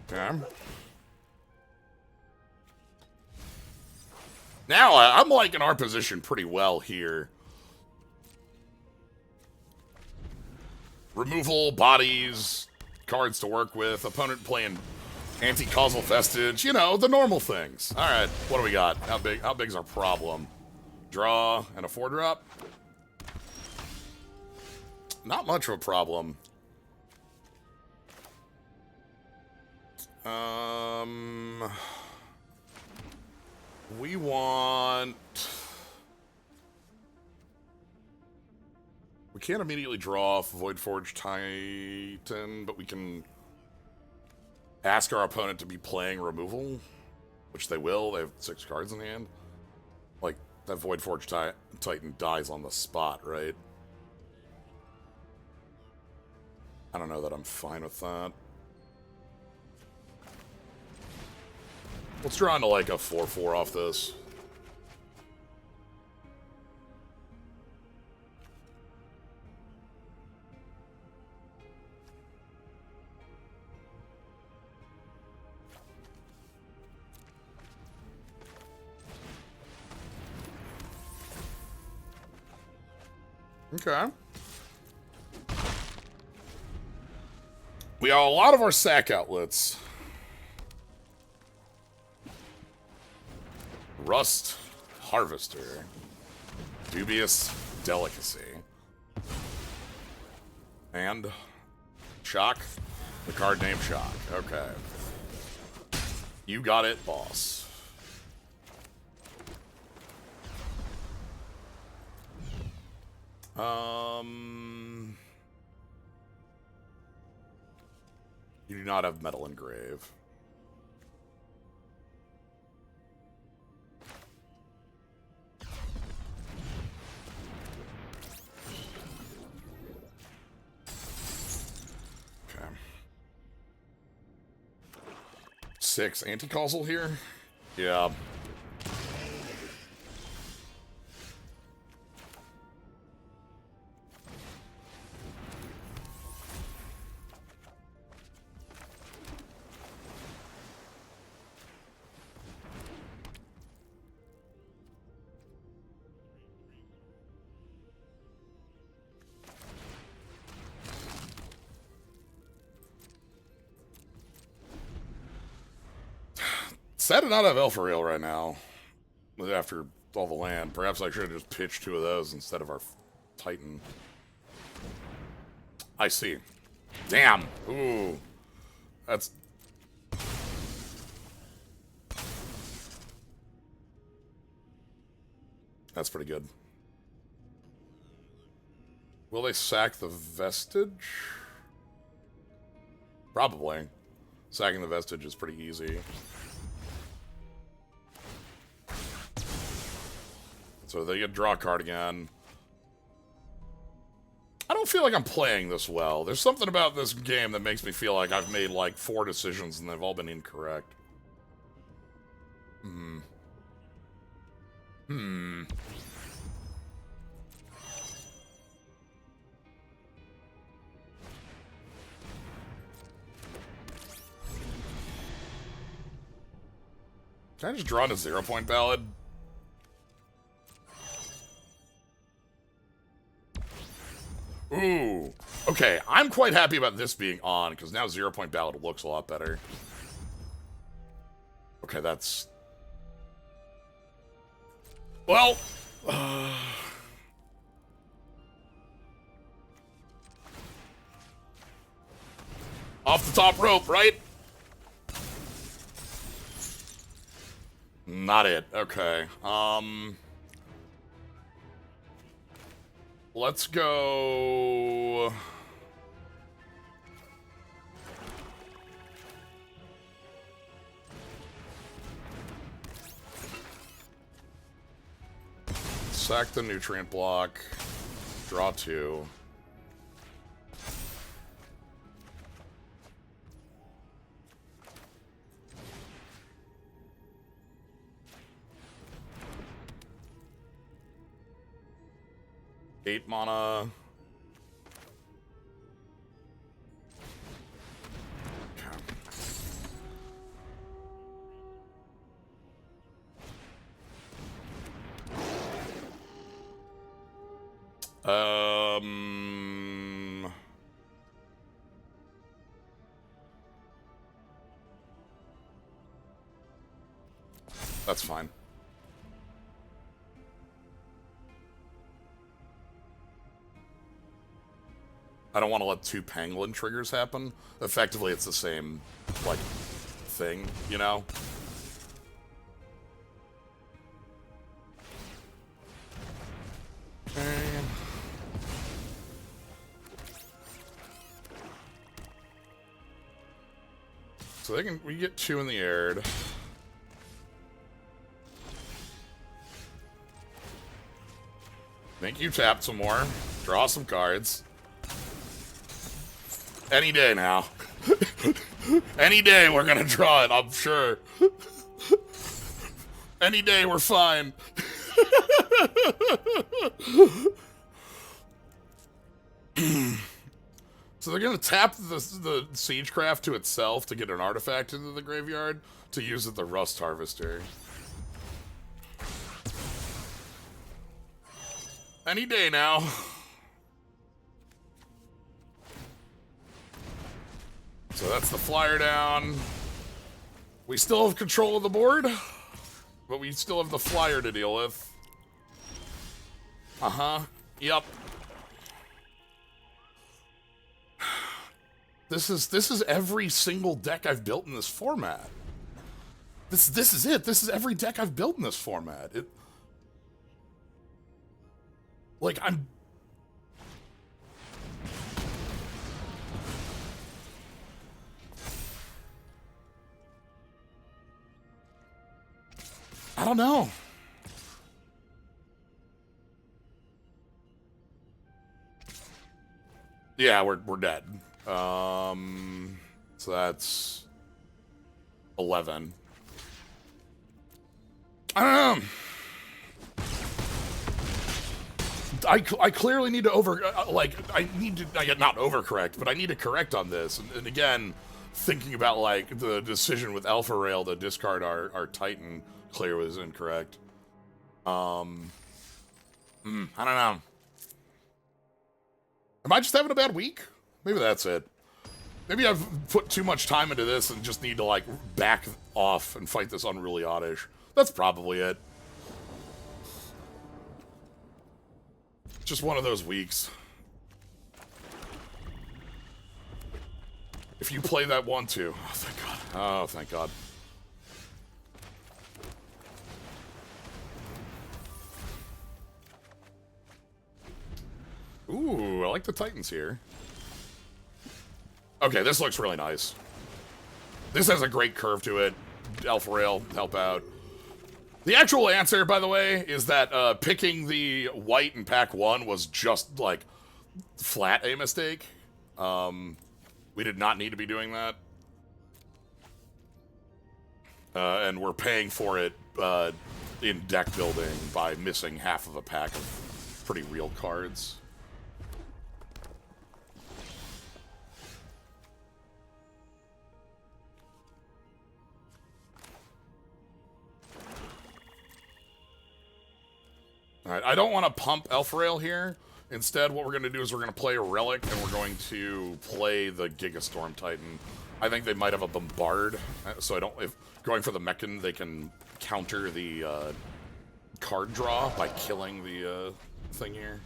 Okay. Now, I'm liking our position pretty well here. Removal, bodies, cards to work with, opponent playing anti-causal vestige, you know, the normal things. Alright, what do we got? How big's our problem? Draw and a 4-drop? Not much of a problem. We want... We can't immediately draw off Voidforge Titan, but we can ask our opponent to be playing removal, which they will. They have 6 cards in hand. Like, that Voidforge Titan dies on the spot, right? I don't know that I'm fine with that. Let's draw into like a 4/4 off this. Okay. We have a lot of our sack outlets. Rust Harvester. Dubious Delicacy. And Shock. The card named Shock. Okay. You got it, boss. You do not have Metal Engrave. Okay. 6 anti-causal here? Yeah. Sad to not have Elfariel right now. After all the land. Perhaps I should have just pitched 2 of those instead of our Titan. I see. Damn. Ooh. That's... That's pretty good. Will they sack the Vestige? Probably. Sacking the Vestige is pretty easy. So they get draw a card again. I don't feel like I'm playing this well. There's something about this game that makes me feel like I've made like 4 decisions and they've all been incorrect. Can I just draw a 0-point ballad? Ooh. Okay, I'm quite happy about this being on, because now 0-point ballad looks a lot better. Okay, that's... Well... Off the top rope, right? Not it. Okay. Let's go... Sack the nutrient block. Draw 2. Eight mana. That's fine. I don't want to let 2 pangolin triggers happen. Effectively, it's the same, like, thing, you know? Okay. So we get 2 in the air. Think you tap some more. Draw some cards. Any day now. Any day we're gonna draw it, I'm sure. Any day we're fine. So they're gonna tap the Siegecraft to itself to get an artifact into the graveyard to use at the Rust Harvester. Any day now. So that's the flyer down. We still have control of the board, but we still have the flyer to deal with. Uh-huh. Yep. This is every single deck I've built in this format. This is it. This is every deck I've built in this format. Like, I don't know. Yeah, we're dead. So that's 11. I don't know. I clearly need to I need to not overcorrect, but I need to correct on this. And again, thinking about like the decision with Alpha Rail to discard our Titan clear was incorrect. I don't know. Am I just having a bad week? Maybe that's it. Maybe I've put too much time into this and just need to like back off and fight this unruly oddish. That's probably it. Just one of those weeks. If you play that 1-2. Oh, thank God. Oh, thank God. Ooh, I like the Titans here. Okay, this looks really nice. This has a great curve to it. Alpha Rail, help out. The actual answer, by the way, is that picking the white in pack 1 was just, like, flat a mistake. We did not need to be doing that. And we're paying for it in deck building by missing half of a pack of pretty real cards. Alright, I don't want to pump Alpha Rail here. Instead, what we're going to do is we're going to play a Relic, and we're going to play the Gigastorm Titan. I think they might have a Bombard, so if going for the Mechan, they can counter the card draw by killing the thing here.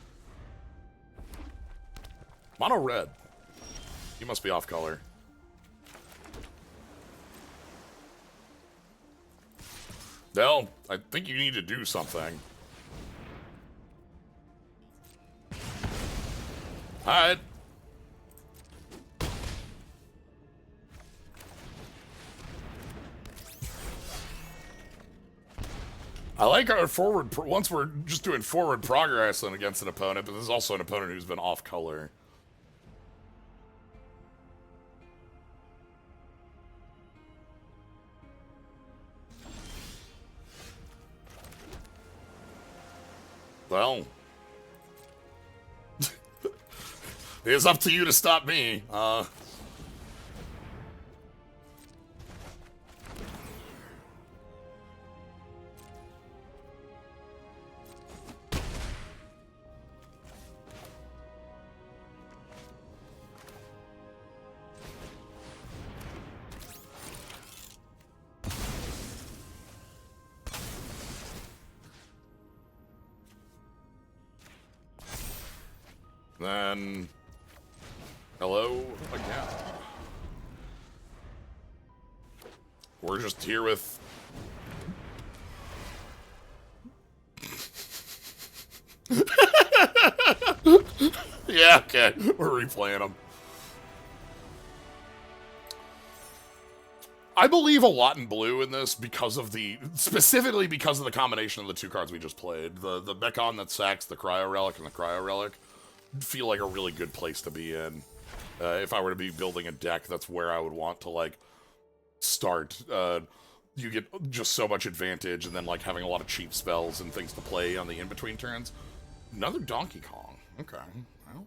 Mono red. You must be off color. Well, I think you need to do something. Alright. I like our forward, once we're just doing forward progress against an opponent, but this is also an opponent who's been off color. Well. It's up to you to stop me. Then... hello again. We're just here with... Yeah, okay. We're replaying them. I believe a lot in blue in this because of specifically because of the combination of the two cards we just played. The Mechon that sacks the Cryo Relic and the Cryo Relic feel like a really good place to be in. If I were to be building a deck, that's where I would want to, like, start. You get just so much advantage, and then, like, having a lot of cheap spells and things to play on the in-between turns. Another Donkey Kong. Okay. Well.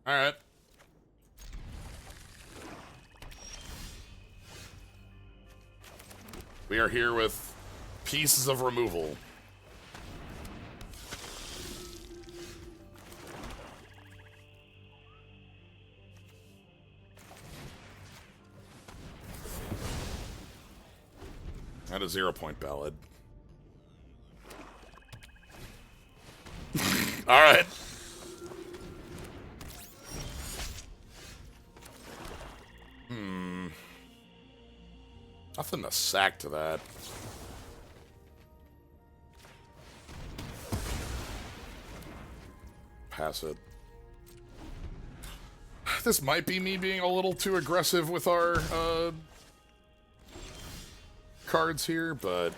Alright. We are here with pieces of removal. And a 0-point ballad. All right. Nothing to sack to that. Pass it. This might be me being a little too aggressive with our cards here, but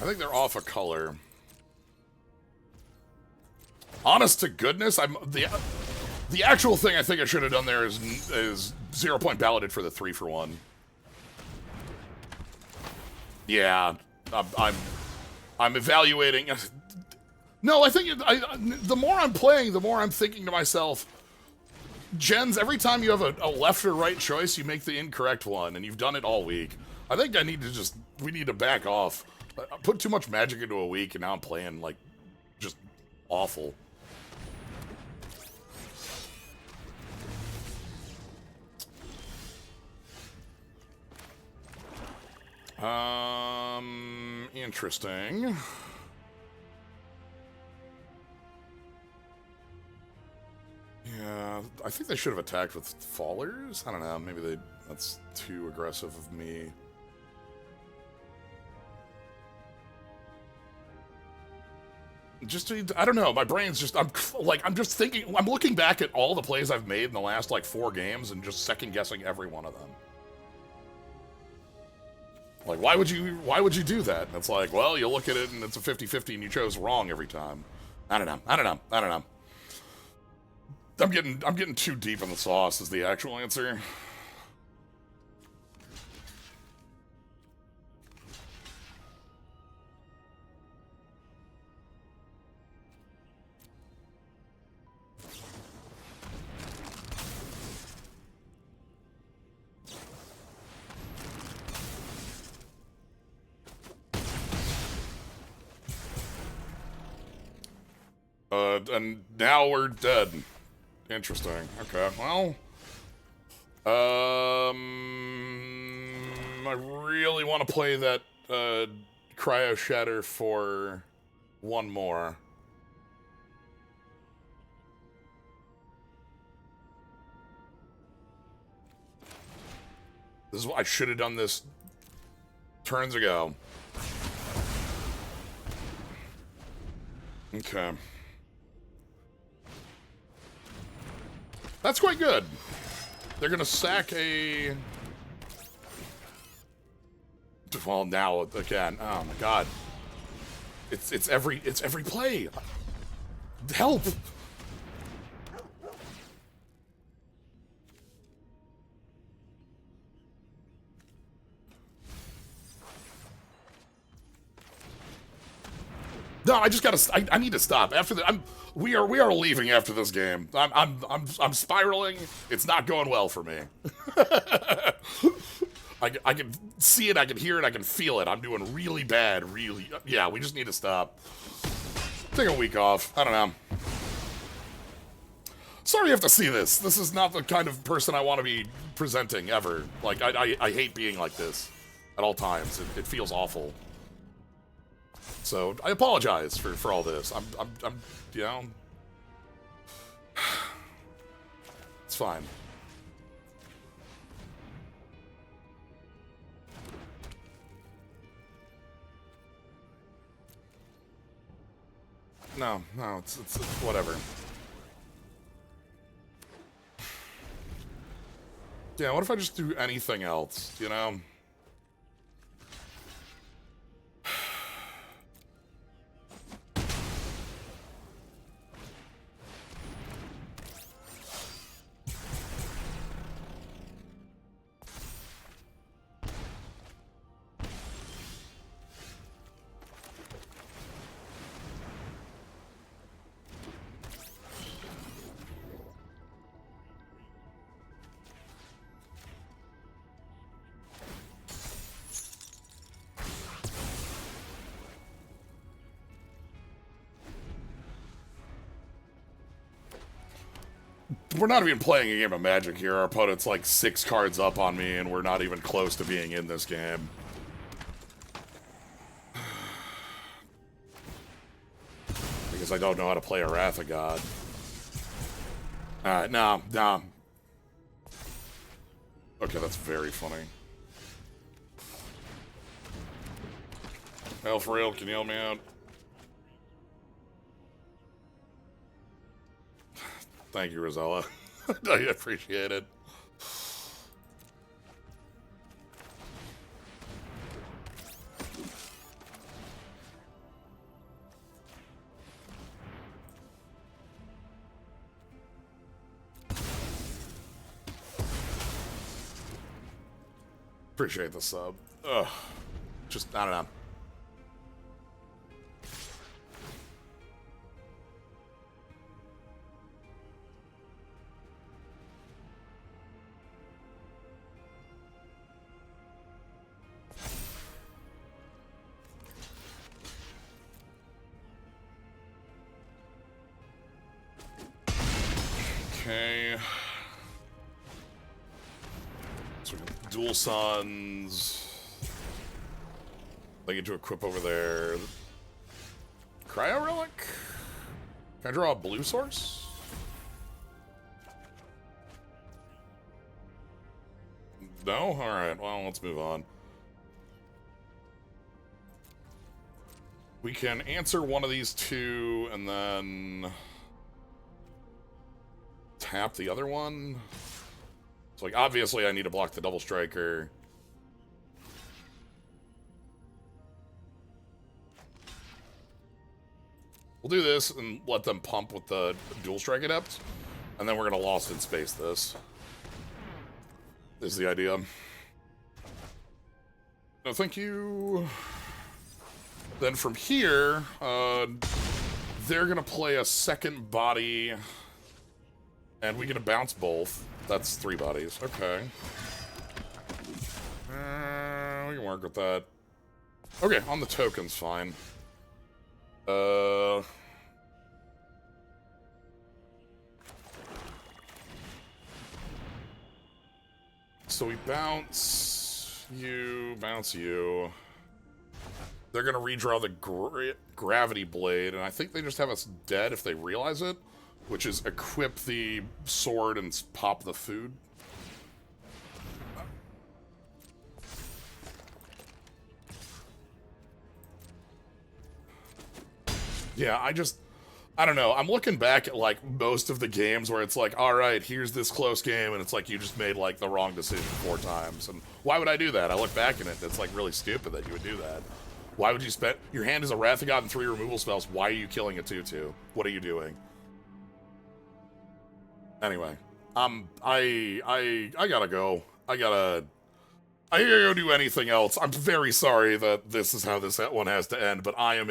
I think they're off a color. Honest to goodness, the actual thing I think I should have done there is 0-point balloted for the 3-for-1. Yeah, I'm evaluating. No, I think the more I'm playing, the more I'm thinking to myself, Jens, every time you have a left or right choice, you make the incorrect one, and you've done it all week. I think we need to back off. I put too much magic into a week, and now I'm playing, like, just awful. Interesting. Yeah, I think they should have attacked with fallers. I don't know, maybe that's too aggressive of me. I don't know, my brain's just, I'm just thinking, I'm looking back at all the plays I've made in the last, like, 4 games and just second-guessing every one of them. Like, why would you do that? And it's like, well, you look at it and it's a 50-50 and you chose wrong every time. I don't know. I'm getting too deep in the sauce is the actual answer. And now we're dead. Interesting. Okay, well... I really want to play that, Cryo Shatter for one more. This is what I should have done this turns ago. Okay. That's quite good. They're gonna sack a... Well, now again. Oh my god. It's every play. Help. No, I just gotta. I need to stop after the. We are leaving after this game. I'm spiraling. It's not going well for me. I can see it. I can hear it. I can feel it. I'm doing really bad. Really. Yeah. We just need to stop. Take a week off. I don't know. Sorry you have to see this. This is not the kind of person I want to be presenting ever. Like I hate being like this at all times. It feels awful. So I apologize for all this. I'm you know, it's fine. No, it's whatever. Yeah, what if I just do anything else, you know? We're not even playing a game of Magic here. Our opponent's like 6 cards up on me, and we're not even close to being in this game. Because I don't know how to play a Wrath of God. Alright, no. Okay, that's very funny. Hell, for real, can you help me out? Thank you, Rosella. I appreciate it. Appreciate the sub. Ugh. Just, I don't know. Okay. So we got Dual Suns. I get to equip over there. Cryo Relic? Can I draw a blue source? No? Alright, well, let's move on. We can answer one of these two and then tap the other one. So, like, obviously I need to block the double striker. We'll do this and let them pump with the dual strike adept, and then we're gonna Lost in Space this. This is the idea. No, thank you. Then from here, they're gonna play a second body, and we get to bounce both. That's 3 bodies. Okay. We can work with that. Okay, on the tokens, fine. So we bounce you. They're gonna redraw the gravity blade, and I think they just have us dead if they realize it, which is equip the sword and pop the food. Yeah, I don't know. I'm looking back at, like, most of the games where it's like, all right, here's this close game, and it's like you just made, like, the wrong decision 4 times. And why would I do that? I look back at it, and it's, like, really stupid that you would do that. Why would you spend... Your hand is a Wrath of God and 3 removal spells. Why are you killing a 2/2? What are you doing? Anyway. I gotta go. I gotta go do anything else. I'm very sorry that this is how this one has to end, but I'll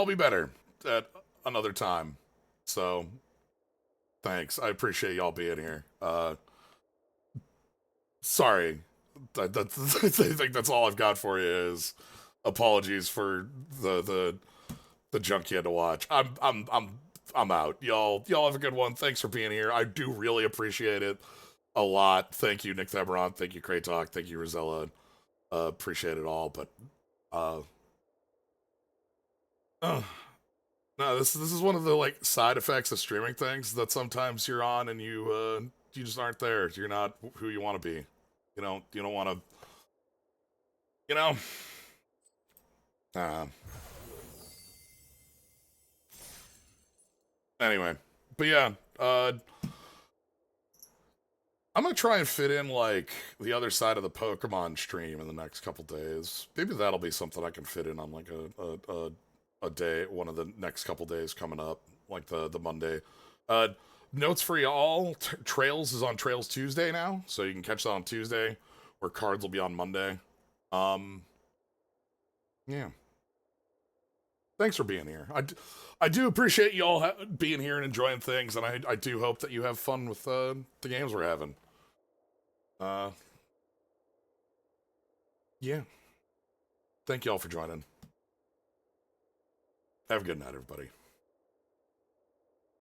be better at another time. So, thanks. I appreciate y'all being here. Sorry. I think that's all I've got for you is apologies for the junk you had to watch. I'm out. Y'all have a good one. Thanks for being here. I do really appreciate it a lot. Thank you, Nick Theberon. Thank you, Kratok. Thank you, Rosella. appreciate it all, but uh, no, this is one of the like side effects of streaming things that sometimes you're on and you just aren't there. You're not who you want to be. You don't want to. You know. Uh, anyway, but yeah, I'm gonna try and fit in like the other side of the Pokemon stream in the next couple days. Maybe that'll be something I can fit in on like a day, one of the next couple days coming up, like the Monday. Uh, Notes for y'all. Trails is on Trails Tuesday now, so you can catch that on Tuesday, where cards will be on Monday. Yeah. Thanks for being here. I do appreciate you all being here and enjoying things, and I do hope that you have fun with the games we're having. Yeah. Thank you all for joining. Have a good night, everybody.